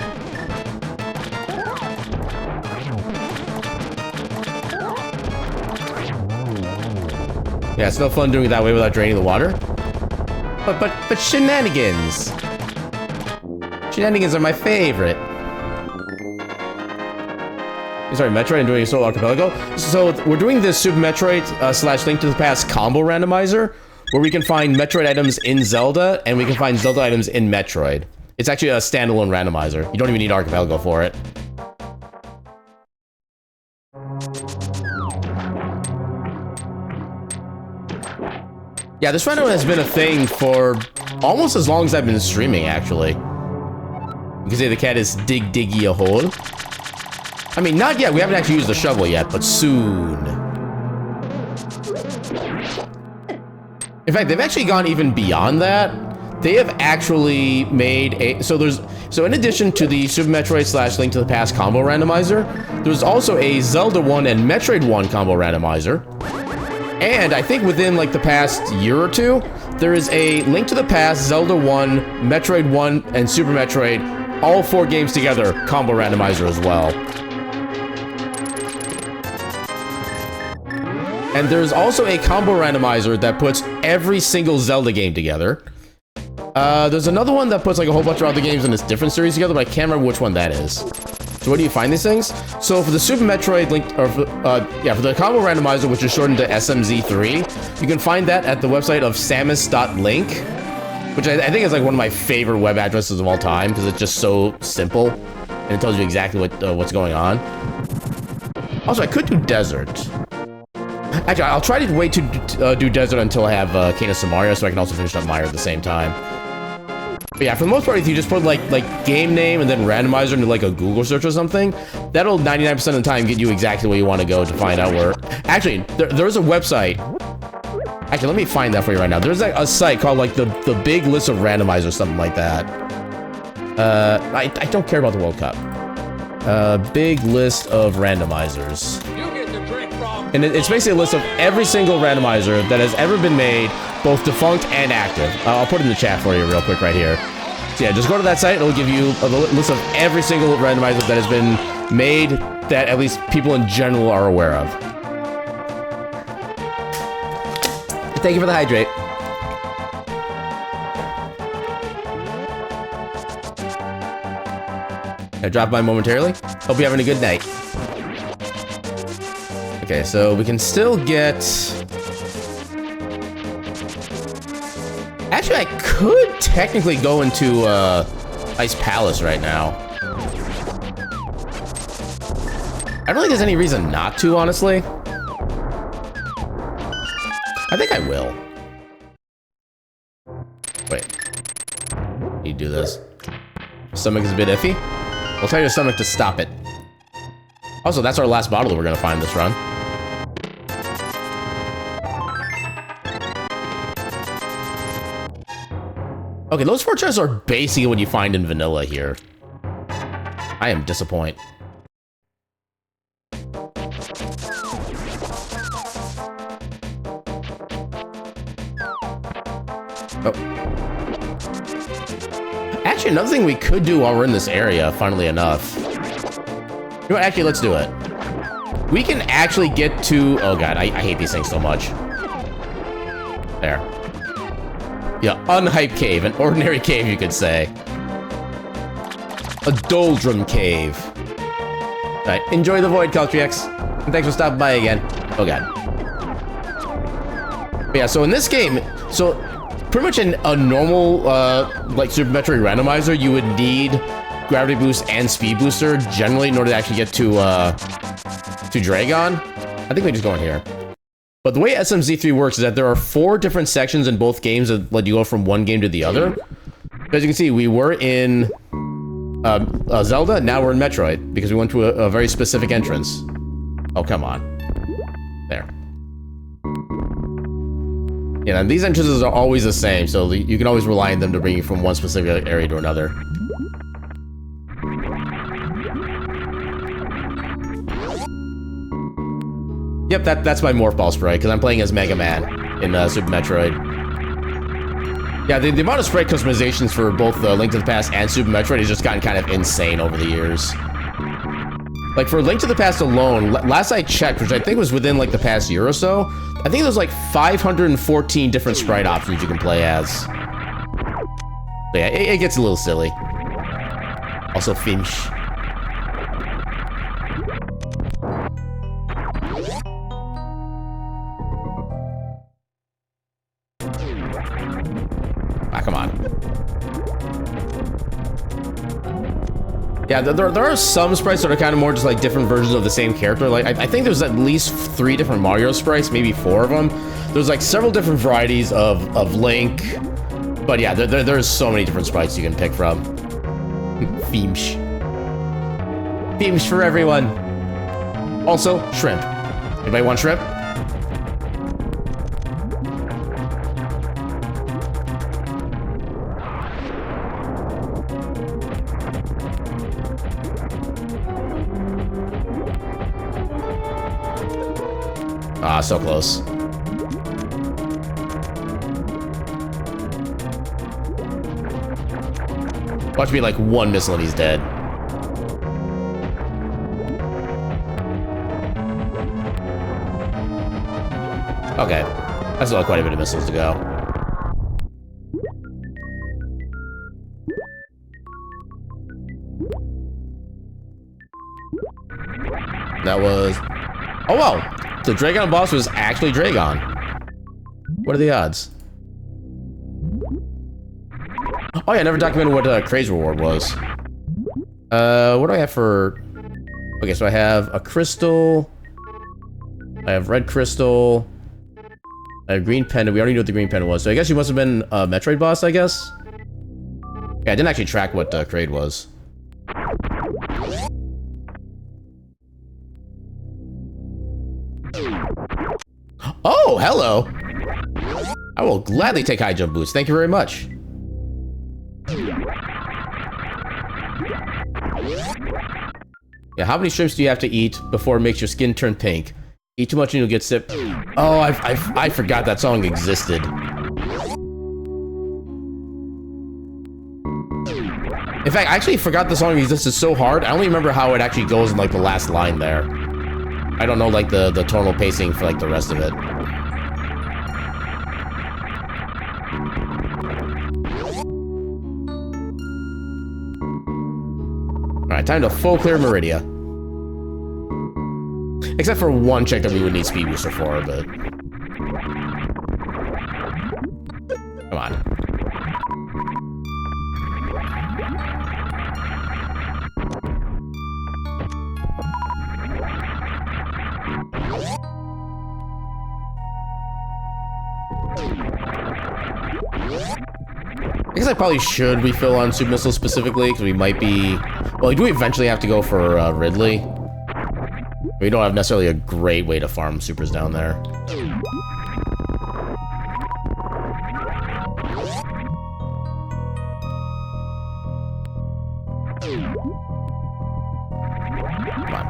Yeah, it's no fun doing it that way without draining the water. But shenanigans. Shenanigans are my favorite. Sorry, Metroid and doing a solo archipelago. So we're doing this Super Metroid / Link to the Past combo randomizer, where we can find Metroid items in Zelda, and we can find Zelda items in Metroid. It's actually a standalone randomizer. You don't even need Archipelago for it. Yeah, this random has been a thing for almost as long as I've been streaming, actually. You can say the cat is diggy a hole. I mean, not yet. We haven't actually used the shovel yet, but soon. In fact, they've actually gone even beyond that. They have actually made a... So in addition to the Super Metroid / Link to the Past combo randomizer, there's also a Zelda 1 and Metroid 1 combo randomizer. And I think within like the past year or two, there is a Link to the Past, Zelda 1, Metroid 1, and Super Metroid, all 4 games together, combo randomizer as well. And there's also a combo randomizer that puts every single Zelda game together. There's another one that puts like a whole bunch of other games in this different series together, but I can't remember which one that is. So where do you find these things? So for the Super Metroid Link, or for the combo randomizer, which is shortened to SMZ3, you can find that at the website of samus.link, which I think is like one of my favorite web addresses of all time because it's just so simple and it tells you exactly what's going on. Also, I could do Desert. Actually, I'll try to wait to do Desert until I have Kena Samaria, so I can also finish up Meyer at the same time. But yeah, for the most part, if you just put like game name and then randomizer into like a Google search or something, that'll 99% of the time get you exactly where you want to go to find out where. Actually, there's a website. Actually, let me find that for you right now. There's like a site called like the Big List of Randomizers or something like that. I don't care about the World Cup. Big List of Randomizers. And it's basically a list of every single randomizer that has ever been made, both defunct and active. I'll put it in the chat for you real quick right here. So yeah, just go to that site. It'll give you a list of every single randomizer that has been made that at least people in general are aware of. Thank you for the hydrate. I dropped by momentarily. Hope you're having a good night. Okay, so we can still get... Actually, I could technically go into Ice Palace right now. I don't think there's any reason not to, honestly. I think I will. Wait. You do this. Stomach is a bit iffy. We'll tell your stomach to stop it. Also, that's our last bottle that we're gonna find this run. Okay, those 4 chests are basically what you find in vanilla here. I am disappointed. Oh. Actually, another thing we could do while we're in this area, funnily enough. You know what, actually, let's do it. We can actually get to... Oh god, I hate these things so much. There. Yeah, unhyped cave. An ordinary cave, you could say. A doldrum cave. Alright, enjoy the void, Caltrix. And thanks for stopping by again. Oh god. But yeah, so in this game... So, pretty much in a normal, like, Super Metroid randomizer, you would need Gravity Boost and Speed Booster, generally, in order to actually get to Dragon. I think we just go in here. But the way SMZ3 works is that there are 4 different sections in both games that let you go from one game to the other. As you can see, we were in Zelda, now we're in Metroid, because we went to a very specific entrance. Oh, come on. There. Yeah, and these entrances are always the same, so you can always rely on them to bring you from one specific area to another. Yep, that's my Morph Ball sprite, because I'm playing as Mega Man in Super Metroid. Yeah, the amount of sprite customizations for both Link to the Past and Super Metroid has just gotten kind of insane over the years. Like, for Link to the Past alone, last I checked, which I think was within, like, the past year or so, I think there's, like, 514 different sprite options you can play as. So yeah, it gets a little silly. Also, Finch. Come on. Yeah, there are some sprites that are kind of more just like different versions of the same character. Like, I think there's at least 3 different Mario sprites, maybe 4 of them. There's like several different varieties of Link. But yeah, there's so many different sprites you can pick from. Feemsh. Feemsh for everyone. Also, shrimp. Anybody want shrimp? Ah, so close. Watch me like one missile and he's dead. Okay. That's still quite a bit of missiles to go. That was... Oh, wow! The Dragon boss was actually Dragon. What are the odds? Oh yeah, I never documented what Craze reward was. What do I have for... Okay, so I have a crystal. I have red crystal. I have green pendant. We already knew what the green pendant was. So I guess you must have been a Metroid boss, I guess? Yeah, I didn't actually track what Kraid was. Oh, hello! I will gladly take high jump boost. Thank you very much. Yeah, how many shrimps do you have to eat before it makes your skin turn pink? Eat too much and you'll get sick. Oh, I forgot that song existed. In fact, I actually forgot the song existed so hard. I only remember how it actually goes in like the last line there. I don't know like the tonal pacing for like the rest of it. Alright, time to full clear Meridia. Except for one check that we would need Speed Booster for, but... Come on. I guess I probably should refill on Super Missile specifically, because we might be... Well, do we eventually have to go for Ridley? We don't have necessarily a great way to farm supers down there. Come on.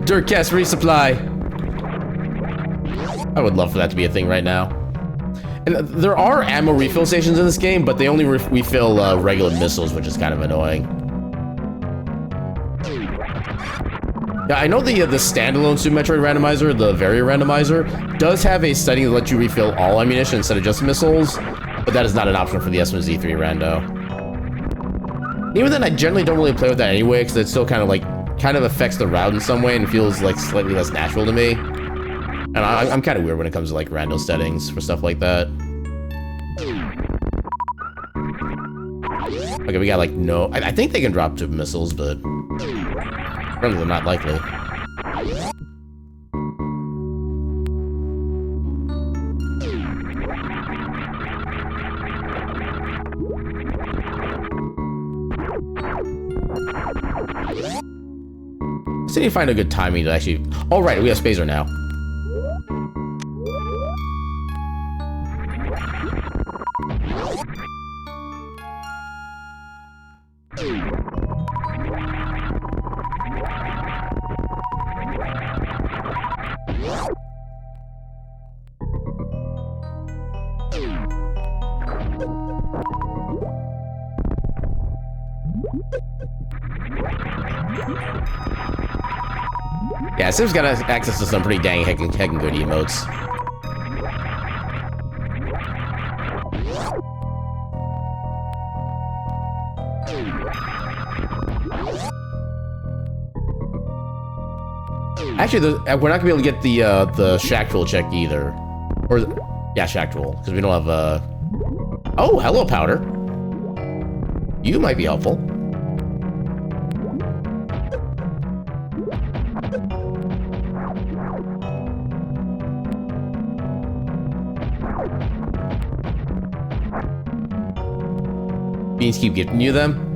Dirtcast resupply. I would love for that to be a thing right now. And there are ammo refill stations in this game, but they only refill regular missiles, which is kind of annoying. Yeah, I know the standalone Super Metroid Randomizer, the Varia Randomizer, does have a setting that lets you refill all ammunition instead of just missiles, but that is not an option for the SMZ3 Rando. Even then, I generally don't really play with that anyway, because it still kind of affects the route in some way and feels like slightly less natural to me. And I'm kind of weird when it comes to like rando settings for stuff like that. Okay, we got like no... I think they can drop to missiles, but... apparently they're not likely. I need to find a good timing to actually... Oh, right, we have Spazer now. Yeah, Sim's got access to some pretty dang heckin' good emotes. Actually, we're not gonna be able to get the Shactual check either. Or, yeah, Shactual, because we don't have Oh, hello, Powder. You might be helpful. Beans keep giving you them.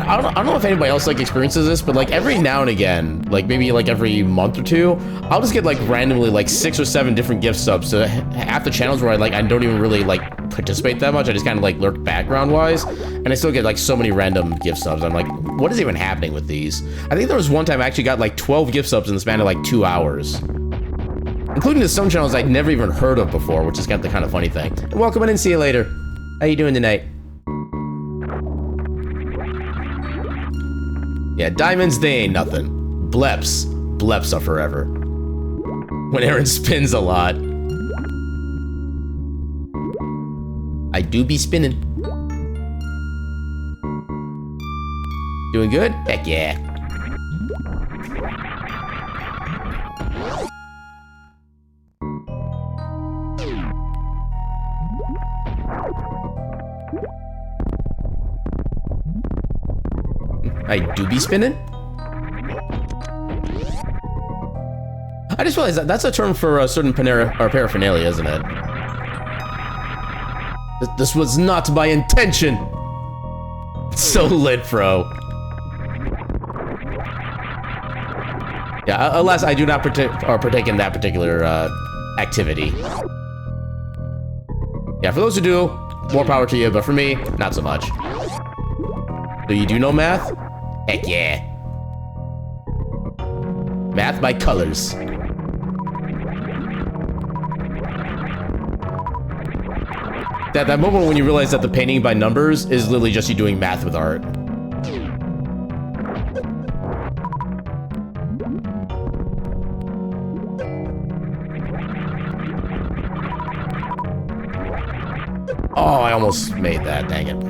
I don't know if anybody else like experiences this, but like every now and again, like maybe like every month or two, I'll just get like randomly like 6 or 7 different gift subs to half the channels where I don't even really like participate that much. I just kind of like lurk background wise, and I still get like so many random gift subs. I'm like, what is even happening with these? I think there was one time I actually got like 12 gift subs in the span of like 2 hours, including to some channels I'd never even heard of before, which is kind of funny thing. And welcome in and see you later. How you doing tonight? Yeah, diamonds, they ain't nothing. Bleps are forever. When Aaron spins a lot. I do be spinning. Doing good? Heck yeah. I do be spinning? I just realized that that's a term for a certain paraphernalia, isn't it? This was not by intention. So lit, bro. Yeah, alas, I do not partake in that particular activity. Yeah, for those who do, more power to you, but for me, not so much. So you do know math? Heck yeah. Math by colors. That moment when you realize that the painting by numbers is literally just you doing math with art. Oh, I almost made that, dang it.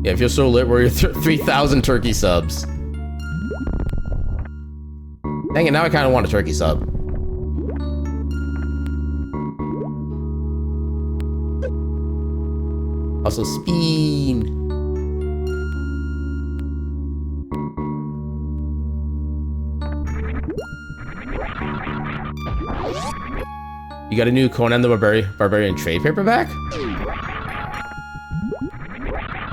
Yeah, if you're so lit, we're your 3,000 turkey subs. Dang it, now I kind of want a turkey sub. Also, spin. You got a new Conan the Barbarian trade paperback?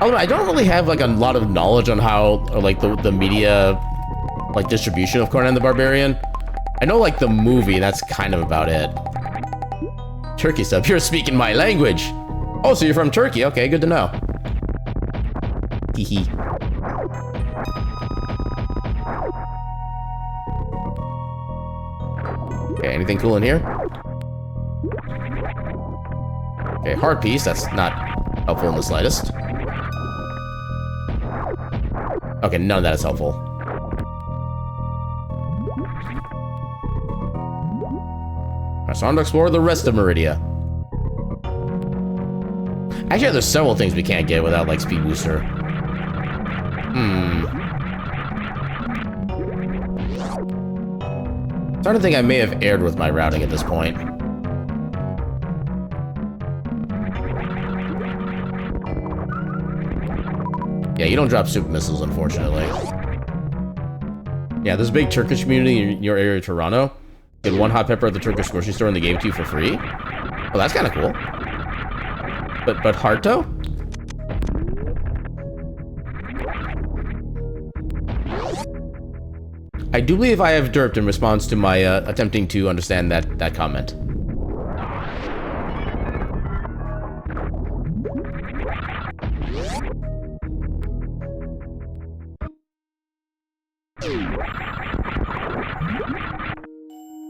I don't really have like a lot of knowledge on how, or like the media, like distribution of Conan the Barbarian. I know like the movie, that's kind of about it. Turkey sub, you're speaking my language. Oh, so you're from Turkey? Okay, good to know. Hehe. Okay, anything cool in here? Okay, heart piece, that's not helpful in the slightest. Okay, none of that is helpful. Alright, so I'm to explore the rest of Meridia. Actually, there's several things we can't get without, like, Speed Booster. Starting to think I may have erred with my routing at this point. Yeah, you don't drop super missiles, unfortunately. Yeah, there's a big Turkish community in your area of Toronto. Get 1 hot pepper at the Turkish grocery store and they gave it to you for free. Well, that's kind of cool. But Harto? I do believe I have derped in response to my attempting to understand that comment.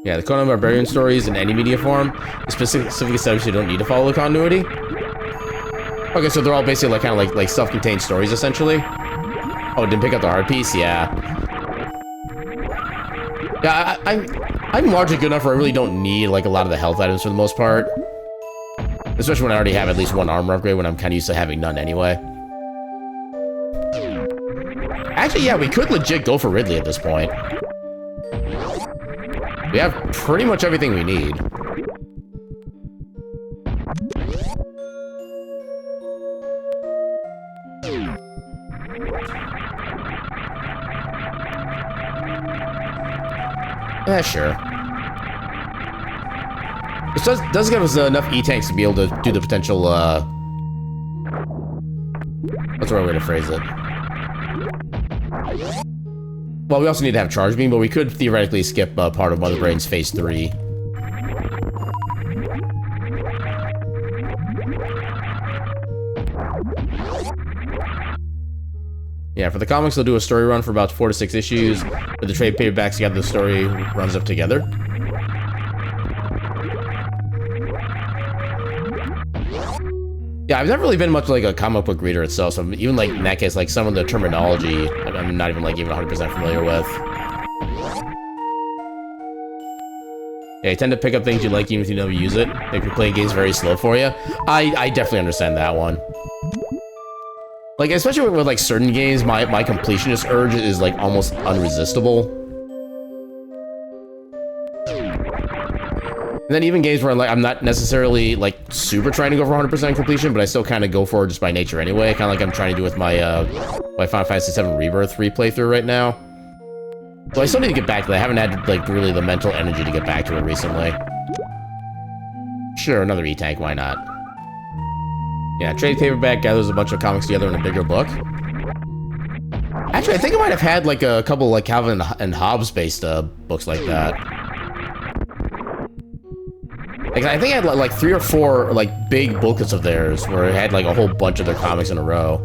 Yeah, the Conan Barbarian stories in any media form, specifically stuff you don't need to follow the continuity. Okay, so they're all basically like kind of like self-contained stories essentially. Oh, didn't pick up the hard piece? Yeah. Yeah, I'm largely good enough where I really don't need like a lot of the health items for the most part. Especially when I already have at least 1 armor upgrade when I'm kind of used to having none anyway. Actually, yeah, we could legit go for Ridley at this point. We have pretty much everything we need. Sure. This does give us enough E-tanks to be able to do the potential, what's the right way to phrase it? Well, we also need to have Charge Beam, but we could theoretically skip part of Mother Brain's Phase 3. Yeah, for the comics, they'll do a story run for about 4 to 6 issues. For the trade paperbacks, together, the story runs up together. Yeah, I've never really been much like a comic book reader itself, so even like in that case, like some of the terminology, I'm not even like 100% familiar with. Yeah, you tend to pick up things you like even if you never use it. If you're playing games very slow for you. I definitely understand that one. Like, especially with like certain games, my completionist urge is like almost unresistible. And then even games where like I'm not necessarily like super trying to go for 100% completion, but I still kind of go for it just by nature anyway. Kind of like I'm trying to do with my my Final Fantasy VII Rebirth playthrough right now. But I still need to get back to that. I haven't had like really the mental energy to get back to it recently. Sure, another E-tank, why not? Yeah, trade paperback gathers a bunch of comics together in a bigger book. Actually, I think I might have had like a couple like Calvin and Hobbes based books like that. Like, I think I had like 3 or 4 like big booklets of theirs where it had like a whole bunch of their comics in a row.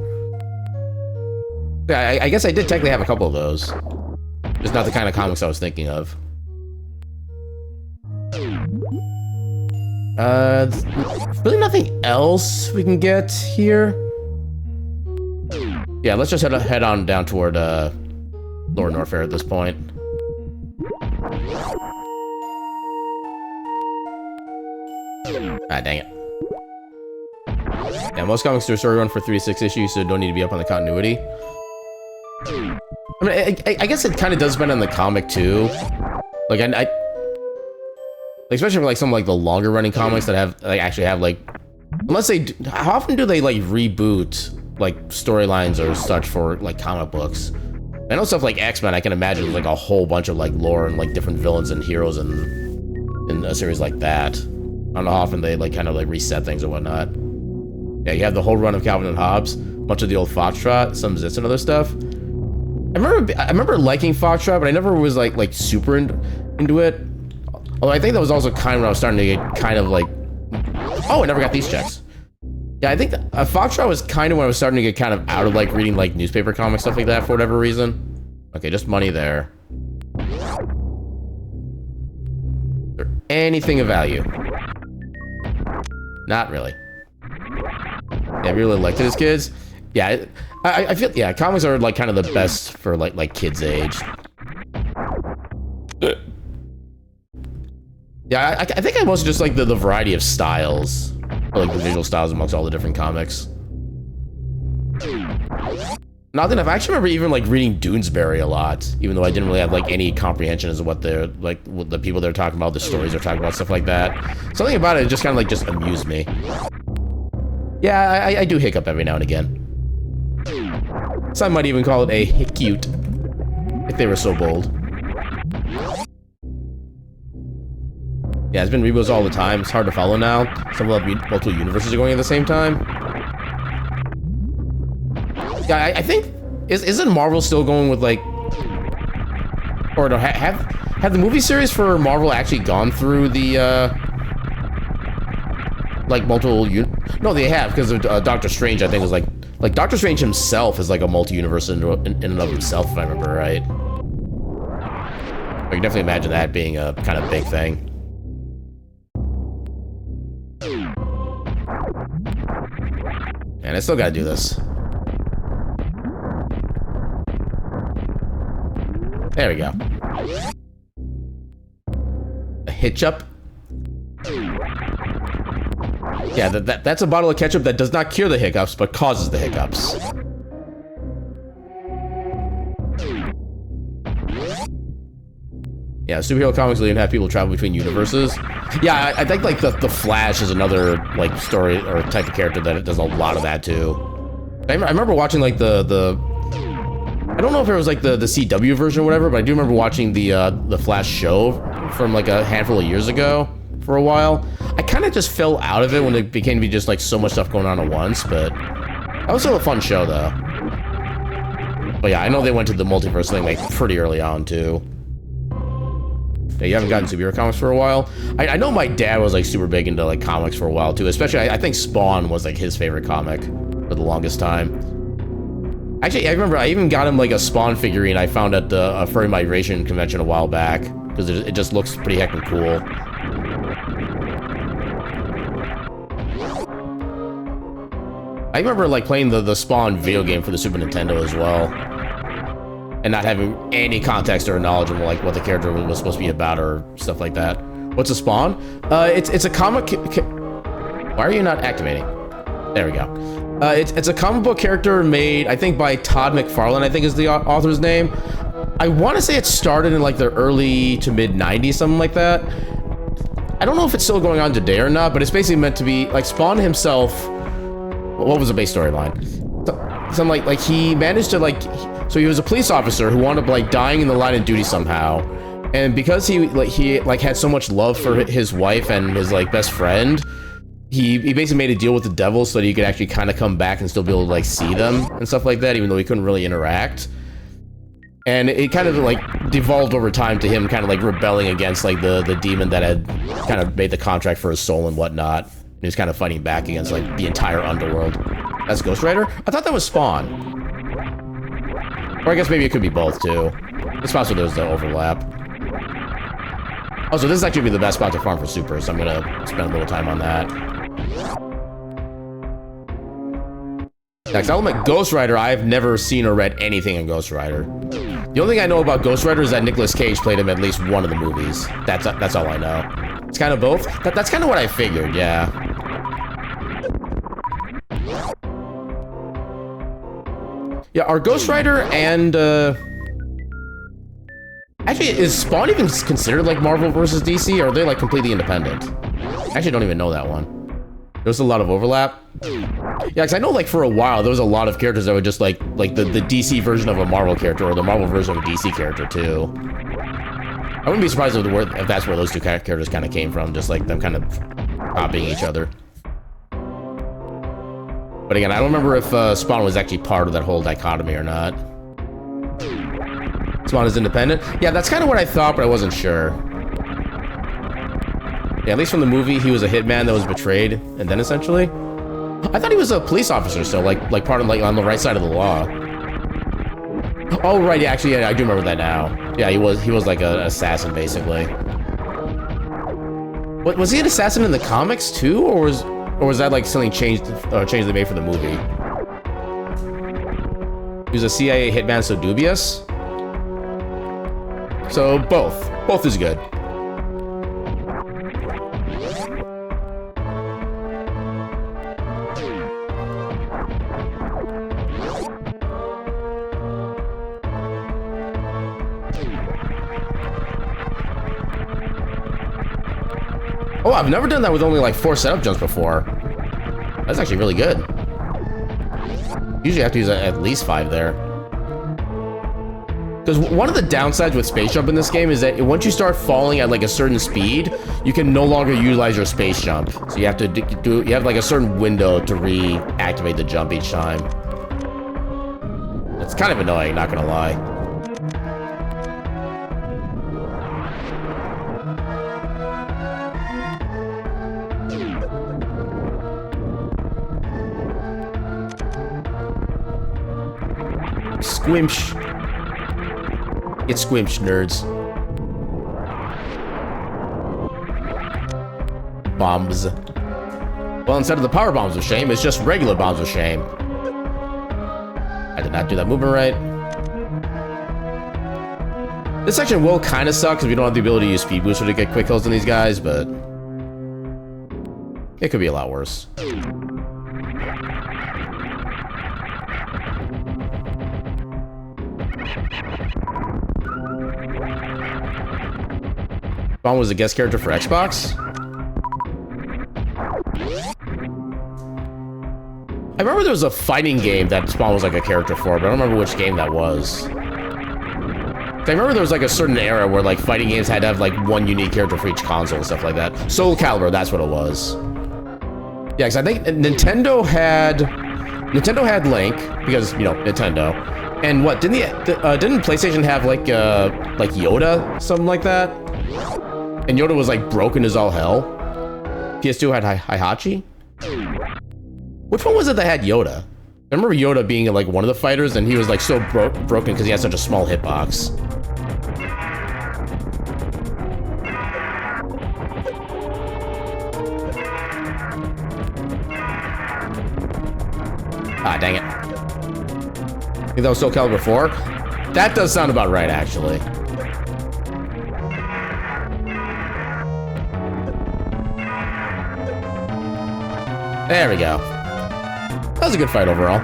Yeah, I guess I did technically have a couple of those. Just not the kind of comics I was thinking of. Really nothing else we can get here. Yeah, let's just head on down toward Lower Norfair at this point. Ah, dang it. Yeah, most comics do a story run for 3 to 6 issues, so don't need to be up on the continuity. I mean, I guess it kind of does depend on the comic too. Like, like, especially for like some like the longer running comics that have like actually have like, unless they do, how often do they like reboot like storylines or such for like comic books? I know stuff like X-Men, I can imagine there's like a whole bunch of like lore and like different villains and heroes in a series like that. I don't know how often they like kind of like reset things or whatnot. Yeah, you have the whole run of Calvin and Hobbes, a bunch of the old Foxtrot, some Zits and other stuff. I remember liking Foxtrot, but I never was like super into it. Although I think that was also kind of when I was starting to get kind of like, oh, I never got these checks. Yeah, I think that Foxtrot was kind of when I was starting to get kind of out of like reading like newspaper comics, stuff like that for whatever reason. Okay, just money there. Is there anything of value? Not really. Yeah, I really liked it as kids. Yeah, I feel, yeah, comics are like kind of the best for like kids age. Yeah, I think I mostly just like the variety of styles, or like the visual styles amongst all the different comics. Not enough. I actually remember even like reading Doonesbury a lot, even though I didn't really have like any comprehension as to what they're like, what the people they're talking about, the stories they're talking about, stuff like that. Something about it just kind of like just amused me. Yeah, I do hiccup every now and again. Some might even call it a hic-cute, if they were so bold. Yeah, it's been reboots all the time. It's hard to follow now. Some of the multiple universes are going at the same time. Yeah, I think isn't Marvel still going with like, or no, have the movie series for Marvel actually gone through the like multiple no, they have, because of Doctor Strange. I think was like Doctor Strange himself is like a multi-universe in and of himself, if I remember right. I can definitely imagine that being a kind of big thing. And I still gotta do this. There we go. A hitchup. Yeah, that's a bottle of ketchup that does not cure the hiccups, but causes the hiccups. Yeah, superhero comics will even have people travel between universes. Yeah, I think like the Flash is another like story or type of character that it does a lot of that too. I remember watching like I I don't know if it was like the CW version or whatever, but I do remember watching the Flash show from like a handful of years ago for a while. I kind of just fell out of it when it became to be just like so much stuff going on at once, but that was still a fun show though. But yeah, I know they went to the multiverse thing like pretty early on too. Yeah, you haven't gotten superhero comics for a while. I know my dad was like super big into like comics for a while too, especially I think Spawn was like his favorite comic for the longest time. Actually, I remember I even got him like a Spawn figurine I found at the Furry Migration convention a while back because it just looks pretty heckin' cool. I remember like playing the Spawn video game for the Super Nintendo as well, and not having any context or knowledge of like what the character was supposed to be about or stuff like that. What's a Spawn? It's a comic. Why are you not activating? There we go. It's a comic book character made, I think, by Todd McFarlane, I think is the author's name. I want to say it started in like the early to mid 90s, something like that. I don't know if it's still going on today or not, but it's basically meant to be like Spawn himself. What was the base storyline? Something like he managed to like, so he was a police officer who wound up like dying in the line of duty somehow, and because he had so much love for his wife and his like best friend, he basically made a deal with the devil so that he could actually kind of come back and still be able to like see them and stuff like that, even though he couldn't really interact. And it kind of like devolved over time to him kind of like rebelling against like the demon that had kind of made the contract for his soul and whatnot. And he was kind of fighting back against like the entire underworld. That's Ghost Rider? I thought that was Spawn. Or I guess maybe it could be both too. It's possible there's the overlap. Oh, so this is actually be the best spot to farm for super, so I'm gonna spend a little time on that. Next, I'll admit Ghost Rider, I've never seen or read anything in Ghost Rider. The only thing I know about Ghost Rider is that Nicolas Cage played him at least one of the movies. That's all I know. It's kind of both? That's kind of what I figured, yeah. Yeah, are Ghost Rider and, actually, is Spawn even considered like Marvel versus DC, or are they like completely independent? I actually don't even know that one. There's a lot of overlap. Yeah, because I know like for a while there was a lot of characters that were just like the DC version of a Marvel character or the Marvel version of a DC character too. I wouldn't be surprised if that's where those two characters kind of came from, just like them kind of copying each other. But again, I don't remember if Spawn was actually part of that whole dichotomy or not. Spawn is independent? Yeah, that's kind of what I thought, but I wasn't sure. Yeah, at least from the movie, he was a hitman that was betrayed, and then essentially, I thought he was a police officer still, like part of like on the right side of the law. Oh right, yeah, actually, yeah, I do remember that now. Yeah, he was like an assassin basically. What was he an assassin in the comics too, or was that like something changed they made for the movie? He was a CIA hitman, so dubious. So both is good. Oh, I've never done that with only like 4 setup jumps before. That's actually really good. Usually you have to use at least 5 there. Because one of the downsides with space jump in this game is that once you start falling at like a certain speed, you can no longer utilize your space jump. So you have to you have like a certain window to reactivate the jump each time. It's kind of annoying, not gonna lie. Squimsh. Get squimsh, nerds. Bombs. Well, instead of the power bombs of shame, it's just regular bombs of shame. I did not do that movement right. This section will kind of suck because we don't have the ability to use speed booster to get quick kills on these guys, but it could be a lot worse. Spawn was a guest character for Xbox? I remember there was a fighting game that Spawn was like a character for, but I don't remember which game that was. I remember there was like a certain era where like fighting games had to have like one unique character for each console and stuff like that. Soul Calibur, that's what it was. Yeah, because I think Nintendo had Link because you know Nintendo, and what didn't PlayStation have like Yoda, something like that? And Yoda was like broken as all hell. PS2 had Heihachi. Which one was it that had Yoda? I remember Yoda being like one of the fighters, and he was like so broken because he had such a small hitbox. Ah, dang it. I think that was Soul Calibur 4? That does sound about right, actually. There we go. That was a good fight overall.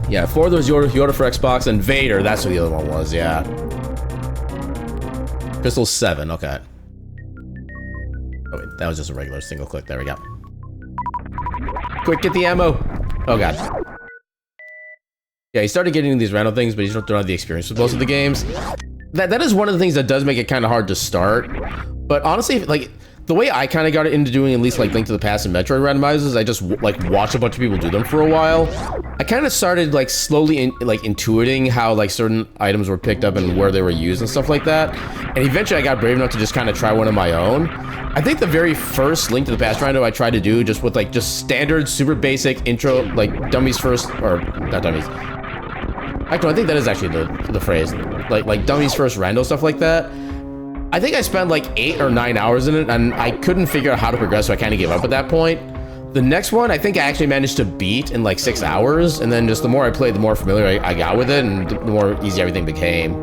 Yeah, 4 there was Yoda for Xbox, and Vader, that's what the other one was, yeah. Pistol 7, okay. Oh wait, that was just a regular single click, there we go. Quick, get the ammo! Oh god. Yeah, he started getting these random things, but he don't have the experience with most of the games. That is one of the things that does make it kind of hard to start. But honestly, like, the way I kind of got into doing at least like Link to the Past and Metroid randomizers, I just like watched a bunch of people do them for a while. I kind of started like slowly intuiting how like certain items were picked up and where they were used and stuff like that. And eventually I got brave enough to just kind of try one of my own. I think the very first Link to the Past rando I tried to do just with like just standard super basic intro, like dummies first, or not dummies. Actually, I think that is actually the phrase, like dummies first rando, stuff like that. I think I spent like 8 or 9 hours in it, and I couldn't figure out how to progress, so I kind of gave up at that point. The next one, I think I actually managed to beat in like 6 hours, and then just the more I played, the more familiar I got with it, and the more easy everything became.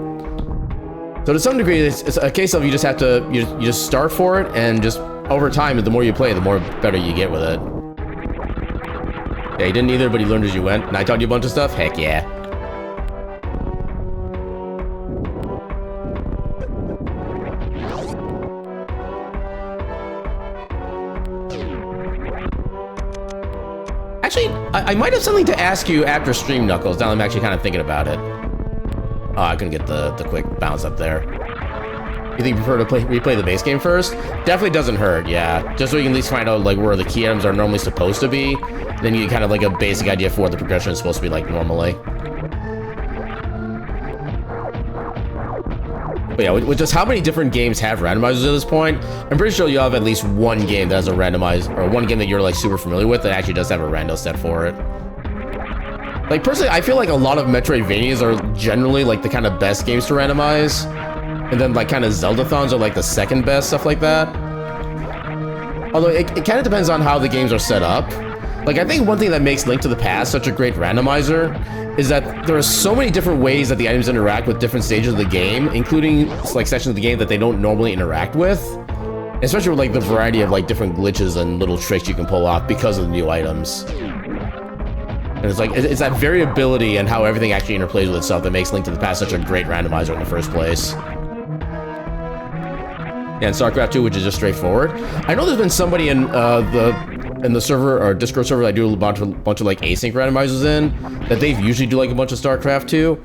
So to some degree, it's a case of you just have to, you just start for it, and just over time, the more you play, the more better you get with it. Yeah, you didn't either, but you learned as you went, and I taught you a bunch of stuff? Heck yeah. Actually, I might have something to ask you after stream, Knuckles. Now I'm actually kind of thinking about it. Oh, I couldn't get the quick bounce up there. You think you prefer to replay the base game first? Definitely doesn't hurt, yeah. Just so you can at least find out like where the key items are normally supposed to be. Then you get kind of like a basic idea for what the progression is supposed to be like normally. But yeah, with just how many different games have randomizers at this point, I'm pretty sure you'll have at least one game that has a randomizer, or one game that you're like super familiar with that actually does have a rando set for it. Like personally, I feel like a lot of Metroidvanias are generally like the kind of best games to randomize, and then like kind of Zelda-thons are like the second best, stuff like that. Although it kind of depends on how the games are set up. Like I think one thing that makes Link to the Past such a great randomizer is that there are so many different ways that the items interact with different stages of the game, including like sections of the game that they don't normally interact with. Especially with like the variety of like different glitches and little tricks you can pull off because of the new items. And it's like, it's that variability and how everything actually interplays with itself that makes Link to the Past such a great randomizer in the first place. And StarCraft 2, which is just straightforward. I know there's been somebody in the server or Discord server that I do a bunch of like async randomizers in, that they've usually do like a bunch of StarCraft 2,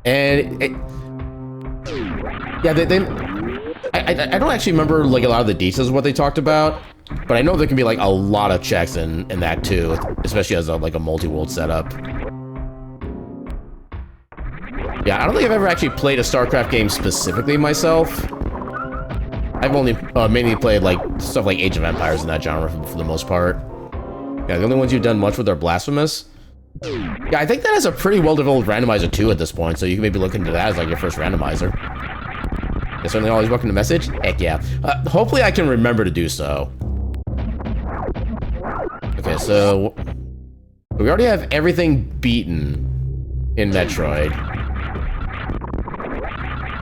and yeah, I don't actually remember like a lot of the details of what they talked about, but I know there can be like a lot of checks in that too, especially as like a multi-world setup. Yeah, I don't think I've ever actually played a StarCraft game specifically myself. I've only mainly played like stuff like Age of Empires in that genre for the most part. Yeah, the only ones you've done much with are Blasphemous. Yeah, I think that has a pretty well-developed randomizer too at this point, so you can maybe look into that as like your first randomizer. Yeah, certainly always welcome to message. Heck yeah. Hopefully I can remember to do so. Okay, so we already have everything beaten in Metroid.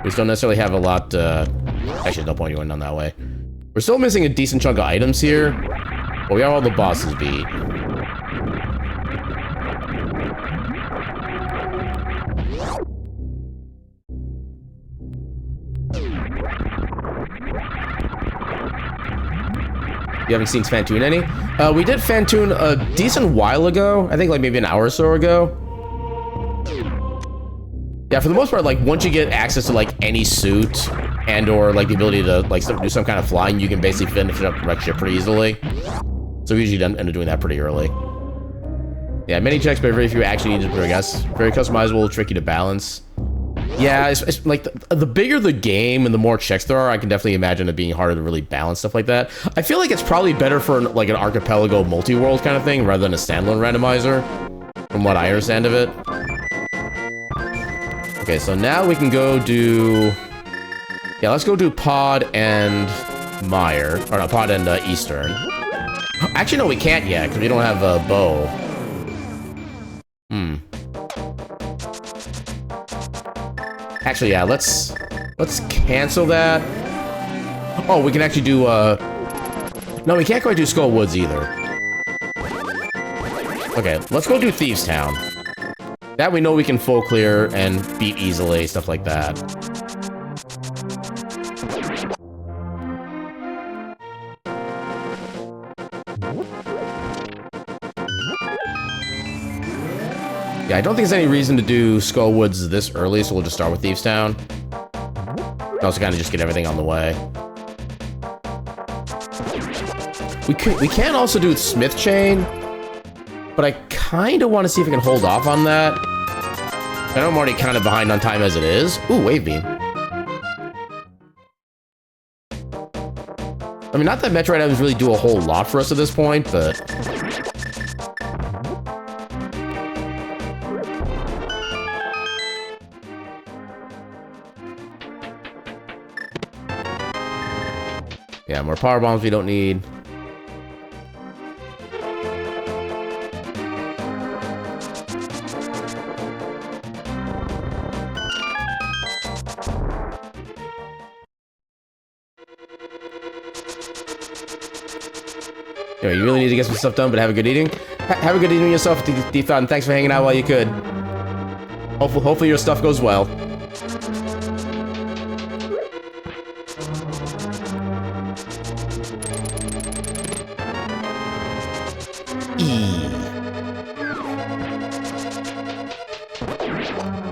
We still don't necessarily have a lot. Actually, no point you went down that way. We're still missing a decent chunk of items here, but we have all the bosses beat. You haven't seen Fantoon any? We did Fantoon a decent while ago. I think like maybe an hour or so ago. Yeah, for the most part, like once you get access to like any suit and or like the ability to like do some kind of flying, you can basically finish up wreck ship pretty easily. So we usually end up doing that pretty early. Yeah, many checks, but very few actually need to, I guess. Very customizable, tricky to balance. Yeah, it's like the bigger the game and the more checks there are, I can definitely imagine it being harder to really balance stuff like that. I feel like it's probably better for like an archipelago multi-world kind of thing rather than a standalone randomizer, from what I understand of it. Okay, so now we can go do... Yeah, let's go do Pod and Meyer. Or no, Pod and Eastern. Actually, no, we can't yet, because we don't have a bow. Actually, yeah, let's cancel that. Oh, we can actually do, No, we can't quite do Skull Woods either. Okay, let's go do Thieves Town. That we know we can full clear and beat easily, stuff like that. Yeah, I don't think there's any reason to do Skull Woods this early, so we'll just start with Thieves Town. Also kind of just get everything on the way. We can also do Smith Chain, but I kind of want to see if we can hold off on that. I know I'm already kind of behind on time as it is. Ooh, Wave Beam. I mean, not that Metroid items really do a whole lot for us at this point, but... Yeah, more power bombs we don't need. Anyway, you really need to get some stuff done, but have a good eating. Have a good eating yourself, Deep Thought, and thanks for hanging out while you could. Hopefully your stuff goes well.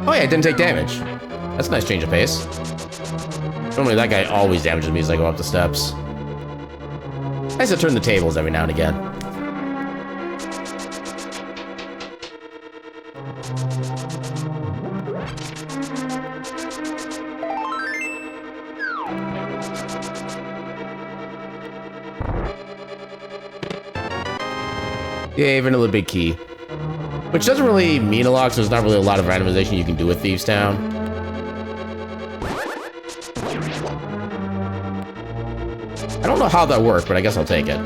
Oh yeah, it didn't take damage. That's a nice change of pace. Normally that guy always damages me as I go up the steps. Nice to turn the tables every now and again. Yay, Vanilla Big Key. Which doesn't really mean a lot, so there's not really a lot of randomization you can do with Thieves Town. I don't know how that worked, but I guess I'll take it.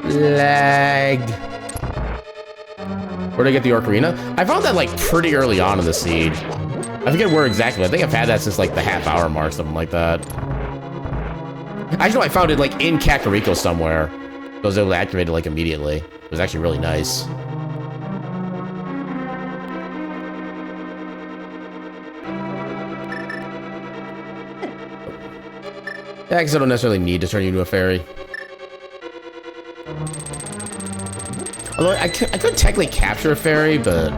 Lag. Where'd I get the Ocarina? I found that like pretty early on in the seed. I forget where exactly. I think I've had that since like the half-hour mark, something like that. Actually, no, I found it like in Kakariko somewhere. I was able to activate it like immediately. It was actually really nice. Yeah, because I don't necessarily need to turn you into a fairy. Although I could technically capture a fairy, but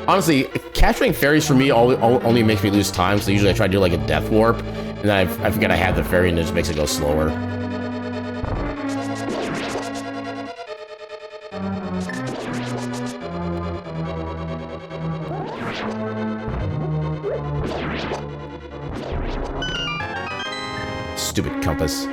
honestly, capturing fairies for me only makes me lose time. So usually I try to do like a death warp, and then I forget I have the fairy, and it just makes it go slower. Stupid compass.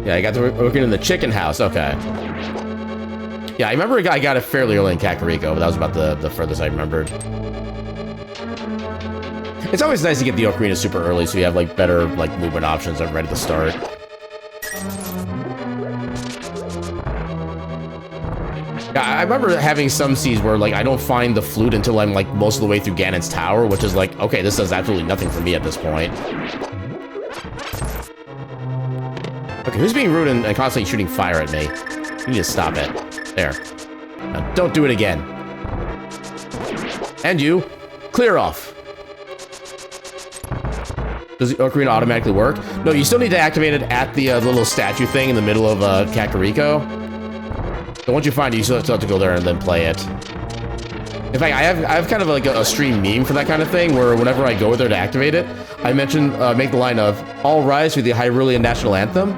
Yeah, I got to working in the chicken house. Okay. Yeah, I remember I got it fairly early in Kakariko, but that was about the furthest I remembered. It's always nice to get the Ocarina super early, so you have like better like movement options right at the start. Yeah, I remember having some seas where like I don't find the flute until I'm like most of the way through Ganon's tower, which is like, okay, this does absolutely nothing for me at this point. Okay, who's being rude and constantly shooting fire at me? You need to stop it. There. Now, don't do it again. And you, clear off. Does the ocarina automatically work? No, you still need to activate it at the little statue thing in the middle of Kakariko. So once you find it, you still have to go there and then play it. In fact, I have kind of like a stream meme for that kind of thing, where whenever I go there to activate it, I mention, make the line of, "All rise to the Hyrulean National Anthem,"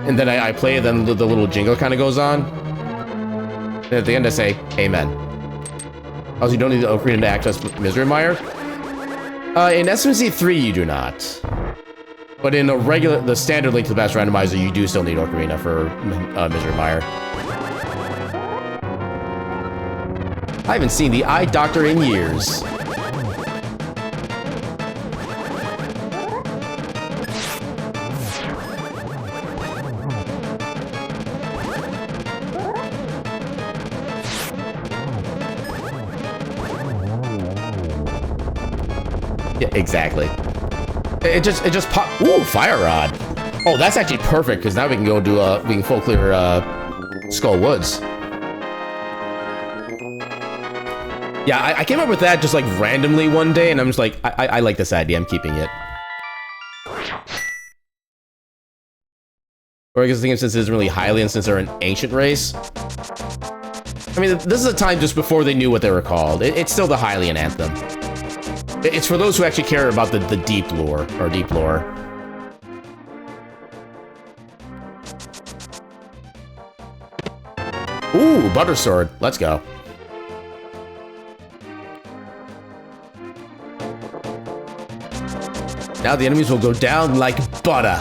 and then I play it, then the little jingle kind of goes on. And at the end I say, "Amen." Also, you don't need the ocarina to access Mystery Mire. In SMC 3, you do not. But in the standard Link to the Past randomizer, you do still need ocarina for Mystery Mire. I haven't seen the eye doctor in years. Yeah, exactly. It just pop. Ooh, fire rod. Oh, that's actually perfect because now we can go do we can full clear Skull Woods. Yeah, I came up with that just like randomly one day, and I'm just like, I like this idea. I'm keeping it. Or I guess the thing is, since it isn't really Hylian, since they're an ancient race. I mean, this is a time just before they knew what they were called. It's still the Hylian anthem. It's for those who actually care about the deep lore, or deep lore. Ooh, Butter Sword. Let's go. Now the enemies will go down like butter.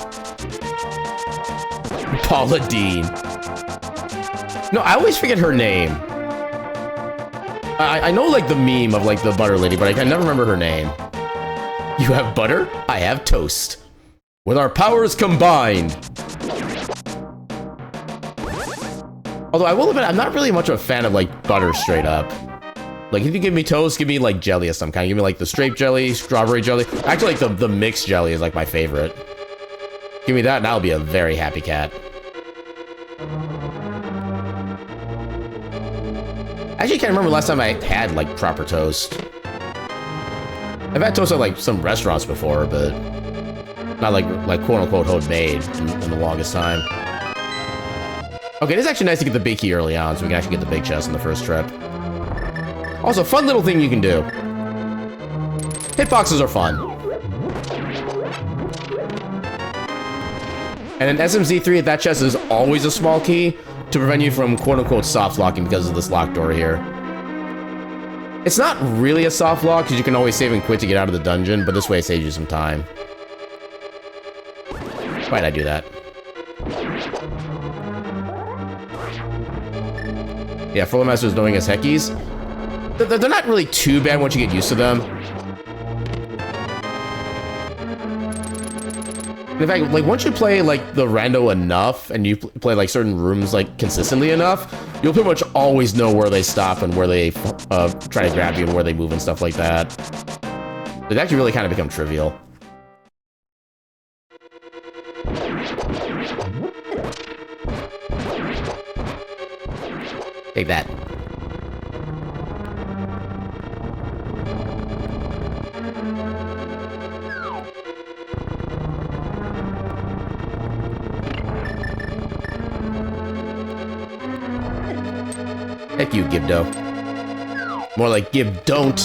Paula Deen. No, I always forget her name. I know like the meme of like the butter lady, but I can never remember her name. You have butter, I have toast. With our powers combined. Although I will admit, I'm not really much of a fan of like butter straight up. Like if you give me toast, give me like jelly of some kind. Give me like the straight jelly, strawberry jelly. Actually like the mixed jelly is like my favorite. Give me that and I'll be a very happy cat. Actually, I can't remember last time I had, like, proper toast. I've had toast at, like, some restaurants before, but not, like quote-unquote, homemade in the longest time. Okay, it is actually nice to get the big key early on, so we can actually get the big chest on the first trip. Also, fun little thing you can do. Hitboxes are fun. And in SMZ3, that chest is always a small key, to prevent you from quote-unquote soft locking because of this locked door here. It's not really a soft lock because you can always save and quit to get out of the dungeon, but this way it saves you some time. Why'd I do that? Yeah, Full Master's knowing as Heckies. They're not really too bad once you get used to them. In fact, like once you play like the rando enough and you play like certain rooms like consistently enough, you'll pretty much always know where they stop and where they try to grab you and where they move and stuff like that. It actually really kind of become trivial. Take that. Heck you, Gibdo. More like Gib don't.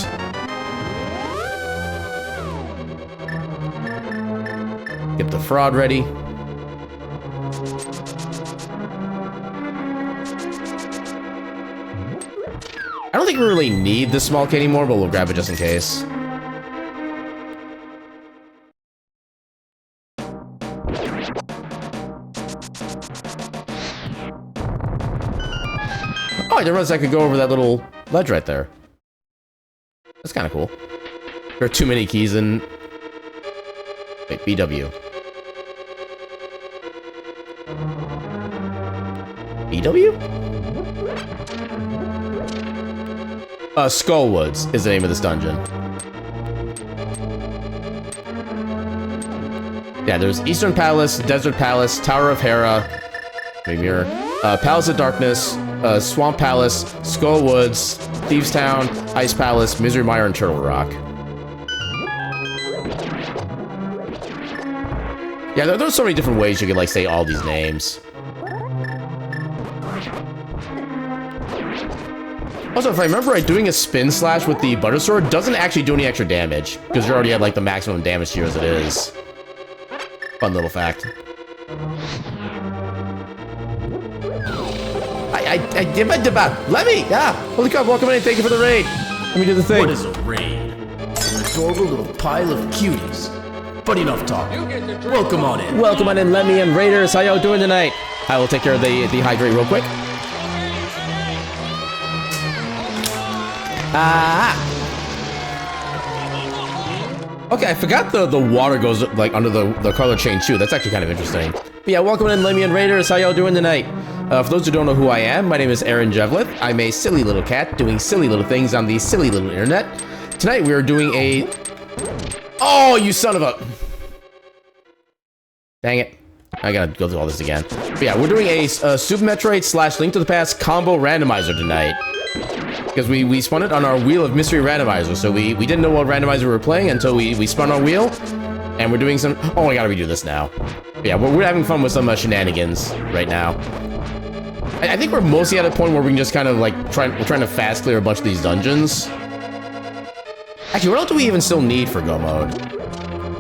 Get the fraud ready. I don't think we really need this small key anymore, but we'll grab it just in case. Oh, I didn't realize I could go over that little ledge right there. That's kind of cool. There are too many keys in... Wait, BW. BW? Skullwoods is the name of this dungeon. Yeah, there's Eastern Palace, Desert Palace, Tower of Hera, maybe mirror, Palace of Darkness, Swamp Palace, Skullwoods, Thieves Town, Ice Palace, Misery Mire, and Turtle Rock. Yeah, there's so many different ways you could, like, say all these names. Also, if I remember right, doing a spin slash with the Butter Sword doesn't actually do any extra damage, because you're already at, like, the maximum damage tier as it is. Fun little fact. I give a debate. Let me! Ah! Holy cow, welcome in, thank you for the raid! Let me do the thing. What is a raid? An adorable little pile of cuties. But enough talk. Welcome on in. Welcome on in, Lemmy and Raiders. How y'all doing tonight? I will take care of the hydrate real quick. Okay, I forgot the water goes like under the color chain too. That's actually kind of interesting. But yeah, welcome in, Lemmy and Raiders. How y'all doing tonight? For those who don't know who I am, my name is Aaron Jevlith. I'm a silly little cat doing silly little things on the silly little internet. Tonight we are doing a... Oh, you son of a... Dang it. I gotta go through all this again. But yeah, we're doing a Super Metroid slash Link to the Past combo randomizer tonight. Because we spun it on our wheel of Mystery Randomizer. So we didn't know what randomizer we were playing until we spun our wheel. And we're doing some... Oh, I gotta redo this now. But yeah, we're having fun with some shenanigans right now. I think we're mostly at a point where we can just kind of like we're trying to fast clear a bunch of these dungeons. Actually, what else do we even still need for Go Mode?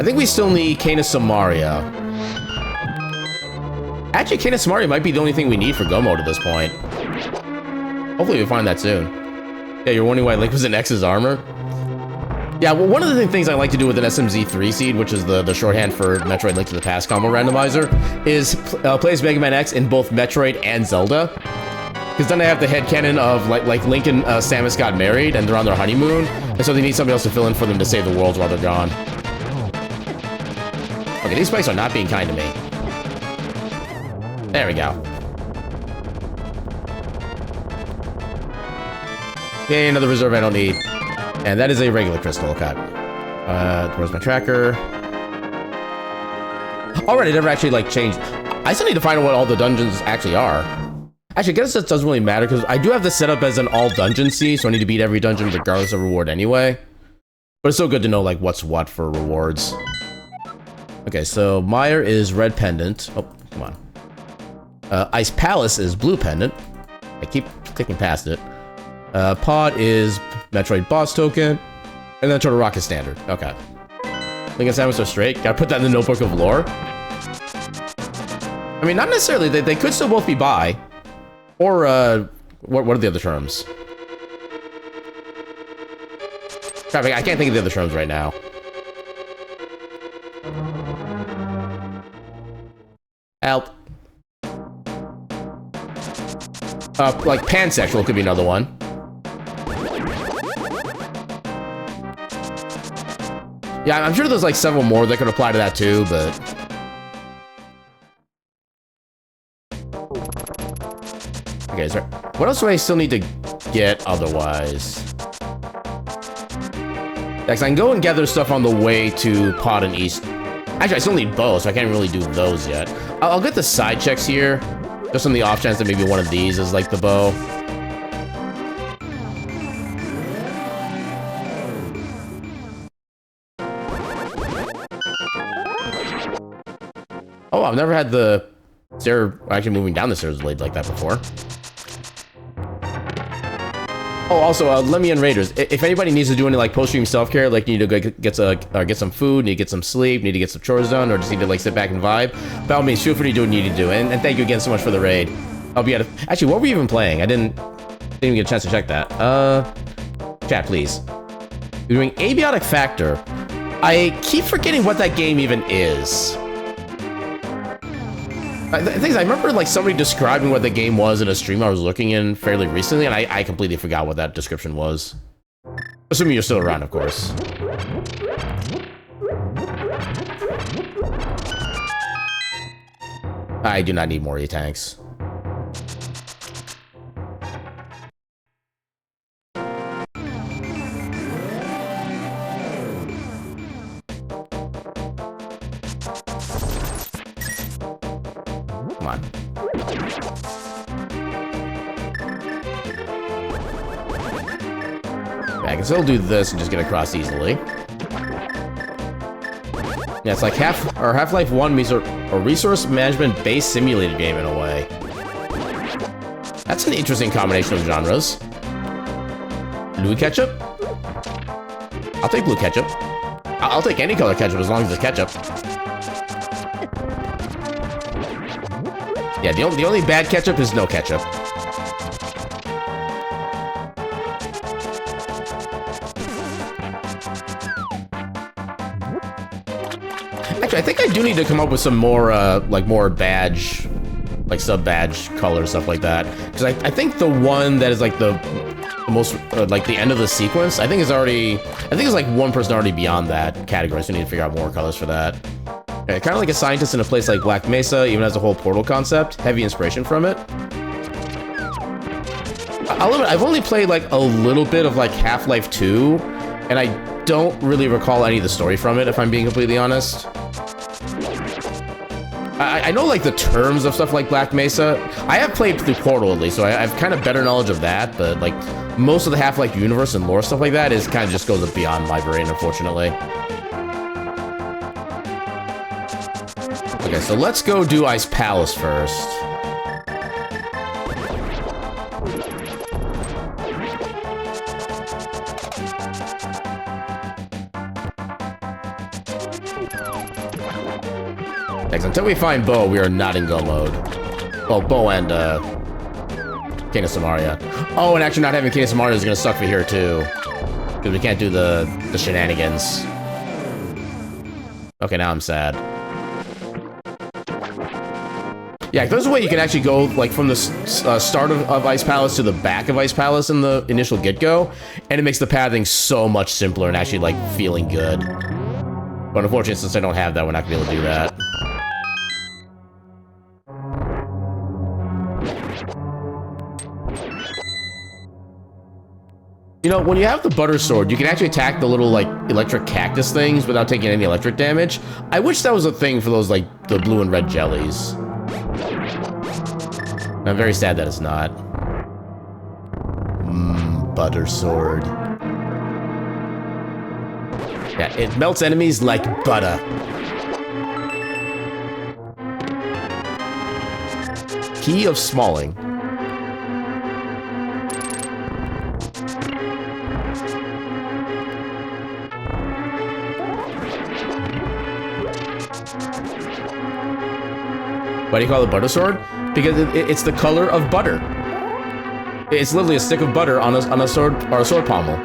I think we still need Cane of Samaria. Actually, Cane of Samaria might be the only thing we need for Go Mode at this point. Hopefully we find that soon. Yeah, you're wondering why Link was in X's armor? Yeah, well, one of the things I like to do with an SMZ3 seed, which is the shorthand for Metroid Link to the Past combo randomizer, is play as Mega Man X in both Metroid and Zelda. Because then I have the headcanon of like Link and Samus got married and they're on their honeymoon, and so they need somebody else to fill in for them to save the world while they're gone. Okay, these spikes are not being kind to me. There we go. Yay, another reserve I don't need. And that is a regular crystal. Okay. Where's my tracker? Alright, it never actually, like, changed. I still need to find out what all the dungeons actually are. Actually, I guess it doesn't really matter, because I do have this set up as an all-dungeon C, so I need to beat every dungeon regardless of reward anyway. But it's still good to know, like, what's what for rewards. Okay, so Mire is red pendant. Oh, come on. Ice Palace is blue pendant. I keep clicking past it. Pod is Metroid boss token, and then Turtle Rock is standard. Okay. Link and Samus are straight. Gotta put that in the notebook of lore. I mean, not necessarily. They could still both be bi. Or, what are the other terms? Crap, I can't think of the other terms right now. Help. Like pansexual could be another one. Yeah, I'm sure there's like several more that could apply to that too, but... Okay, so what else do I still need to get otherwise? Because I can go and gather stuff on the way to Pod and East. Actually, I still need bow, so I can't really do those yet. I'll get the side checks here, just on the off chance that maybe one of these is like the bow. Oh, I've never had the stair actually moving down the stairs blade like that before. Oh, also, Lemmy and Raiders, if anybody needs to do any like post-stream self-care, like you need to go get some food, need to get some sleep, need to get some chores done, or just need to like sit back and vibe, by all means, feel free to do what you need to do. And thank you again so much for the raid. I'll be actually, what were we even playing? I didn't even get a chance to check that. Chat, please. We're doing Abiotic Factor. I keep forgetting what that game even is. The thing is, I remember like somebody describing what the game was in a stream I was looking in fairly recently, and I completely forgot what that description was. Assuming you're still around, of course. I do not need more E-tanks. So he'll do this and just get across easily. Yeah, it's like Half-Life 1 means a resource management-based simulated game in a way. That's an interesting combination of genres. Blue ketchup? I'll take blue ketchup. I'll take any color ketchup as long as it's ketchup. Yeah, the only bad ketchup is no ketchup. Actually, I think I do need to come up with some more, like more badge, like sub-badge color, stuff like that. Because I think the one that is like the most, like the end of the sequence, I think is already, I think it's like one person already beyond that category, so we need to figure out more colors for that. Yeah, kind of like a scientist in a place like Black Mesa, even has a whole portal concept, heavy inspiration from it. I've only played like a little bit of like Half-Life 2, and I don't really recall any of the story from it, if I'm being completely honest. I know like the terms of stuff like Black Mesa. I have played through Portal at least, so I have kind of better knowledge of that, but like most of the Half-Life universe and lore stuff like that is kind of just goes beyond my brain, unfortunately. Okay, so let's go do Ice Palace first. Until we find Bo, we are not in go mode. Well, Bo and King of Samaria. Oh, and actually not having King of Samaria is gonna suck for here too, because we can't do the shenanigans. Okay, now I'm sad. Yeah, there's a way you can actually go like from the start of Ice Palace to the back of Ice Palace in the initial get-go, and it makes the pathing so much simpler and actually like feeling good. But unfortunately, since I don't have that, we're not gonna be able to do that. You know, when you have the butter sword, you can actually attack the little, like, electric cactus things without taking any electric damage. I wish that was a thing for those, like, the blue and red jellies. I'm very sad that it's not. Butter sword. Yeah, it melts enemies like butter. Key of Smalling. Why do you call it butter sword? Because it's the color of butter. It's literally a stick of butter on a sword or a sword pommel.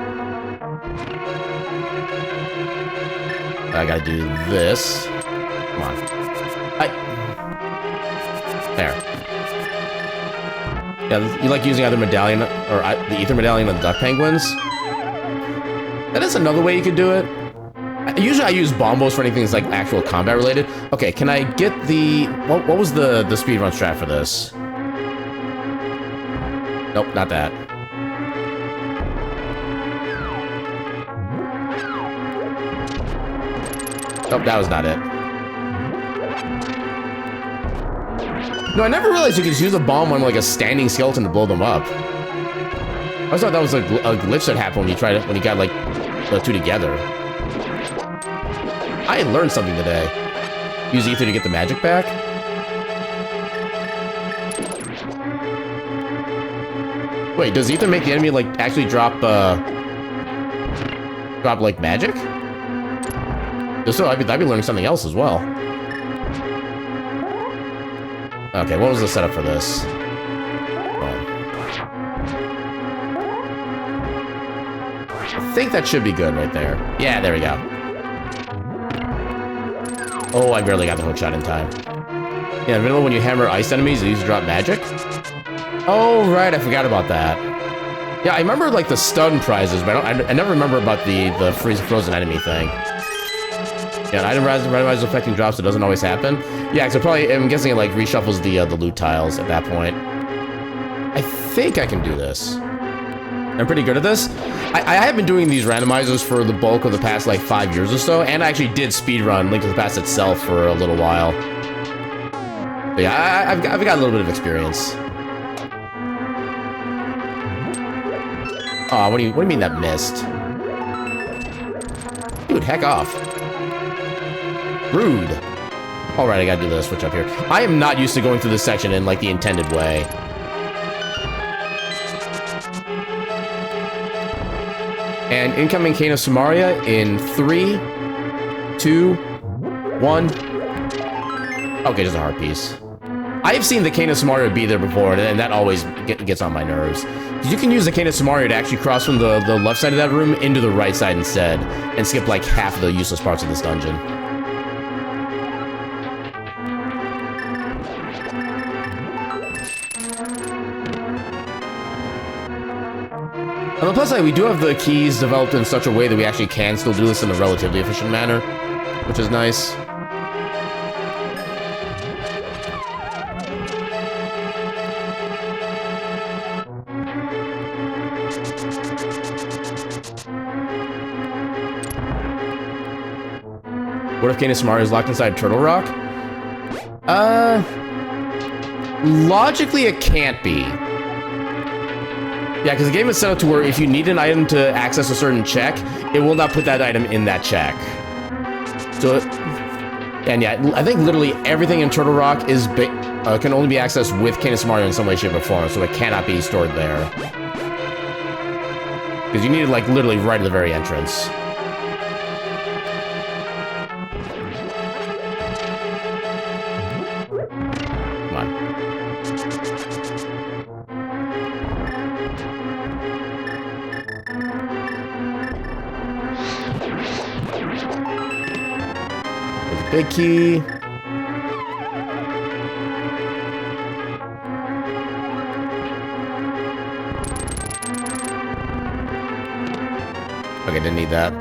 I gotta do this. Come on. There. Yeah, you like using either medallion or the ether medallion on the duck penguins. That is another way you could do it. Usually I use bombos for anything that's like actual combat related. Okay, can I get the... What was the speedrun strat for this? Nope, not that. Nope, that was not it. No, I never realized you could just use a bomb on like a standing skeleton to blow them up. I always thought that was like a glitch that happened when you got like the two together. I learned something today. Use ether to get the magic back. Wait, does ether make the enemy like actually drop like magic? If so, I'd be learning something else as well. Okay, what was the setup for this? I think that should be good right there. Yeah, there we go. Oh, I barely got the hookshot in time. Yeah, in the middle when you hammer ice enemies, it used to drop magic. Oh, right, I forgot about that. Yeah, I remember like the stun prizes, but I never remember about the frozen enemy thing. Yeah, item randomizer affecting drops, it doesn't always happen. Yeah, so probably, I'm guessing it like reshuffles the loot tiles at that point. I think I can do this. I'm pretty good at this. I have been doing these randomizers for the bulk of the past like 5 years or so, and I actually did speedrun Link to the Past itself for a little while. But yeah, I've got a little bit of experience. Oh, what do you mean that missed? Dude, heck off. Rude. Alright, I gotta do the switch up here. I am not used to going through this section in, like, the intended way. And incoming Cane of Samaria in 3, 2, 1. Okay, just a heart piece. I have seen the Cane of Samaria be there before, and that always gets on my nerves. You can use the Cane of Samaria to actually cross from the left side of that room into the right side instead, and skip like half of the useless parts of this dungeon. On the plus side, we do have the keys developed in such a way that we actually can still do this in a relatively efficient manner, which is nice. What if Cane of Samaria is locked inside Turtle Rock? Logically it can't be. Yeah, because the game is set up to where if you need an item to access a certain check, it will not put that item in that check. So, and yeah, I think literally everything in Turtle Rock is can only be accessed with Cane of Samaria in some way, shape, or form, so it cannot be stored there. Because you need it, like, literally right at the very entrance. Come on. There's a big key. Okay, didn't need that.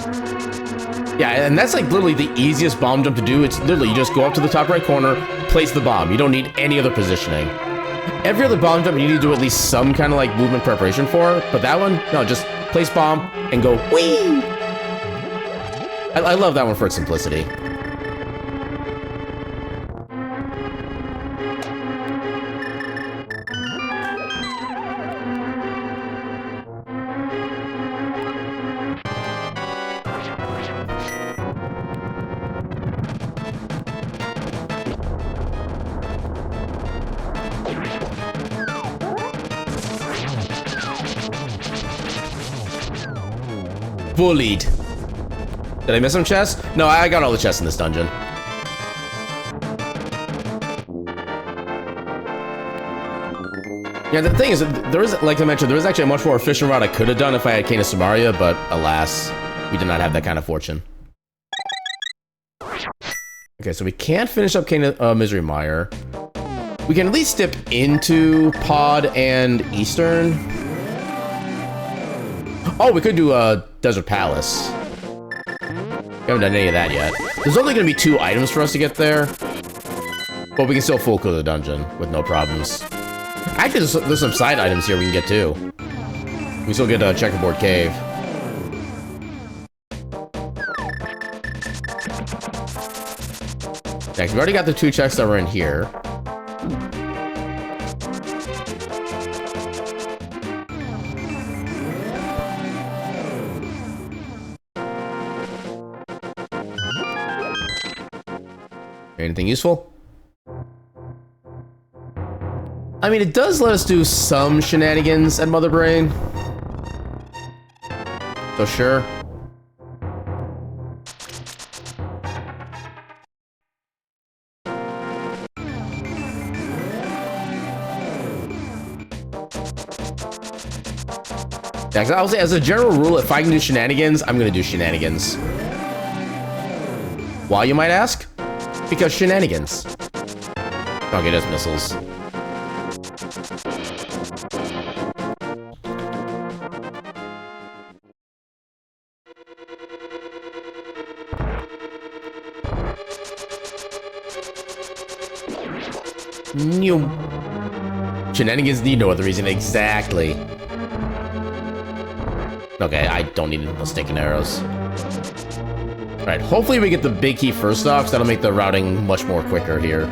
Yeah, and that's like literally the easiest bomb jump to do. It's literally, you just go up to the top right corner, place the bomb. You don't need any other positioning. Every other bomb jump you need to do at least some kind of like movement preparation for, but that one, no, just place bomb and go whee! I love that one for its simplicity. Bullied. Did I miss some chests? No, I got all the chests in this dungeon. Yeah, the thing is, there is, like I mentioned, there is actually a much more efficient route I could have done if I had Cane of Samaria, but alas, we did not have that kind of fortune. Okay, so we can't finish up Cane of Misery Mire. We can at least dip into Pod and Eastern. Oh, we could do Desert Palace. We haven't done any of that yet. There's only going to be 2 items for us to get there, but we can still full clear the dungeon with no problems. Actually, there's some side items here we can get too. We can still get a Checkerboard Cave. Next, we already got the 2 checks that were in here. Anything useful? I mean, it does let us do some shenanigans at Mother Brain. So sure. Yeah, 'cause I would say, as a general rule, if I can do shenanigans, I'm gonna do shenanigans. Why, you might ask? Because shenanigans. Okay, that's missiles. New. Shenanigans need no other reason. Exactly. Okay, I don't need no stinking arrows. Alright, hopefully we get the big key first off, because that'll make the routing much more quicker here.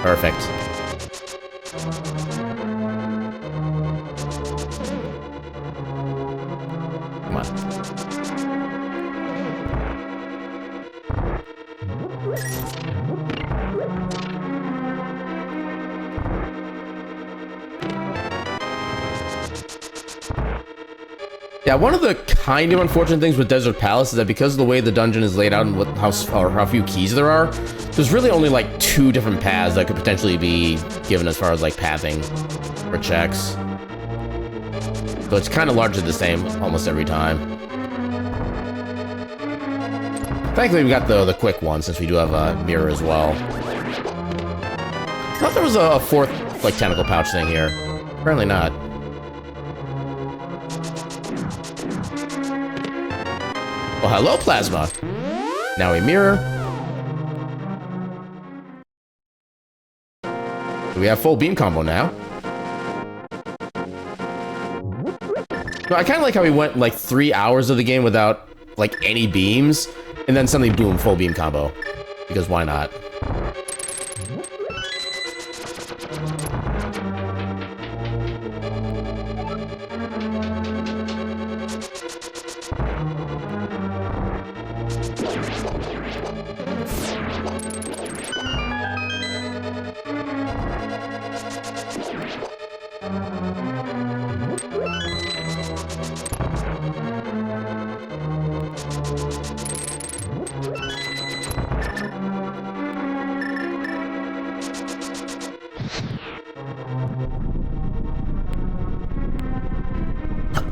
Perfect. Yeah, one of the kind of unfortunate things with Desert Palace is that because of the way the dungeon is laid out and how few keys there are, there's really only like 2 different paths that could potentially be given as far as like pathing or checks. So it's kind of largely the same almost every time. Thankfully, we got the quick one since we do have a mirror as well. I thought there was a 4th like tentacle pouch thing here. Apparently not. Well, hello, Plasma. Now a mirror. We have full beam combo now. So I kind of like how we went like 3 hours of the game without like any beams, and then suddenly boom, full beam combo. Because why not?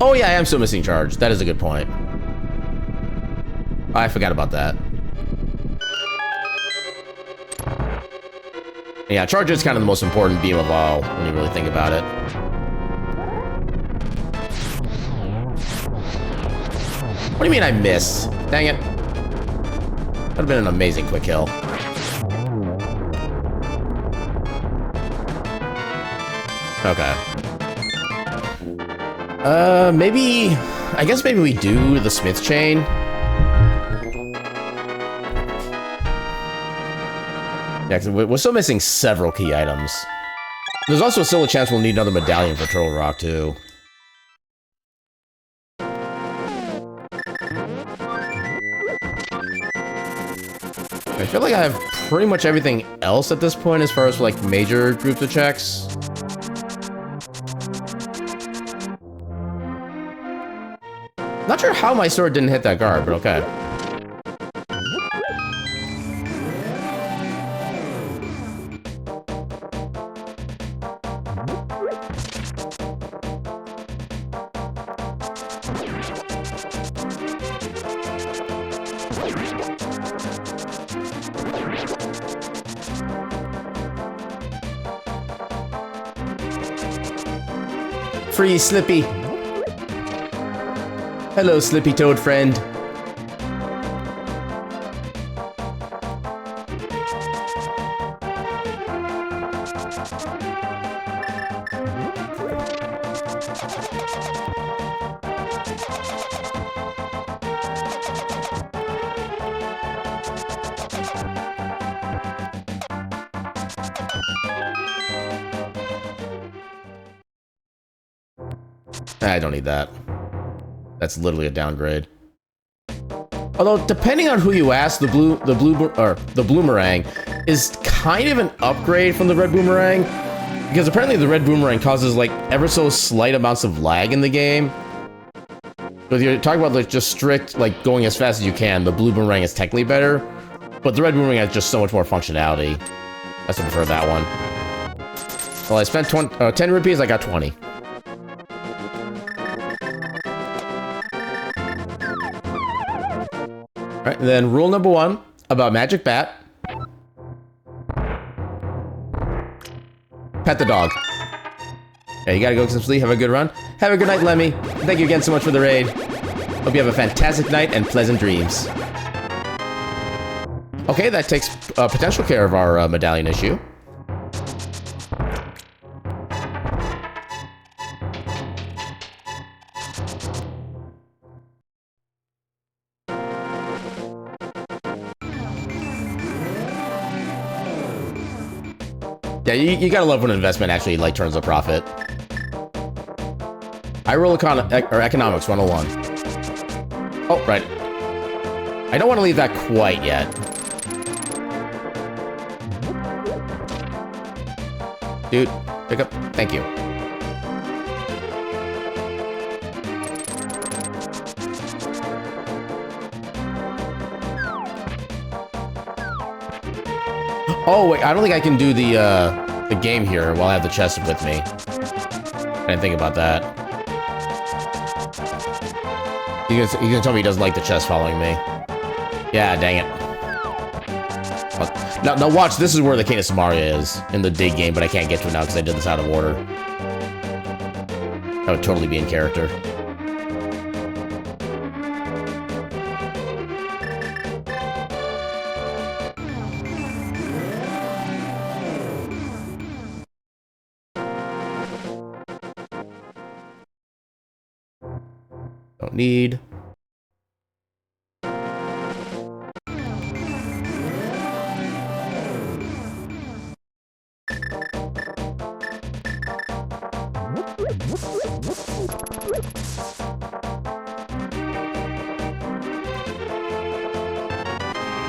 Oh yeah, I am still missing charge. That is a good point. I forgot about that. Yeah, charge is kind of the most important beam of all when you really think about it. What do you mean I missed? Dang it. Would have been an amazing quick kill. Okay. Maybe... I guess maybe we do the Smith's Chain. Yeah, because we're still missing several key items. There's also still a chance we'll need another medallion for Turtle Rock, too. I feel like I have pretty much everything else at this point as far as, like, major groups of checks. Not sure how my sword didn't hit that guard, but okay. Free Slippy. Hello, Slippy Toad friend. I don't need that. That's literally a downgrade. Although, depending on who you ask, the Bloomerang is kind of an upgrade from the Red Boomerang, because apparently the Red Boomerang causes like ever so slight amounts of lag in the game. But if you're talking about like just strict like going as fast as you can, the Blue Boomerang is technically better, but the Red Boomerang has just so much more functionality. I still prefer that one. Well, I spent 10 rupees, I got 20. Alright, and then rule number 1 about Magic Bat. Pet the dog. Yeah, you gotta go get some sleep, have a good run. Have a good night, Lemmy. Thank you again so much for the raid. Hope you have a fantastic night and pleasant dreams. Okay, that takes potential care of our medallion issue. Yeah, you gotta love when an investment actually like turns a profit. I roll economics 101. Oh, right. I don't want to leave that quite yet. Dude, pick up. Thank you. Oh, wait, I don't think I can do the game here while I have the chest with me. I didn't think about that. He's gonna tell me he doesn't like the chest following me. Yeah, dang it. Now watch, this is where the Samaria is in the dig game, but I can't get to it now because I did this out of order. That would totally be in character. Don't need.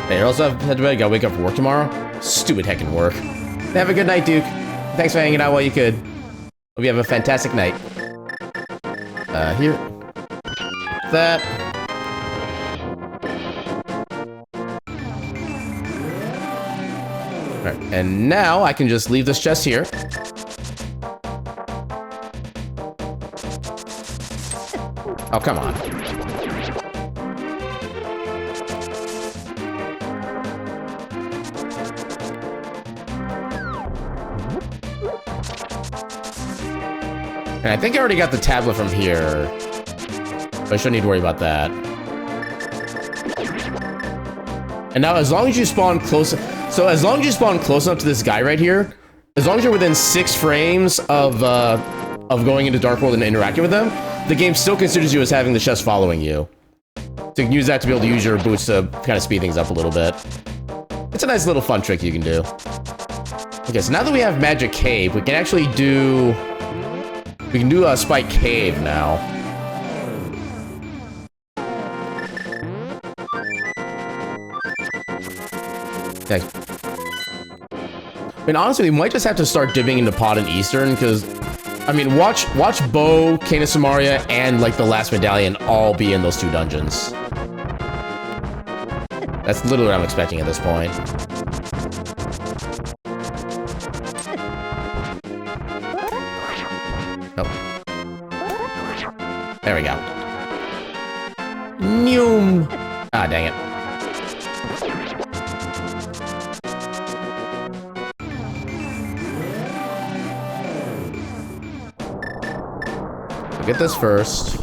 Hey, you also have to bed. Gotta wake up for work tomorrow. Stupid heckin' work. Have a good night, Duke. Thanks for hanging out while you could. Hope you have a fantastic night. Here. That. Alright, and now I can just leave this chest here. Oh, come on. And I think I already got the tablet from here. So I shouldn't need to worry about that. And now as long as you spawn close... So as long as you spawn close enough to this guy right here, as long as you're within 6 frames of going into Dark World and interacting with them, the game still considers you as having the chest following you. So you can use that to be able to use your boots to kind of speed things up a little bit. It's a nice little fun trick you can do. Okay, so now that we have Magic Cave, we can actually do... We can do a Spike Cave now. Okay. I mean, honestly, we might just have to start dipping into Pod and Eastern, because... I mean, watch Bo, Cane of Samaria, and, like, the last medallion all be in those 2 dungeons. That's literally what I'm expecting at this point. Nope. There we go. Noom. Ah, dang it. Get this first.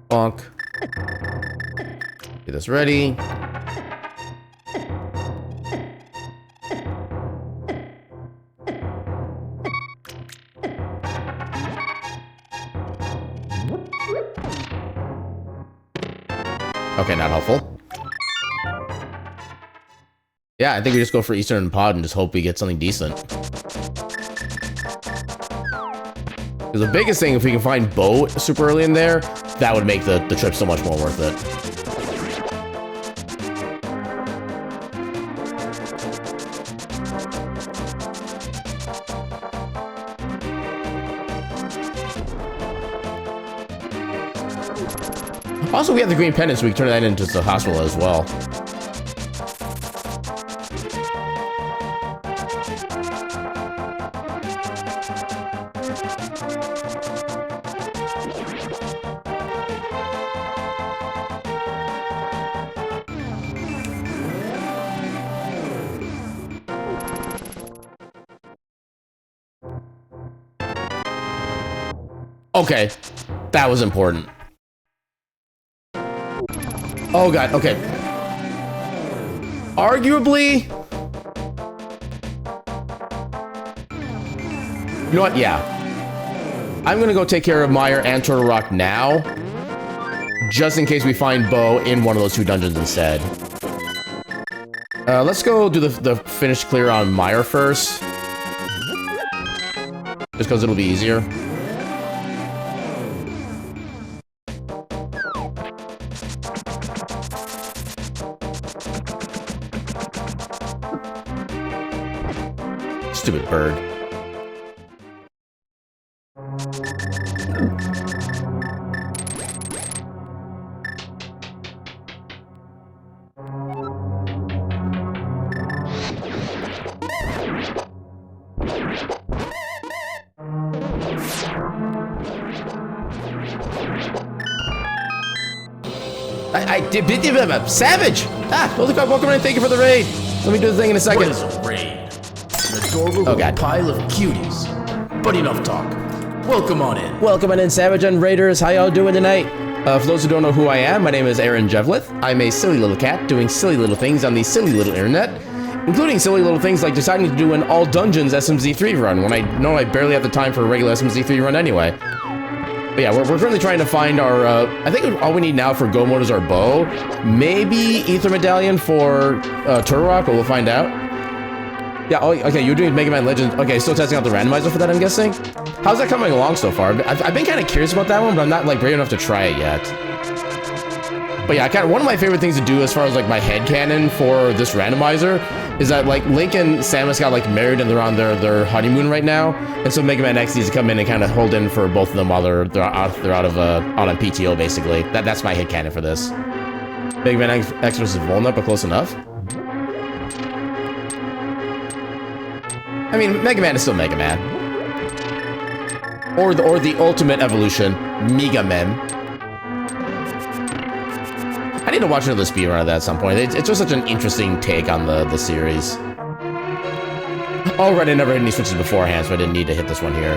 Bonk. Get this ready. Okay, not helpful. Yeah, I think we just go for Eastern and Pod and just hope we get something decent. Because the biggest thing, if we can find Bo super early in there, that would make the trip so much more worth it. Also, we have the green pendant, so we can turn that into the hospital as well. Okay, that was important. Oh god, okay. Arguably... You know what? Yeah. I'm gonna go take care of Meyer and Turtle Rock now, just in case we find Bo in one of those 2 dungeons instead. Let's go do the finish clear on Meyer first. Just because it'll be easier. Stupid bird. I did. Savage! Ah, holy crap, welcome in. Thank you for the raid. Let me do the thing in a second. What is a raid? An adorable little pile of cuties. But enough talk. Welcome on in. Welcome on in, Savage and Raiders. How y'all doing tonight? For those who don't know who I am, my name is Aaron Jevlith. I'm a silly little cat doing silly little things on the silly little internet, including silly little things like deciding to do an all dungeons SMZ3 run when I know I barely have the time for a regular SMZ3 run anyway. But yeah, we're currently trying to find our, I think all we need now for go mode is our bow. Maybe Ether Medallion for Turok, but we'll find out. Yeah, oh, okay, you're doing Mega Man Legends. Okay, still testing out the randomizer for that, I'm guessing? How's that coming along so far? I've been kind of curious about that one, but I'm not, like, brave enough to try it yet. But yeah, one of my favorite things to do as far as, like, my headcanon for this randomizer is that, like, Link and Samus got, like, married and they're on their honeymoon right now. And so Mega Man X needs to come in and kind of hold in for both of them while they're out on PTO, basically. That's my headcanon for this. Mega Man X versus Volna, but close enough. I mean, Mega Man is still Mega Man. Or the ultimate evolution, Mega Man. I need to watch another speedrun of that at some point. It's just such an interesting take on the series. Already, I never hit any switches beforehand, so I didn't need to hit this one here.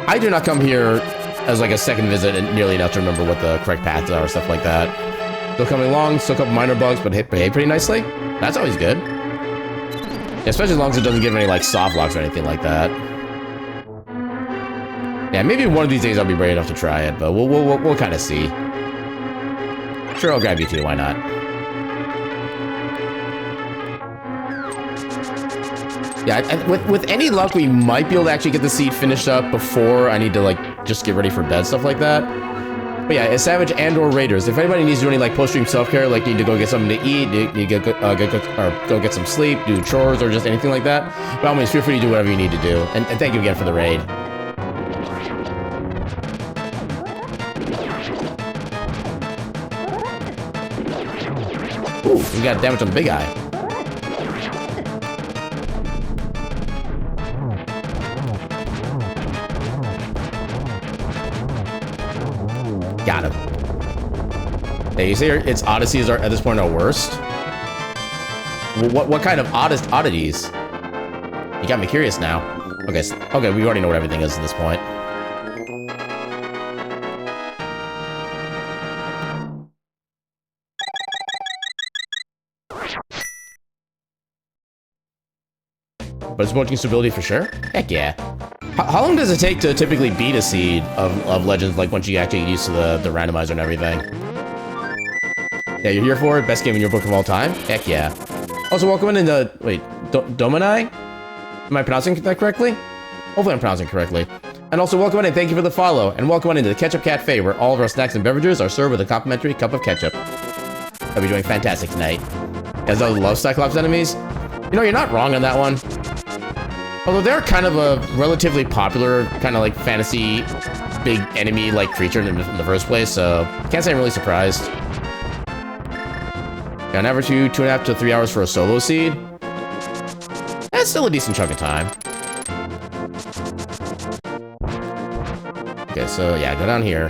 I do not come here as like a second visit and nearly enough to remember what the correct paths are or stuff like that. Still coming along, still a couple minor bugs, but behave pretty nicely. That's always good. Especially as long as it doesn't give any like soft locks or anything like that. Yeah, maybe one of these days I'll be brave enough to try it, but we'll kind of see. Sure, I'll grab you too. Why not? Yeah, with any luck, we might be able to actually get the seed finished up before I need to like just get ready for bed, stuff like that. But yeah, as Savage and/or Raiders, if anybody needs to do any like post-stream self-care, like need to go get something to eat, need to go get some sleep, do chores, or just anything like that, by all means, feel free to do whatever you need to do. And thank you again for the raid. Ooh, we got damage on the big eye. Got him. Hey, you say its oddities are at this point are worst? What kind of oddities? You got me curious now. Okay, we already know what everything is at this point. But it's promoting stability for sure? Heck yeah. How long does it take to typically beat a seed of Legends, like once you actually get used to the randomizer and everything? Yeah, you're here for it? Best game in your book of all time? Heck yeah. Also, welcome into... Wait, Dominai? Am I pronouncing that correctly? Hopefully I'm pronouncing it correctly. And also, welcome in and thank you for the follow. And welcome on into the Ketchup Cafe, where all of our snacks and beverages are served with a complimentary cup of ketchup. I'll be doing fantastic tonight. You guys love Cyclops enemies? You know, you're not wrong on that one. Although they're kind of a relatively popular kind of like fantasy big enemy like creature in the first place, so can't say I'm really surprised. Yeah, on average 2.5 to 3 hours for a solo seed. That's still a decent chunk of time. Okay, so yeah, go down here.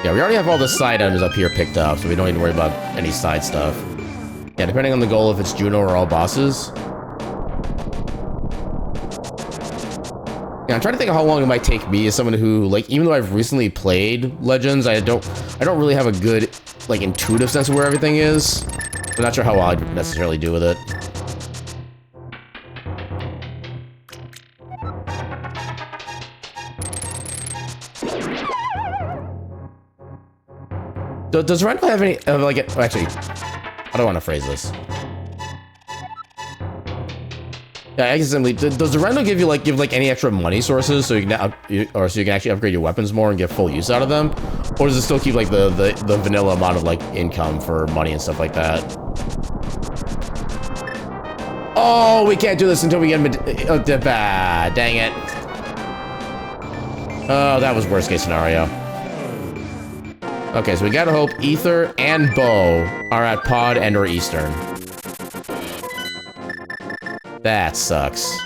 Yeah, we already have all the side items up here picked up, so we don't need to worry about any side stuff. Yeah, depending on the goal, if it's Juno or all bosses. Yeah, I'm trying to think of how long it might take me as someone who, like, even though I've recently played Legends, I don't really have a good, like, intuitive sense of where everything is. I'm not sure how I'd necessarily do with it. Does Randall have any, like, actually, I don't want to phrase this. Yeah, I guess simply, does the rental give any extra money sources so you can so you can actually upgrade your weapons more and get full use out of them, or does it still keep like the vanilla amount of like income for money and stuff like that? Oh, we can't do this until we get dang it. Oh, that was worst case scenario. Okay, so we gotta hope Ether and Bow are at Pod and or Eastern. That sucks.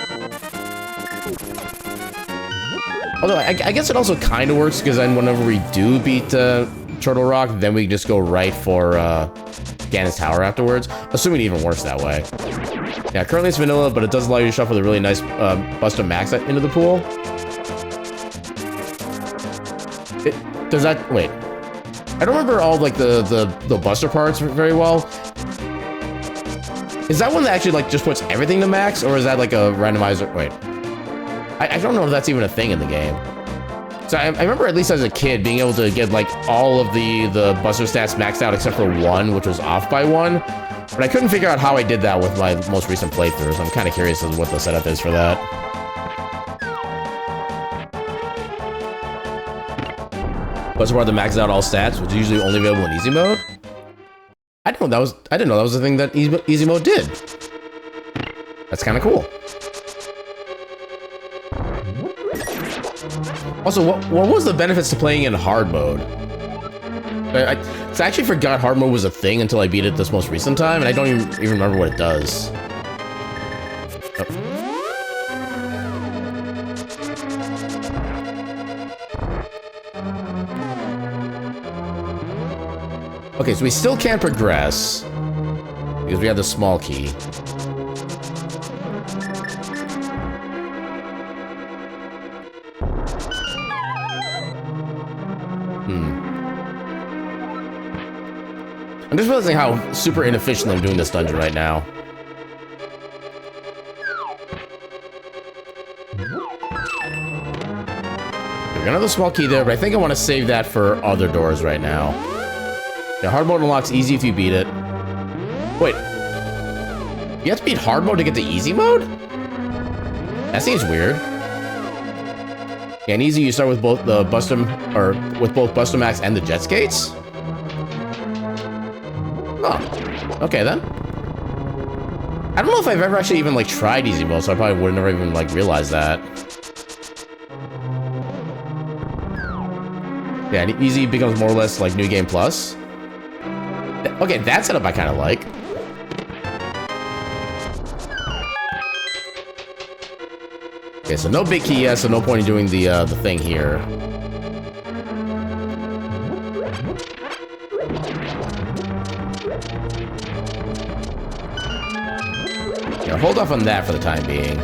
Although, I guess it also kind of works, because then whenever we do beat Turtle Rock, then we just go right for Ganon's Tower afterwards. Assuming it even works that way. Yeah, currently it's vanilla, but it does allow you to shuffle the really nice Buster Max into the pool. Does that... Wait. I don't remember all, like, the Buster parts very well. Is that one that actually, like, just puts everything to max? Or is that, like, a randomizer? Wait. I don't know if that's even a thing in the game. So I remember, at least as a kid, being able to get, like, all of the Buster stats maxed out except for one, which was off by one. But I couldn't figure out how I did that with my most recent playthroughs. I'm kind of curious as to what the setup is for that. Buster Bar to max out all stats, which is usually only available in easy mode. I didn't know that was a thing that easy mode did. That's kind of cool. Also, what was the benefits to playing in hard mode? I actually forgot hard mode was a thing until I beat it this most recent time, and I don't even remember what it does. Oh. Okay, so we still can't progress because we have the small key. I'm just realizing how super inefficient I'm doing this dungeon right now. We got another small key there, but I think I want to save that for other doors right now. Yeah, hard mode unlocks easy if you beat it. Wait. You have to beat hard mode to get to easy mode? That seems weird. Yeah, in easy you start with both the with both Buster Max and the Jet Skates? Oh, okay then. I don't know if I've ever actually even like tried easy mode, so I probably would have never even like realized that. Yeah, and easy becomes more or less like New Game Plus. Okay, that setup I kind of like. Okay, so no big key yet, so no point in doing the thing here. Yeah, hold off on that for the time being.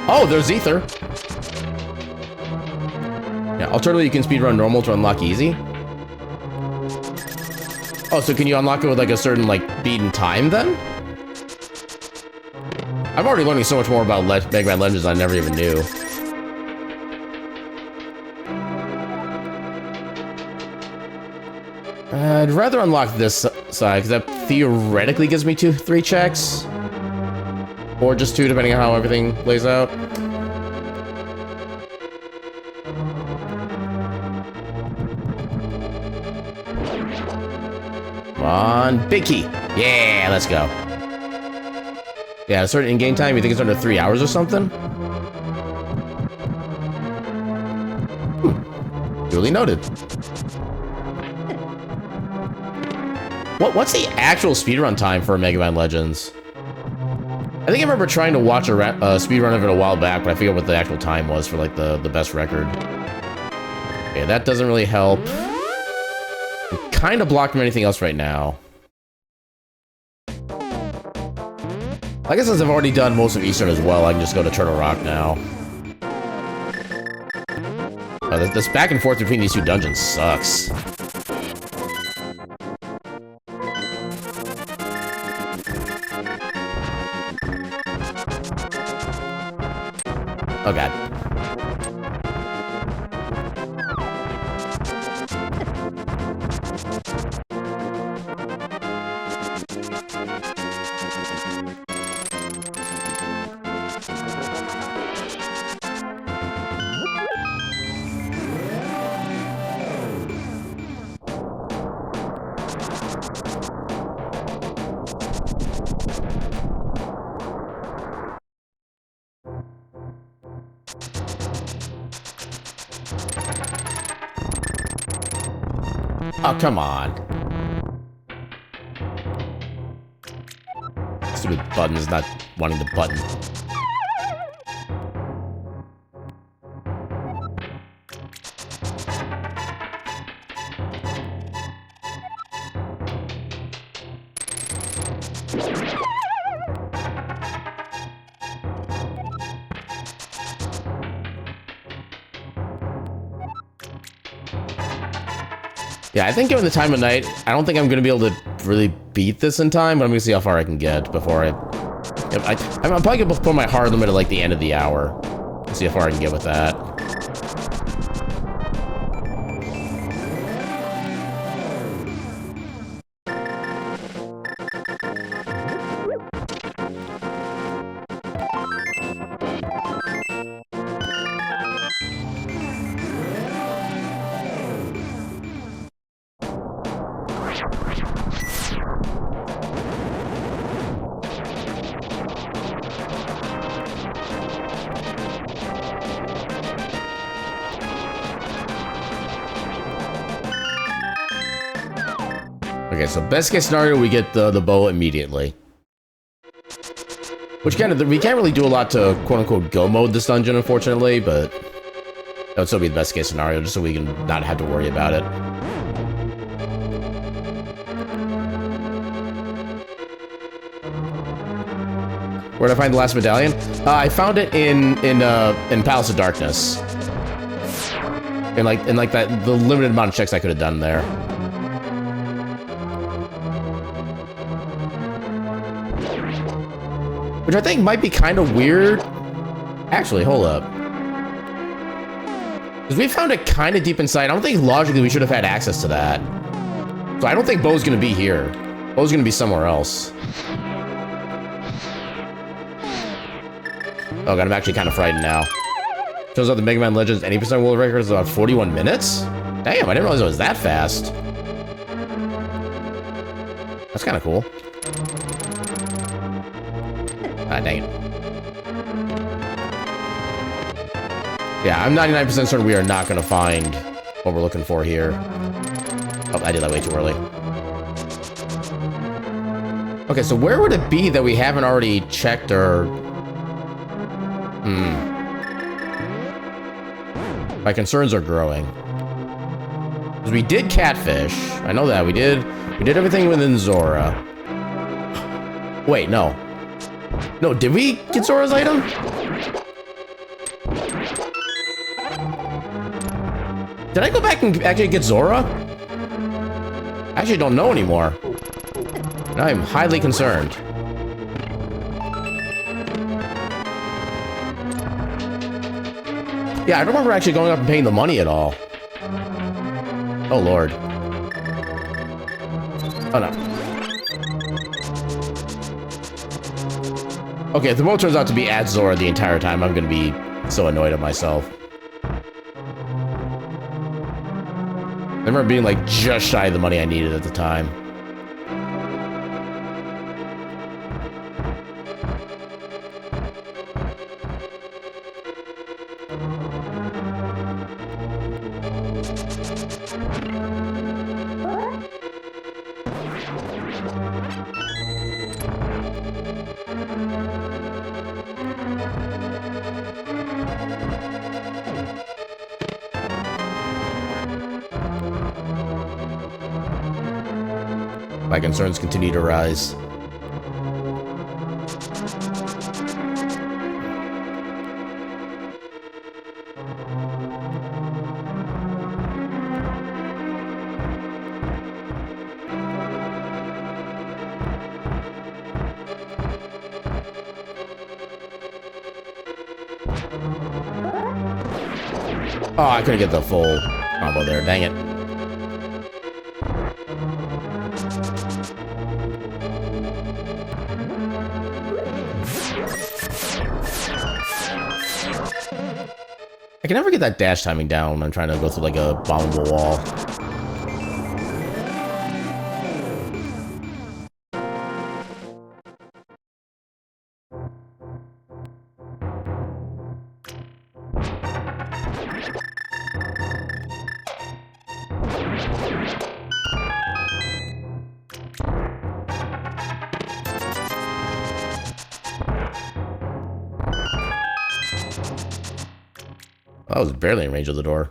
Oh, there's Ether. Yeah, alternatively, you can speedrun normal to unlock easy. Oh, so can you unlock it with like a certain like beaten time then? I'm already learning so much more about Mega Man Legends I never even knew. I'd rather unlock this side, because that theoretically gives me 3 checks. Or just 2, depending on how everything plays out. Come on, big key. Yeah, let's go. Yeah, a certain in-game time, you think it's under 3 hours or something? Duly noted. What's the actual speedrun time for Mega Man Legends? I think I remember trying to watch a speedrun of it a while back, but I forget what the actual time was for like the best record. Okay, that doesn't really help. I'm kind of blocked from anything else right now. I guess since I've already done most of Eastern as well, I can just go to Turtle Rock now. This back and forth between these 2 dungeons sucks. Oh god. Oh, come on. Stupid button is not wanting the button. Yeah, I think given the time of night, I don't think I'm going to be able to really beat this in time, but I'm going to see how far I can get before I'm probably going to put my hard limit at like the end of the hour. See how far I can get with that. Okay, so best case scenario, we get the bow immediately. Which kind of, we can't really do a lot to quote-unquote go mode this dungeon, unfortunately, but that would still be the best case scenario, just so we can not have to worry about it. Where did I find the last medallion? I found it in Palace of Darkness. In like that, the limited amount of checks I could have done there. Which I think might be kind of weird. Actually, hold up. Because we found it kind of deep inside. I don't think logically we should have had access to that. So I don't think Bo's going to be here. Bo's going to be somewhere else. Oh god, I'm actually kind of frightened now. Shows up the Mega Man Legends 80% world record is about 41 minutes? Damn, I didn't realize it was that fast. That's kind of cool. Ah, dang it. Yeah, I'm 99% certain we are not going to find what we're looking for here. Oh, I did that way too early. Okay, so where would it be that we haven't already checked or... My concerns are growing. Because we did catfish. I know that. We did everything within Zora. Wait, no. No, did we get Zora's item? Did I go back and actually get Zora? I actually don't know anymore. Now I'm highly concerned. Yeah, I don't remember actually going up and paying the money at all. Oh, Lord. Oh, no. Okay, if the boat turns out to be at Zora the entire time, I'm going to be so annoyed at myself. I remember being, like, just shy of the money I needed at the time. My concerns continue to rise. Oh, I couldn't get the full combo there, dang it. I can never get that dash timing down when I'm trying to go through like a bombable wall. I was barely in range of the door.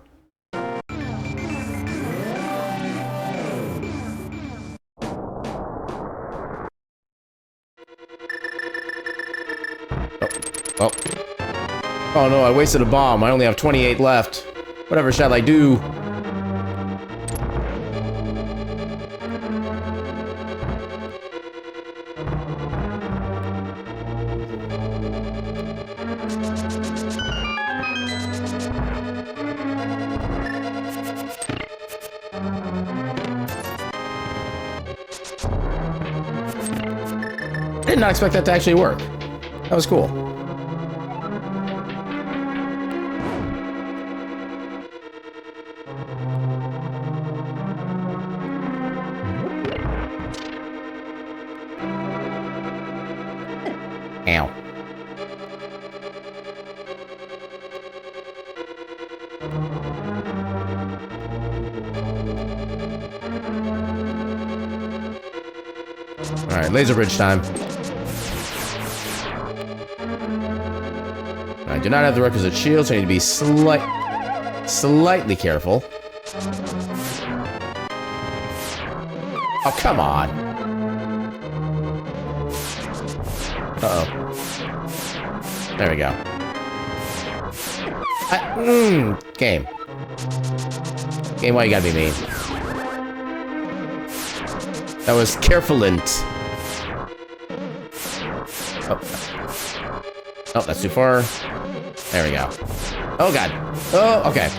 Oh. Oh no, I wasted a bomb. I only have 28 left. Whatever shall I do? did not expect that to actually work. That was cool. Ow. Alright, laser bridge time. I do not have the requisite shield, so I need to be slightly careful. Oh, come on. Uh-oh. There we go. Game. Game, why you gotta be mean? That was carefulent. Oh. Oh, that's too far. There we go. Oh, God. Oh, okay.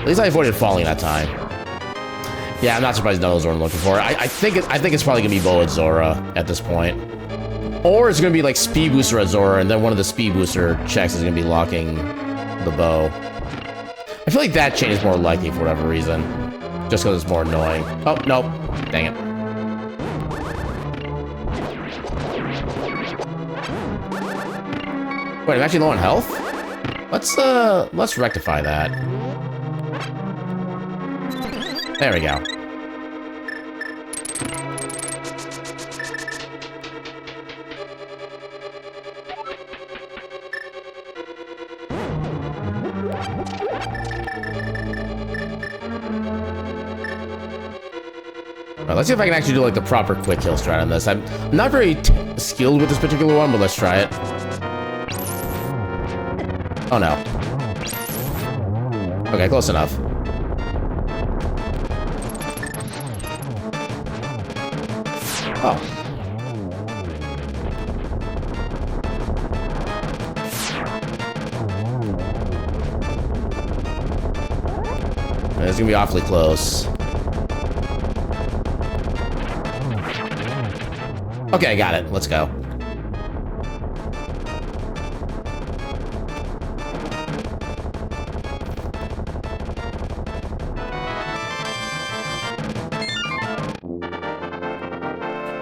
At least I avoided falling that time. Yeah, I'm not surprised none of those are what I'm looking for. I think it's probably gonna be Bow at Zora at this point. Or it's gonna be like Speed Booster at Zora, and then one of the Speed Booster checks is gonna be locking the bow. I feel like that chain is more likely for whatever reason. Just because it's more annoying. Oh, nope. Dang it. Wait, I'm actually low on health? Let's rectify that. There we go. Alright, let's see if I can actually do like the proper quick kill strat on this. I'm not very skilled with this particular one, but let's try it. Oh no. Okay, close enough. Oh. It's gonna be awfully close. Okay, I got it. Let's go.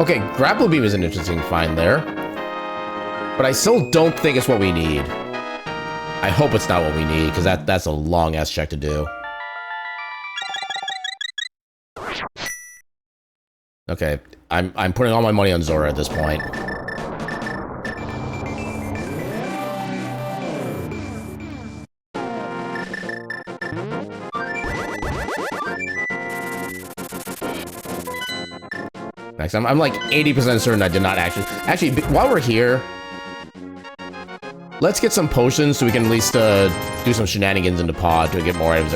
Okay, grapple beam is an interesting find there. But I still don't think it's what we need. I hope it's not what we need, because that's a long-ass check to do. Okay, I'm putting all my money on Zora at this point. Next, I'm like 80% certain I did not actually, while we're here, let's get some potions so we can at least do some shenanigans in the pod to get more items.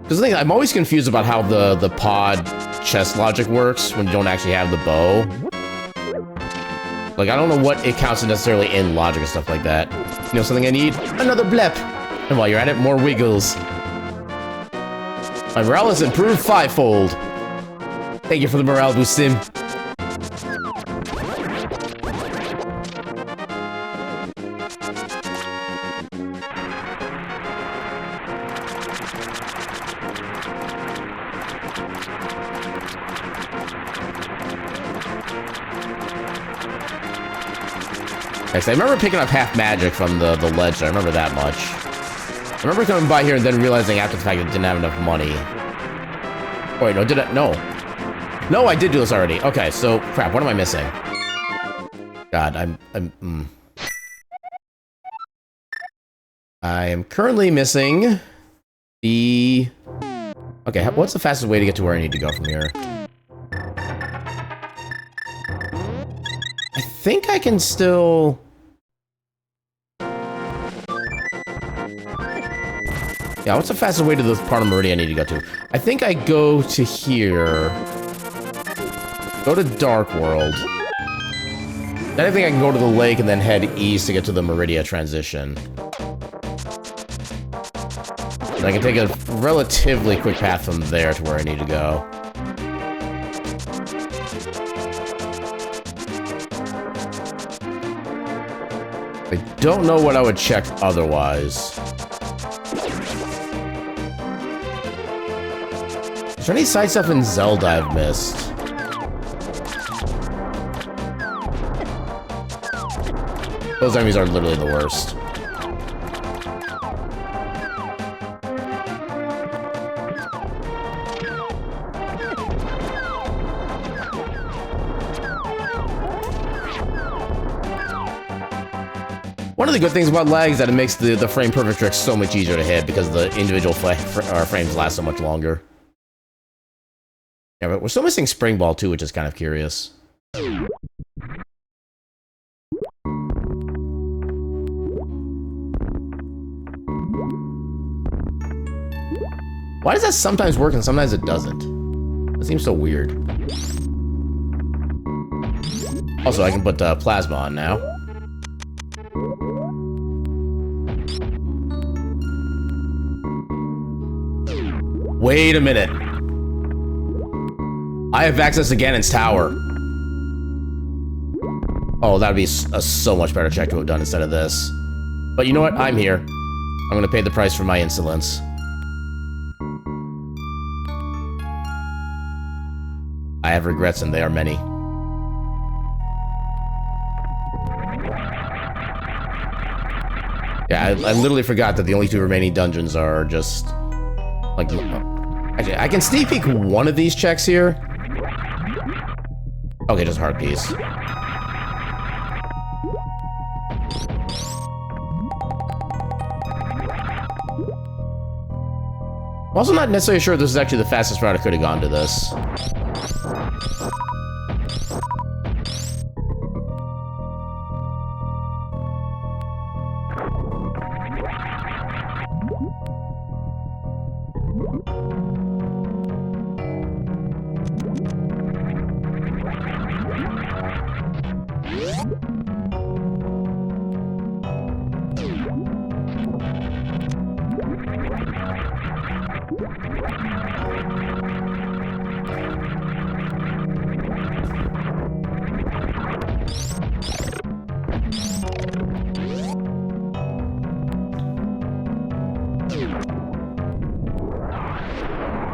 Because the thing, I'm always confused about how the pod chest logic works when you don't actually have the bow. Like, I don't know what it counts as necessarily in logic and stuff like that. You know something I need? Another blep! And while you're at it, more wiggles. My morale has improved 5-fold. Thank you for the morale boost, Sim. I remember picking up half magic from the ledge. I remember that much. I remember coming by here and then realizing after the fact that I didn't have enough money. Oh, wait, no, did I? No. No, I did do this already. Okay, so, crap, what am I missing? God, I am currently missing the... Okay, what's the fastest way to get to where I need to go from here? I think I can still... Yeah, what's the fastest way to the part of Meridian I need to go to? I think I go to here. Go to Dark World. Then I think I can go to the lake and then head east to get to the Meridia transition. And I can take a relatively quick path from there to where I need to go. I don't know what I would check otherwise. Is there any side stuff in Zelda I've missed? Those enemies are literally the worst. One of the good things about lag is that it makes the frame perfect trick so much easier to hit because the individual frames last so much longer. Yeah, but we're still missing Spring Ball too, which is kind of curious. Why does that sometimes work and sometimes it doesn't? That seems so weird. Also, I can put plasma on now. Wait a minute. I have access to Ganon's tower. Oh, that'd be a so much better check to have done instead of this. But you know what? I'm here. I'm gonna pay the price for my insolence. I have regrets, and they are many. Yeah, I literally forgot that the only two remaining dungeons are just... like... Actually, I can sneak peek one of these checks here. Okay, just heart piece. I'm also not necessarily sure this is actually the fastest route I could have gone to this.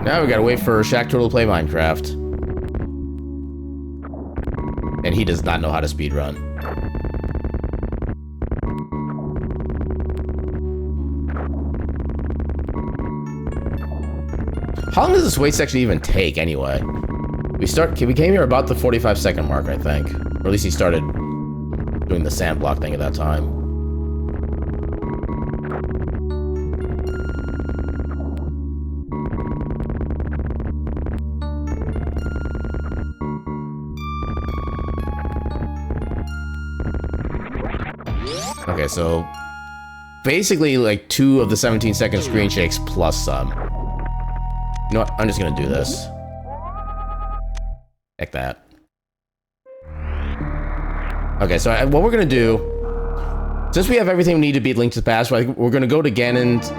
Now we gotta wait for Shaq Turtle to play Minecraft. And he does not know how to speedrun. How long does this wait section even take, anyway? We came here about the 45-second mark, I think. Or at least he started doing the sand block thing at that time. Okay, so basically like 2 of the 17-second screen shakes plus some. You know what? I'm just gonna do this. Heck that. Okay, so what we're gonna do, since we have everything we need to beat Link to the Past, we're gonna go to Ganon's.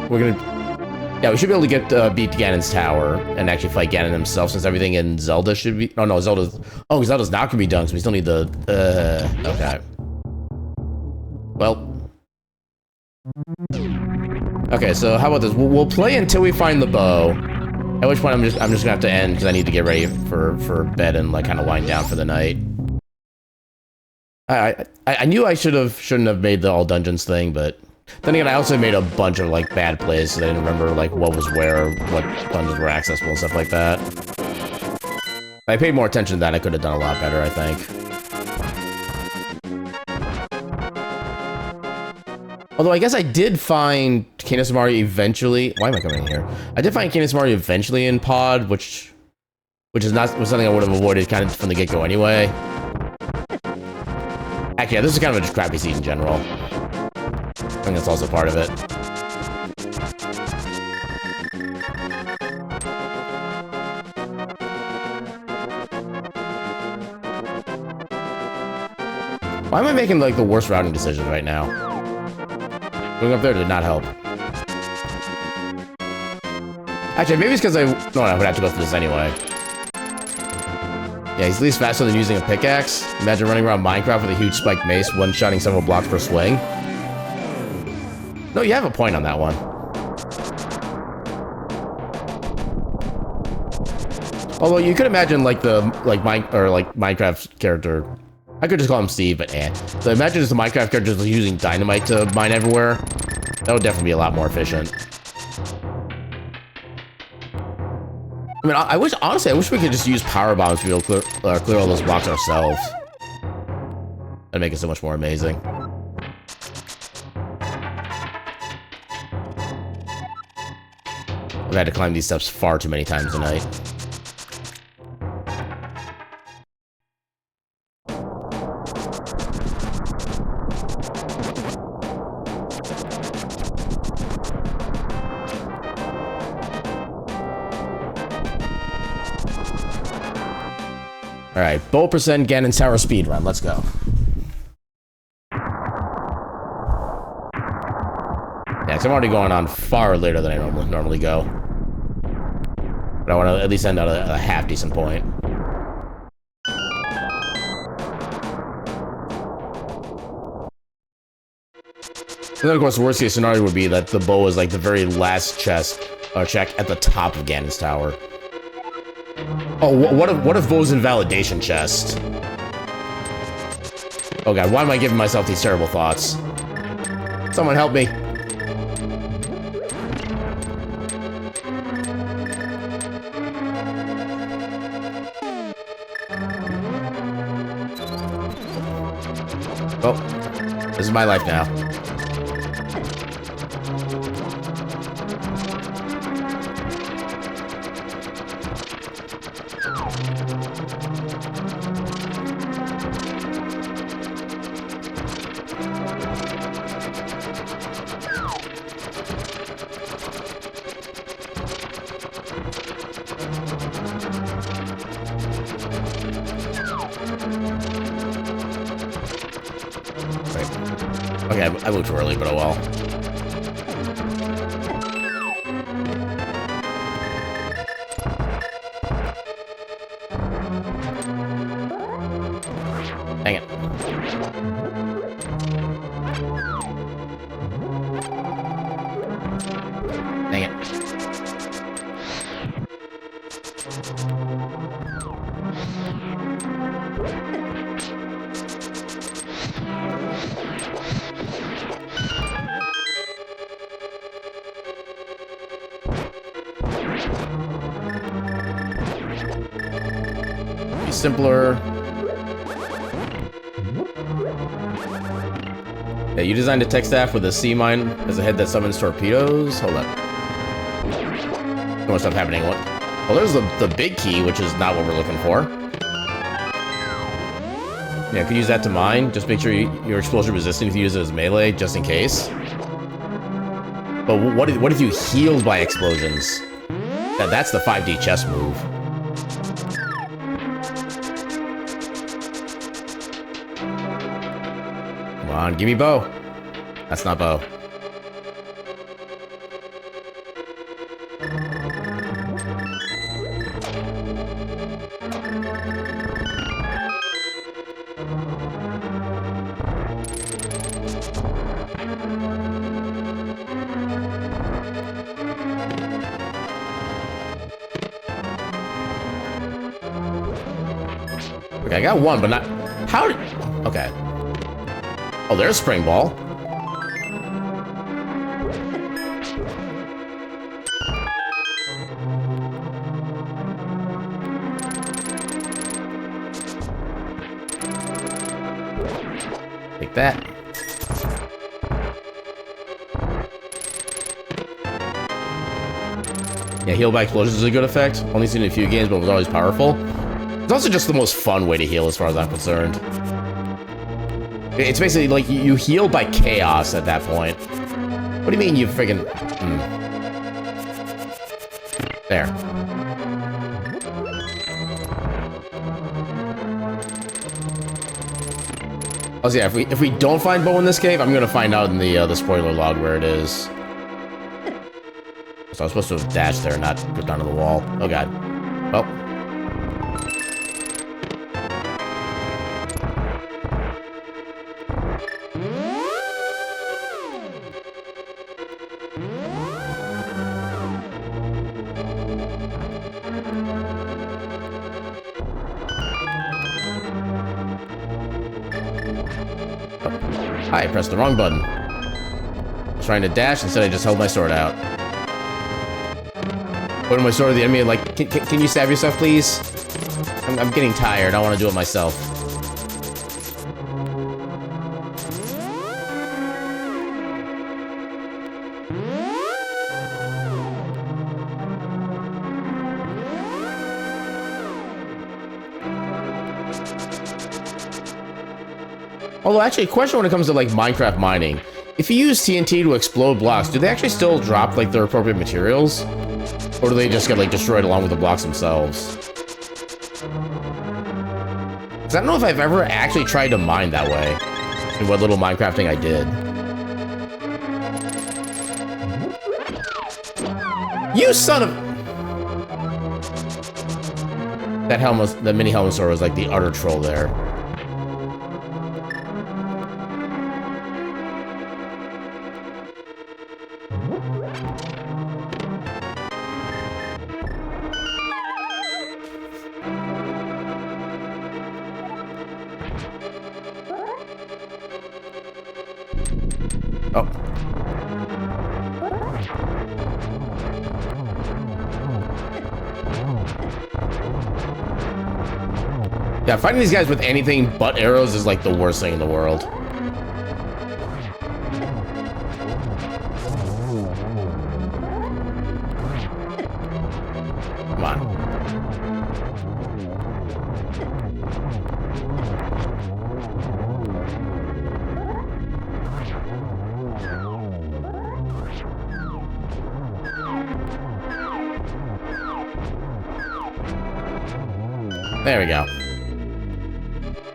Yeah, we should be able to get beat Ganon's tower and actually fight Ganon himself, since everything in Zelda should be. Oh no, Zelda's not gonna be done, so we still need the. Okay. Well. Okay, so how about this? We'll play until we find the bow. At which point I'm just gonna have to end because I need to get ready for bed and like kind of wind down for the night. I knew I shouldn't have made the all dungeons thing, but then again I also made a bunch of like bad plays because I didn't remember like what was where, what dungeons were accessible and stuff like that. If I paid more attention to that, I could have done a lot better, I think. Although I guess I did find Canis Mario eventually. Why am I coming in here? I did find Canis Mario eventually in Pod, which was something I would have avoided kind of from the get-go anyway. Actually, yeah, this is kind of a just crappy seed in general. I think that's also part of it. Why am I making like the worst routing decisions right now? Going up there did not help. Actually, maybe it's because I would have to go through this anyway. Yeah, he's at least faster than using a pickaxe. Imagine running around Minecraft with a huge spiked mace, one-shotting several blocks per swing. No, you have a point on that one. Although you could imagine like the Minecraft character. I could just call him Steve, but eh. So imagine just the Minecraft character just using dynamite to mine everywhere. That would definitely be a lot more efficient. I mean, honestly, I wish we could just use power bombs to be able to clear all those blocks ourselves. That'd make it so much more amazing. I've had to climb these steps far too many times tonight. Alright, Bow percent Ganon Tower speedrun. Let's go. Yeah, because I'm already going on far later than I normally go. But I want to at least end at a half decent point. And then, of course, the worst case scenario would be that the bow is like the very last chest or check at the top of Ganon's tower. Oh, what if Bow's invalidation chest? Oh god, why am I giving myself these terrible thoughts? Someone help me. Oh, this is my life now. Okay, I moved too early, but oh well. Dang it. Dang it. Be simpler. Yeah, you designed a tech staff with a sea mine as a head that summons torpedoes? Hold up. More stuff happening. What? Well, there's the big key, which is not what we're looking for. Yeah, could use that to mine. Just make sure you're explosion resistant if you use it as melee, just in case. But what if you healed by explosions? That's the 5D chess move. Come on, give me bow. That's not bow. Okay, I got one, but not... How did... Okay. Oh, there's spring ball. Take that. Yeah, heal by explosions is a good effect. Only seen in a few games, but it was always powerful. It's also just the most fun way to heal as far as I'm concerned. It's basically like you heal by chaos at that point. What do you mean you friggin... There. Oh, so yeah, if we don't find Bow in this cave, I'm gonna find out in the spoiler log where it is. So I was supposed to have dashed there, not put down to the wall. Oh god. Well. I pressed the wrong button. Trying to dash, instead I just held my sword out. Putting my sword at the enemy, like, can you stab yourself, please? I'm getting tired. I want to do it myself. Although, actually, a question when it comes to, like, Minecraft mining. If you use TNT to explode blocks, do they actually still drop, like, their appropriate materials? Or do they just get, like, destroyed along with the blocks themselves? Because I don't know if I've ever actually tried to mine that way. In what little Minecrafting I did. You son of... That mini Helmosaur was, like, the utter troll there. Oh. Yeah, fighting these guys with anything but arrows is like the worst thing in the world. Come on. There we go.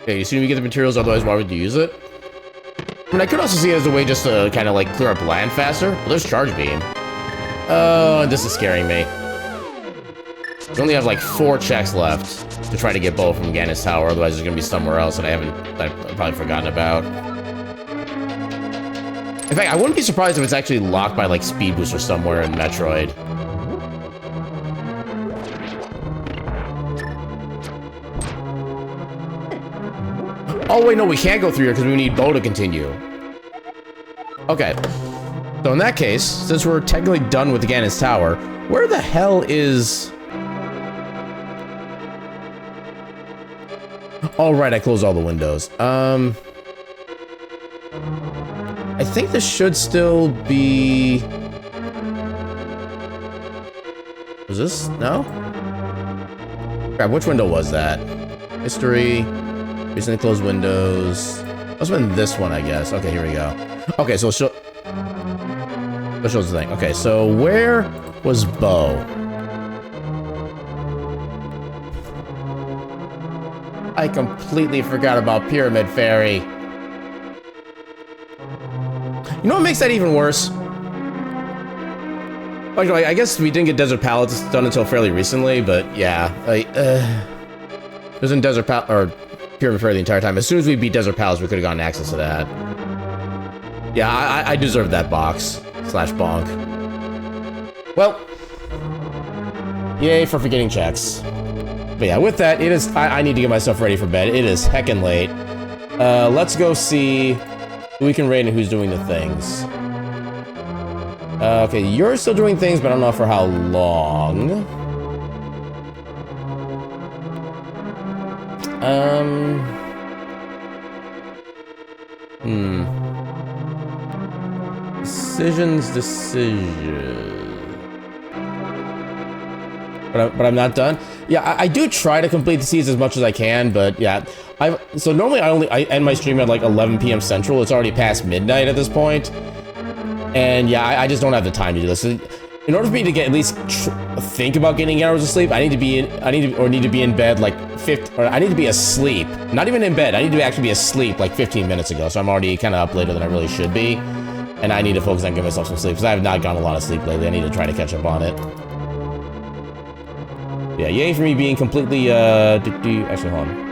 Okay, you see we get the materials, otherwise why would you use it? I mean, I could also see it as a way just to kind of like clear up land faster. Well, there's Charge Beam. Oh, this is scaring me. We only have like 4 checks left to try to get both from Gannis Tower, otherwise there's gonna be somewhere else that I've probably forgotten about. In fact, I wouldn't be surprised if it's actually locked by like Speed Booster somewhere in Metroid. Oh wait, no, we can't go through here because we need Bo to continue. Okay. So in that case, since we're technically done with Gannis Tower, where the hell is... Oh, right, I closed all the windows. I think this should still be... Was this? No? Crap, which window was that? History... Recently closed windows. Must have been this one, I guess. Okay, here we go. Okay, so it shows the thing. Okay, so where was Bo? I completely forgot about Pyramid Fairy. You know what makes that even worse? Like, I guess we didn't get Desert Palace done until fairly recently, but yeah, like, it was in Desert Palace, or Pyramid Fairy the entire time. As soon as we beat Desert Palace, we could have gotten access to that. Yeah, I deserved that box. Slash bonk. Well, yay for forgetting checks. But yeah, with that, it is. I need to get myself ready for bed. It is heckin' late. Let's go see who we can raid and who's doing the things. Okay, you're still doing things, but I don't know for how long. Decision. But I'm not done. Yeah, I do try to complete the seeds as much as I can, but yeah. So normally I end my stream at like 11 p.m. Central. It's already past midnight at this point. And yeah, I just don't have the time to do this. In order for me to get at least think about getting hours of sleep, I need to be in bed like I need to be asleep. Not even in bed. I need to actually be asleep like 15 minutes ago. So I'm already kind of up later than I really should be. And I need to focus on giving myself some sleep because I have not gotten a lot of sleep lately. I need to try to catch up on it. Yeah, yay for me being completely, actually, hold on.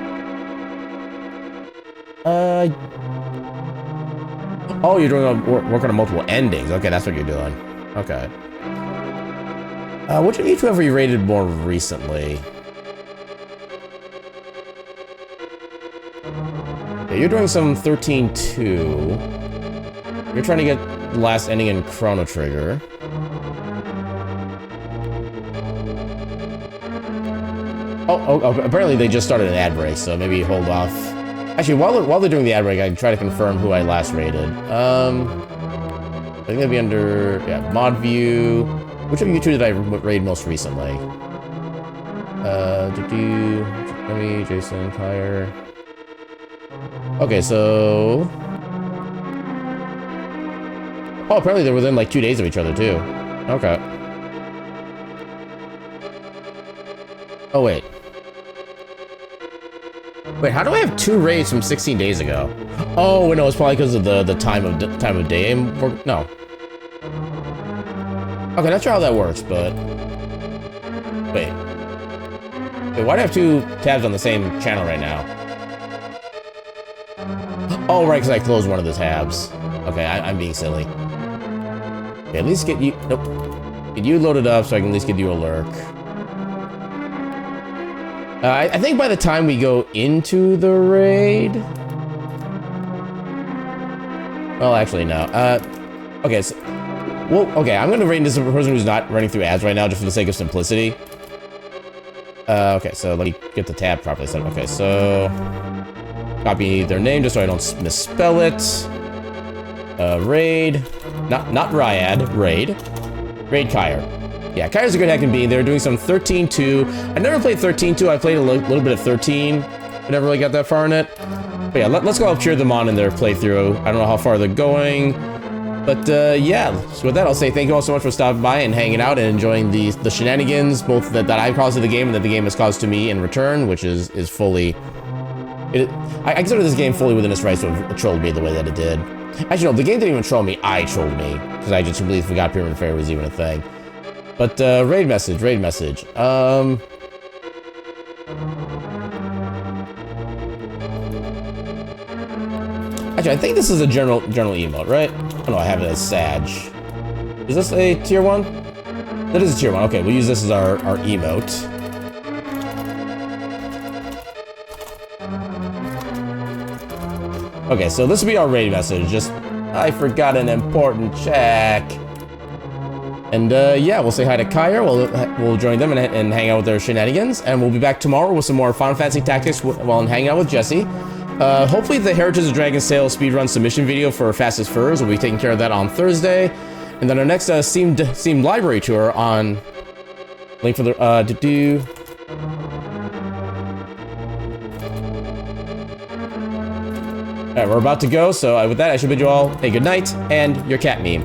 Oh, you're doing working on multiple endings. Okay, that's what you're doing. Okay. Which of you two have you rated more recently? Yeah, you're doing some 13-2. You're trying to get the last ending in Chrono Trigger. Oh, apparently they just started an ad break, so maybe hold off. Actually, while they're doing the ad break, I can try to confirm who I last rated. I think that'd be under, yeah, mod view. Which of you two did I raid most recently? Jimmy, Jason, Kyer. Okay, so... Oh, apparently they're within like 2 days of each other, too. Okay. Oh, wait. Wait, how do I have 2 raids from 16 days ago? Oh, no, it's probably because of the time of day. No. Okay, not sure how that works, but... Wait, why do I have 2 tabs on the same channel right now? Oh, right, because I closed one of the tabs. Okay, I'm being silly. Okay, at least get you... Nope. Get you loaded up so I can at least get you a lurk. I think by the time we go into the raid... Well, actually, no. Okay, so... Well, okay, I'm gonna raid this person who's not running through ads right now just for the sake of simplicity. Okay, so let me get the tab properly set up. Okay, so... Copy their name just so I don't misspell it. Raid. Not Ryad, raid. Raid Kyer. Yeah, Kyer's a good hacking bean. They're doing some 13-2. I never played 13-2. I played a little bit of 13. I never really got that far in it. But yeah, let's go help cheer them on in their playthrough. I don't know how far they're going. But yeah, so with that, I'll say thank you all so much for stopping by and hanging out and enjoying the shenanigans, both that I've caused to the game and that the game has caused to me in return, which is fully... I consider this game fully within its rights to have trolled me the way that it did. Actually, no, the game didn't even troll me. I trolled me, because I just completely forgot Pyramid Fair was even a thing. But, raid message. Actually, I think this is a general emote, right? Oh no, I have it as Sag. Is this a tier 1? That is a tier 1. Okay, we'll use this as our emote. Okay, so this will be our raid message. Just, I forgot an important check. And yeah, we'll say hi to Kyer. We'll join them and hang out with their shenanigans. And we'll be back tomorrow with some more Final Fantasy Tactics while I'm hanging out with Jesse. Hopefully the Heritage of Dragon Sail speedrun submission video for Fastest Furs will be taking care of that on Thursday. And then our next Steam library tour on... Link for the... Alright, we're about to go, so with that, I should bid you all a good night, and your cat meme.